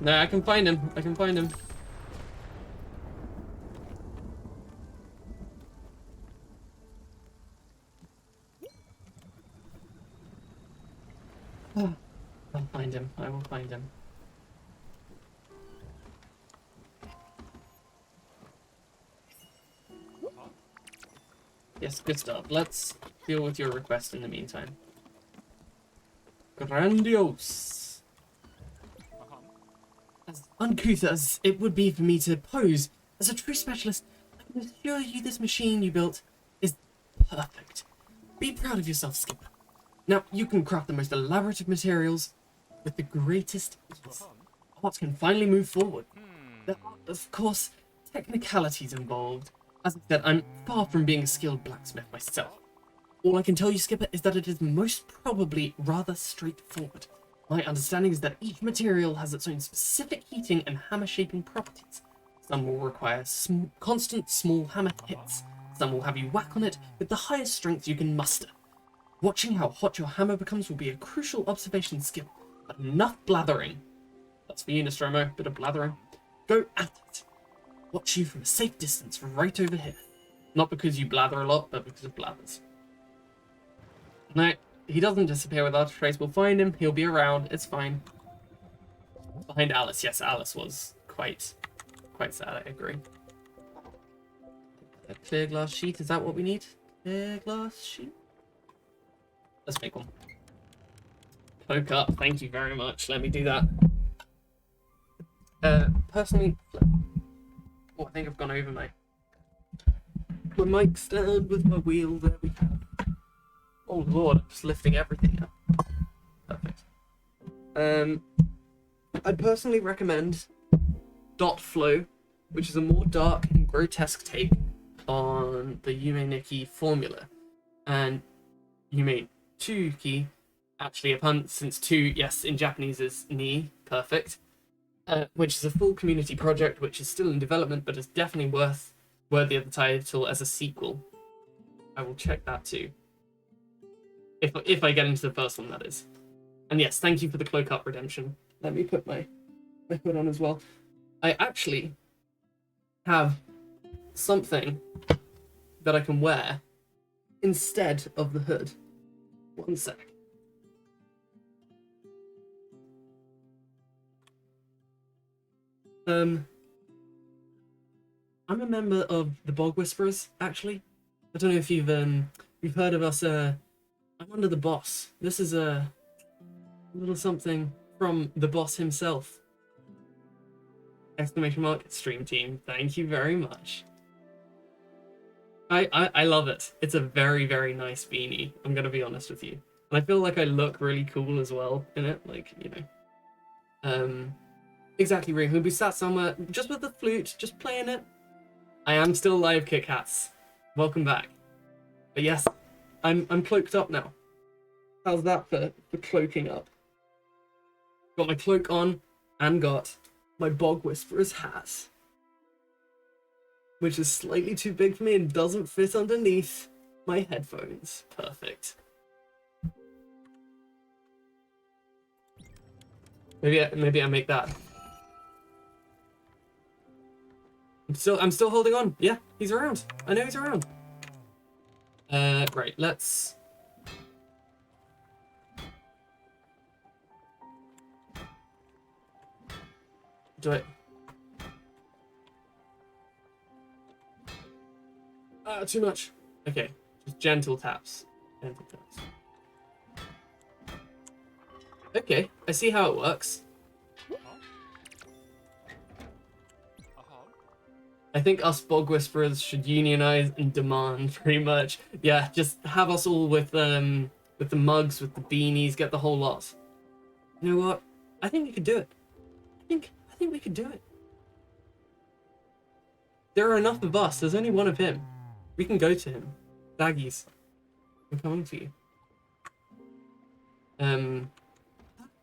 No, I can find him. I can find him. I'll find him. I will find him. Yes, good stuff. Let's deal with your request in the meantime. Grandiose. As uncouth as it would be for me to pose as a true specialist, I can assure you this machine you built is perfect. Be proud of yourself, Skipper. Now, you can craft the most elaborate of materials with the greatest ease. Art can finally move forward. There are, of course, technicalities involved. As I said, I'm far from being a skilled blacksmith myself. All I can tell you, Skipper, is that it is most probably rather straightforward. My understanding is that each material has its own specific heating and hammer shaping properties. Some will require constant small hammer hits. Some will have you whack on it with the highest strength you can muster. Watching how hot your hammer becomes will be a crucial observation skill. But enough blathering. That's for you, Nostromo. Bit of blathering. Go at it. Watch you from a safe distance right over here. Not because you blather a lot, but because of blathers. No, he doesn't disappear without a trace. We'll find him. He'll be around. It's fine. Behind Alice. Yes, Alice was quite sad. I agree. A clear glass sheet. Is that what we need? Clear glass sheet? Let's make one. Cloak up. Thank you very much. Let me do that. Personally... Oh, I think I've gone over my mic stand with my wheel. There we go. Oh lord, I'm just lifting everything up. Perfect. I'd personally recommend Dot Flow, which is a more dark and grotesque take on the Yume Nikki formula. And Yume Tsuki, actually a pun, since two, yes, in Japanese is ni, perfect. Which is a full community project, which is still in development, but is definitely worthy of the title as a sequel. I will check that too. If I get into the first one, that is. And yes, thank you for the cloak up redemption. Let me put my hood on as well. I actually have something that I can wear instead of the hood. One sec. I'm a member of the Bog Whisperers, actually. I don't know if you've heard of us. I'm under the boss. This is a little something from the boss himself. Exclamation mark, stream team. Thank you very much. I love it. It's a very, very nice beanie. I'm gonna be honest with you. And I feel like I look really cool as well in it. Like, you know. Exactly, Ring. We'll be sat somewhere just with the flute, just playing it. I am still live, Kit Kats. Welcome back. But yes, I'm cloaked up now. How's that for cloaking up? Got my cloak on and got my Bog Whisperer's hat, which is slightly too big for me and doesn't fit underneath my headphones. Perfect. Maybe I make that. I'm still holding on. Yeah, he's around. I know he's around. Right, let's... do it. Too much. Okay, just gentle taps. Gentle taps. Okay, I see how it works. I think us Bog Whisperers should unionize and demand, pretty much. Yeah, just have us all with the mugs, with the beanies, get the whole lot. You know what? I think we could do it. I think we could do it. There are enough of us. There's only one of him. We can go to him. Daggies, I'm coming for you.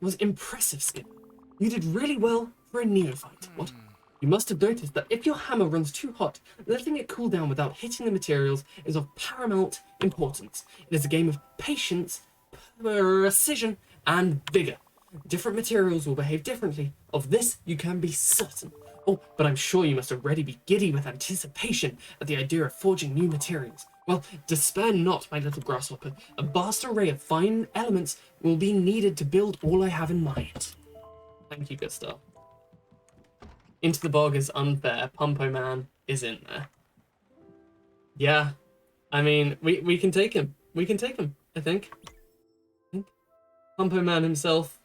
Was impressive, Skip. You did really well for a neophyte. What? You must have noticed that if your hammer runs too hot, letting it cool down without hitting the materials is of paramount importance. It is a game of patience, precision, and vigor. Different materials will behave differently. Of this, you can be certain. Oh, but I'm sure you must already be giddy with anticipation at the idea of forging new materials. Well, despair not, my little grasshopper. A vast array of fine elements will be needed to build all I have in mind. Thank you, Gustav. Into the bog is unfair. Pumpo Man is in there. Yeah, I mean, we can take him. We can take him, I think. Pumpo Man himself.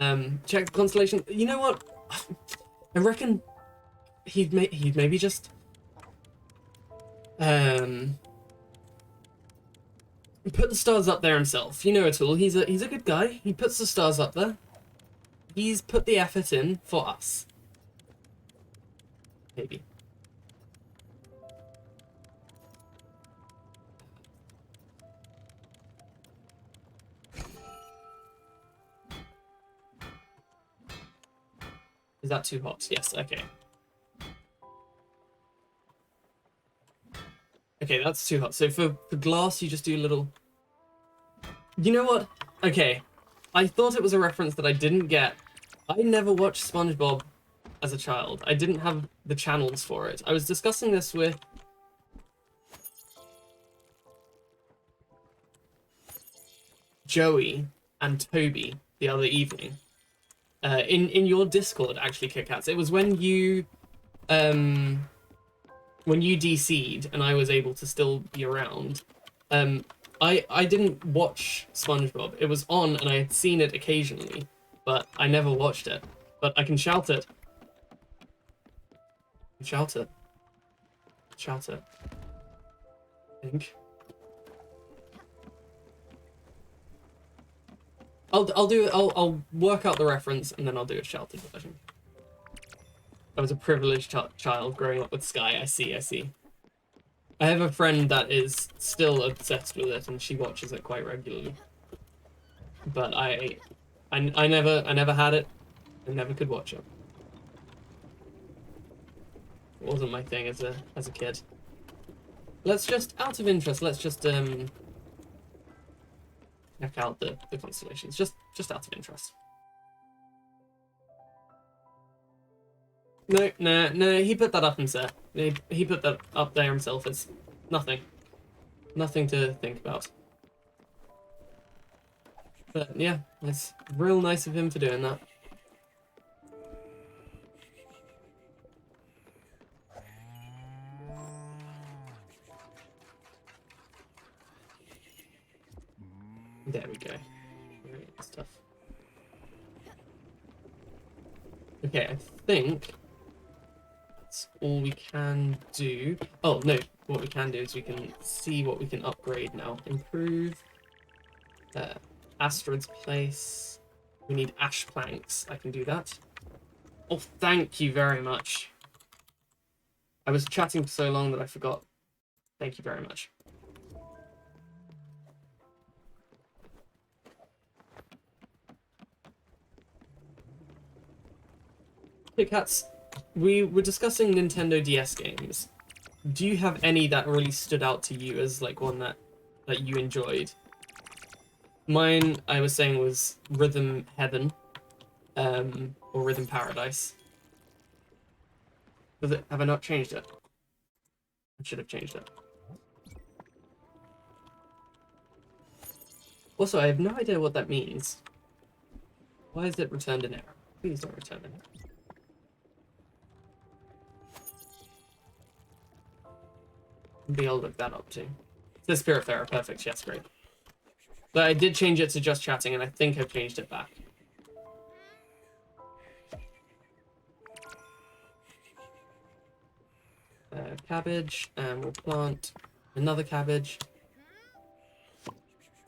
Check the constellation. You know what? I reckon he'd maybe just put the stars up there himself. You know it all. He's a good guy. He puts the stars up there. He's put the effort in for us. Maybe. Is that too hot? Yes, okay. Okay, that's too hot. So for glass, you just do a little... You know what? Okay. I thought it was a reference that I didn't get. I never watched SpongeBob as a child. I didn't have the channels for it. I was discussing this with... Joey and Toby the other evening. In your Discord, actually, KitKats. It was when you DC'd and I was able to still be around. I didn't watch SpongeBob. It was on and I had seen it occasionally, but I never watched it. But I can shout it. Shout it. Shout it. I think. I'll work out the reference and then I'll do a shouted version. I was a privileged child growing up with Sky. I see. I have a friend that is still obsessed with it and she watches it quite regularly. But I never had it. I never could watch it. It wasn't my thing as a kid. Let's just, out of interest, let's just check out the constellations, just out of interest. No, he put that up himself. He put that up there himself. It's nothing to think about. But yeah, it's real nice of him for doing that. There we go. Great stuff. Okay, I think that's all we can do. Oh, no. What we can do is we can see what we can upgrade now. Improve. Astrid's place. We need ash planks. I can do that. Oh, thank you very much. I was chatting for so long that I forgot. Thank you very much. KitKats, we were discussing Nintendo DS games. Do you have any that really stood out to you as like one that you enjoyed? Mine, I was saying, was Rhythm Heaven, or Rhythm Paradise. Have I not changed it? I should have changed it. Also, I have no idea what that means. Why is it returned an error? Please don't return an error. Maybe I'll look that up too. It says Spiritfarer, perfect, yes, great. But I did change it to just chatting, and I think I've changed it back. Cabbage, and we'll plant another cabbage.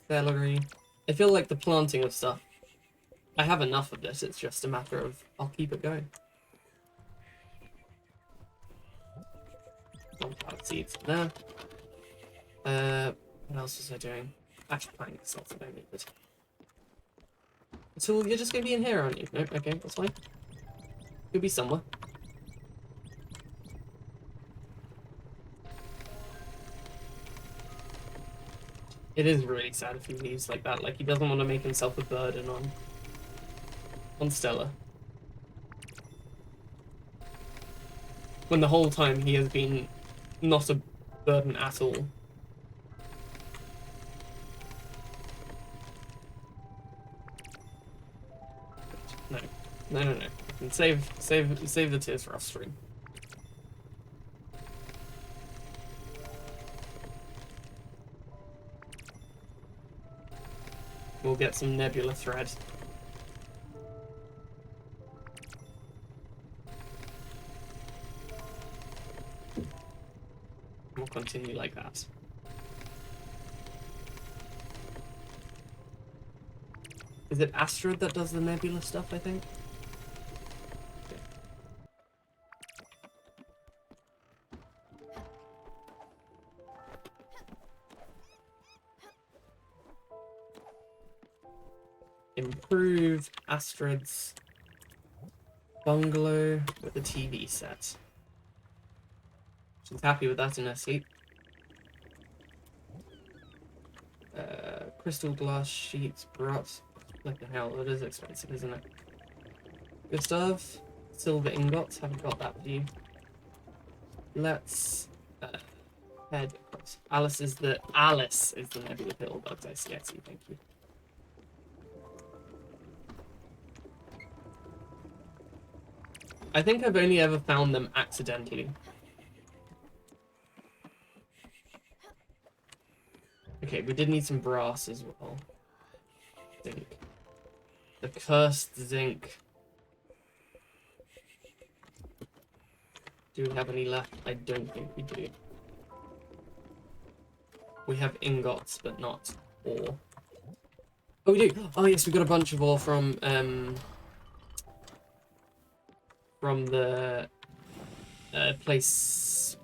Celery. I feel like the planting of stuff, I have enough of this, it's just a matter of, I'll keep it going. sunflower seeds in there. What else was I doing? Ash planks, that's what I needed. So you're just gonna be in here, aren't you? No, okay, that's fine. You'll be somewhere. It is really sad if he leaves like that. Like, he doesn't want to make himself a burden on Stella. When the whole time he has been not a burden at all. No. No, no, no. And save the tears for offstream. We'll get some nebula thread. We'll continue like that. Is it Astrid that does the nebula stuff, I think? Okay. Improve Astrid's bungalow with a TV set. She's happy with that in her sleep. Crystal glass sheets, brought. Like the hell, it is expensive, isn't it? Good stuff. Silver ingots, haven't got that with you. Let's head across. Alice is the nebula pill, but I see, thank you. I think I've only ever found them accidentally. Okay, we did need some brass as well. Zinc. The cursed zinc. Do we have any left? I don't think we do. We have ingots, but not ore. Oh, we do! Oh, yes, we got a bunch of ore from the place...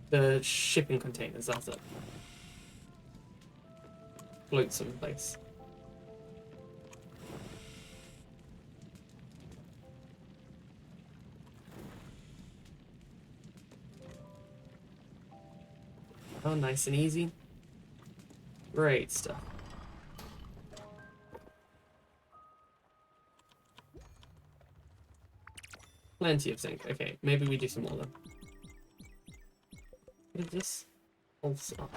The shipping containers, that's it. Floatsome place. Oh, nice and easy. Great stuff. Plenty of zinc. Okay, maybe we do some more then. What is this? Also.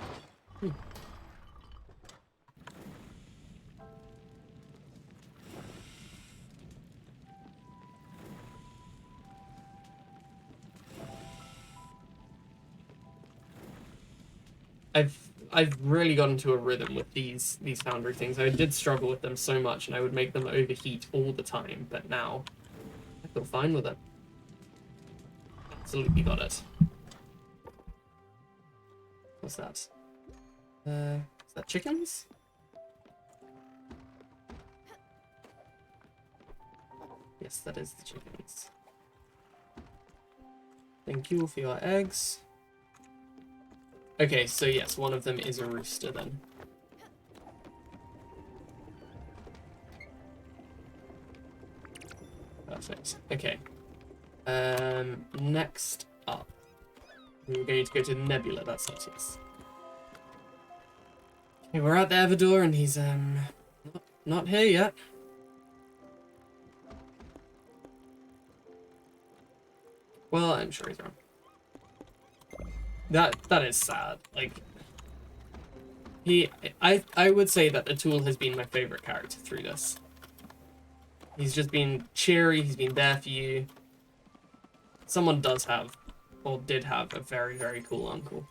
I've really gotten to a rhythm with these foundry things. I did struggle with them so much, and I would make them overheat all the time. But now, I feel fine with it. Absolutely got it. What's that? Is that chickens? Yes, that is the chickens. Thank you for your eggs. Okay, so yes, one of them is a rooster then. Perfect. Okay. Next up, we're going to go to the Nebula. That's not yes. Okay, we're at the Everdor, and he's not here yet. Well, I'm sure he's wrong. That is sad. Like, I would say that the Tool has been my favorite character through this. He's just been cheery, he's been there for you. Someone does have, or did have, a very, very cool uncle.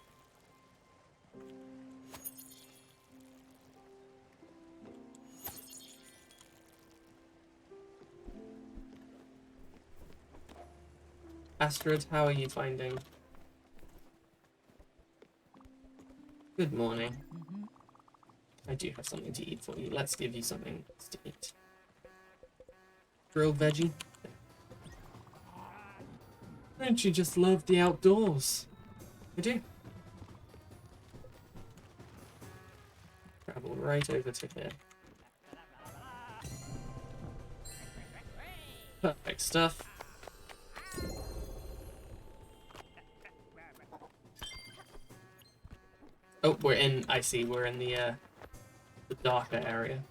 Astrid, how are you finding? Good morning. I do have something to eat for you. Let's give you something to eat. Grilled veggie. Don't you just love the outdoors? I do. Travel right over to here. Perfect stuff. Oh, we're in, I see, we're in the darker area.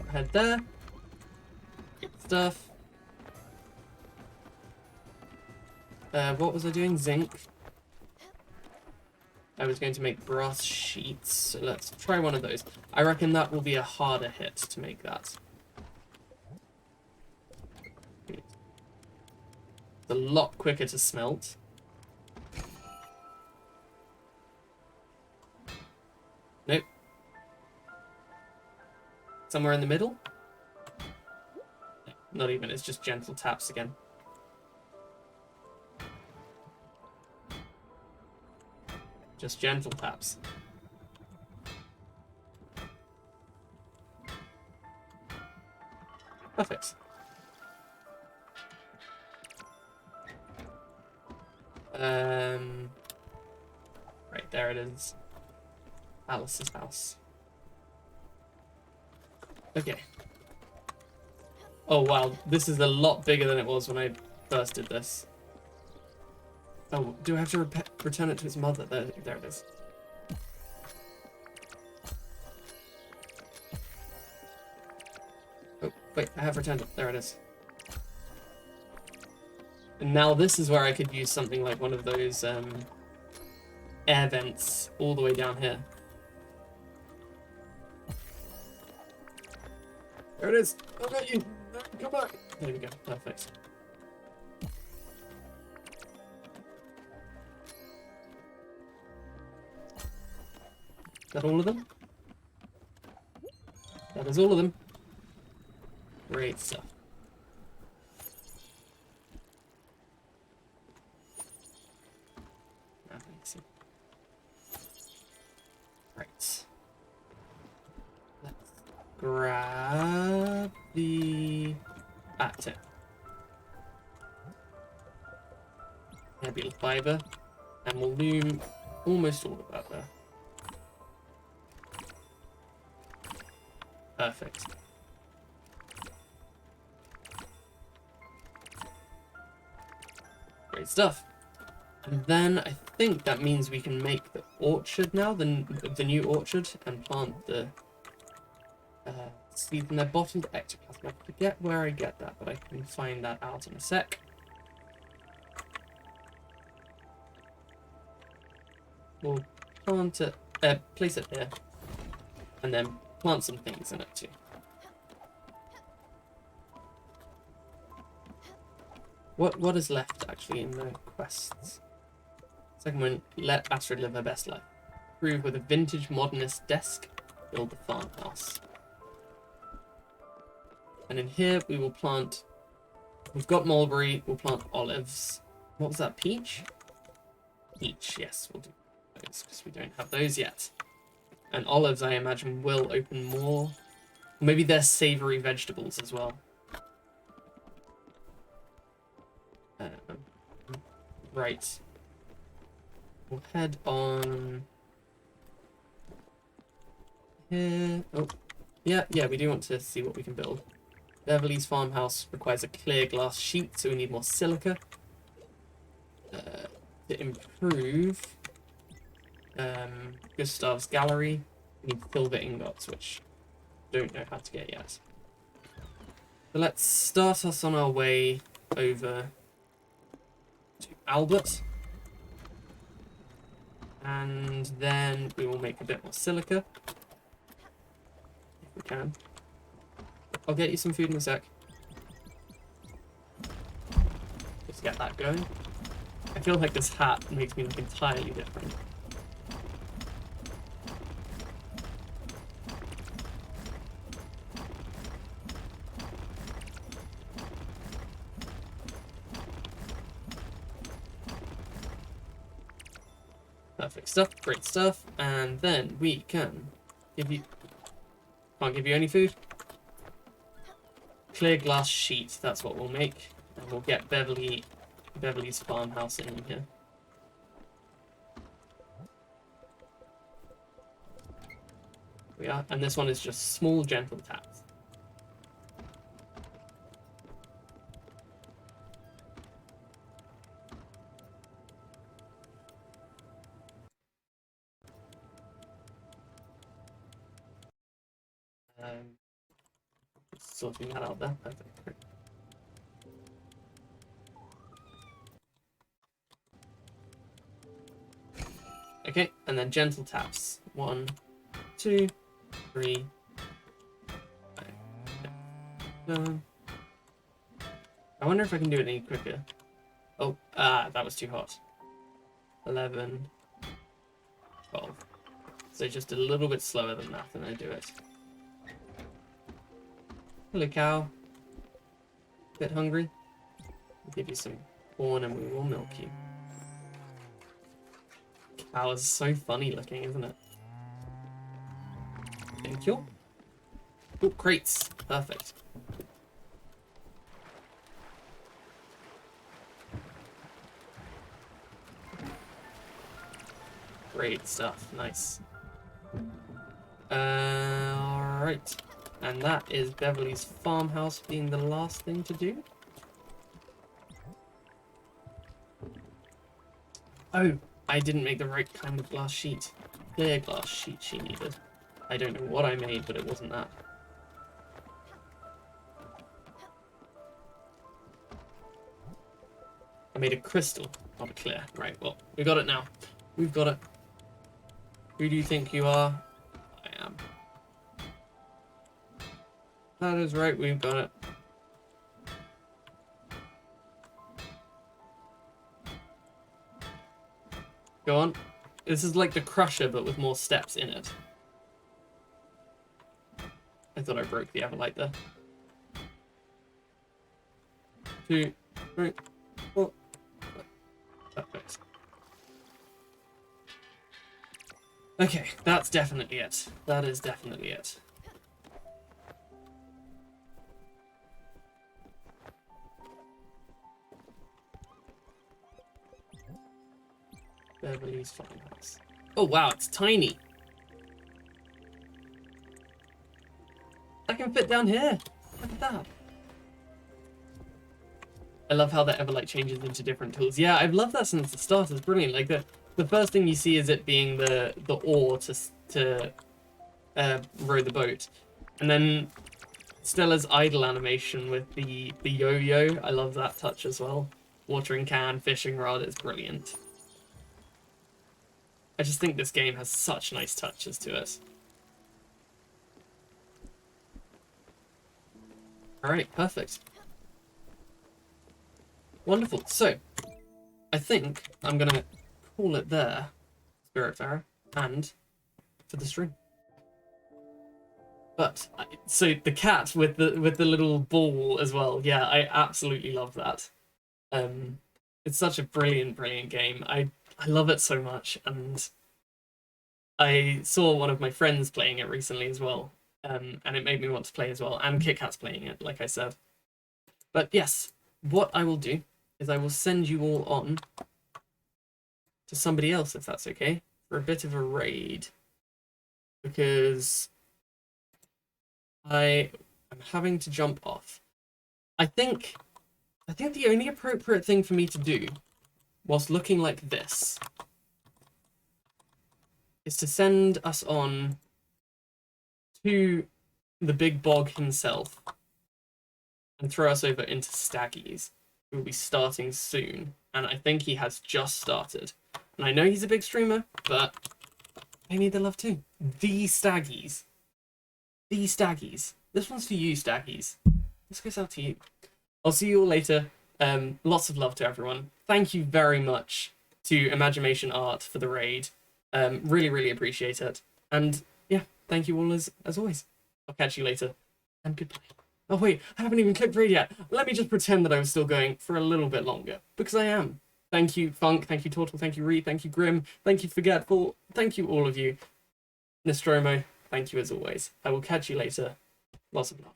Head there. Good stuff. What was I doing? Zinc. I was going to make brass sheets, so let's try one of those. I reckon that will be a harder hit to make that. It's a lot quicker to smelt. Nope. Somewhere in the middle? Not even, it's just gentle taps again. Just gentle taps. Perfect. Right, there it is. Alice's house. Okay. Oh wow, this is a lot bigger than it was when I first did this. Oh, do I have to return it to its mother? There it is. Oh, wait, I have returned it. There it is. And now this is where I could use something like one of those air vents all the way down here. There it is. I got you. Come back. There we go. Perfect. Is that all of them? That is all of them. Great stuff. Right. Let's grab the tip. Nebula fiber, and we'll loom almost all of that there. Perfect. Great stuff. And then I think that means we can make the orchard now, the new orchard, and plant the seeds in their bottled ectoplasm. I forget where I get that, but I can find that out in a sec. We'll plant it, place it here, and then plant some things in it too. What is left actually in the quests? Second one, let Astrid live her best life. Improve with a vintage modernist desk. Build the farmhouse. And in here we will plant. We've got mulberry. We'll plant olives. What was that? Peach? Peach. Yes, we'll do those because we don't have those yet. And olives, I imagine, will open more. Maybe they're savory vegetables as well. Right. We'll head on here. Oh, yeah, we do want to see what we can build. Beverly's farmhouse requires a clear glass sheet, so we need more silica. To improve Gustav's gallery, we need silver ingots, which I don't know how to get yet. So let's start us on our way over to Albert. And then we will make a bit more silica. If we can. I'll get you some food in a sec. Just get that going. I feel like this hat makes me look entirely different. Perfect stuff, great stuff, and then we can give you... Can't give you any food? clear glass sheet. That's what we'll make. And we'll get Beverly's farmhouse in here. We are, and this one is just small, gentle taps. Sorting that out there. Perfect. Okay, and then gentle taps. 1, 2, 3, 5, 6, 7. I wonder if I can do it any quicker. Oh, that was too hot. 11, 12. So just a little bit slower than that, and I do it. Hello, cow. Bit hungry? We'll give you some corn and we will milk you. Cow is so funny looking, isn't it? Thank you. Oh, crates. Perfect. Great stuff. Nice. Alright. And that is Beverly's farmhouse being the last thing to do. Oh, I didn't make the right kind of glass sheet. Clear glass sheet she needed. I don't know what I made, but it wasn't that. I made a crystal, not a clear. Right, well, we got it now. We've got it. Who do you think you are? I am. That is right, we've got it. Go on. This is like the crusher, but with more steps in it. I thought I broke the everlight there. 2, 3, 4. Perfect. Okay, that's definitely it. That is definitely it. Beverly's farmhouse. Oh wow, it's tiny. I can fit down here. Look at that. I love how the Everlight changes into different tools. Yeah, I've loved that since the start. It's brilliant. Like the first thing you see is it being the oar to row the boat, and then Stella's idle animation with the yo-yo. I love that touch as well. Watering can, fishing rod is brilliant. I just think this game has such nice touches to it. Alright, perfect. Wonderful. So, I think I'm going to call it there, Spiritfarer, and for the stream. But, so the cat with the little ball as well, yeah, I absolutely love that. It's such a brilliant, brilliant game. I love it so much, and I saw one of my friends playing it recently as well, and it made me want to play as well, and KitKat's playing it, like I said. But yes, what I will do is I will send you all on to somebody else, if that's okay, for a bit of a raid, because I am having to jump off. I think the only appropriate thing for me to do, whilst looking like this, is to send us on to the big bog himself and throw us over into Staggies, who will be starting soon. And I think he has just started. And I know he's a big streamer, but they need the love too. The Staggies. The Staggies. This one's for you, Staggies. This goes out to you. I'll see you all later. Lots of love to everyone. Thank you very much to Imagination Art for the raid. Really, really appreciate it. And yeah, thank you all as always. I'll catch you later. And goodbye. Oh wait, I haven't even clicked raid yet. Let me just pretend that I was still going for a little bit longer, because I am. Thank you, Funk. Thank you, Tortle. Thank you, Ree. Thank you, Grim. Thank you, Forgetful. Thank you, all of you. Nostromo, thank you as always. I will catch you later. Lots of love.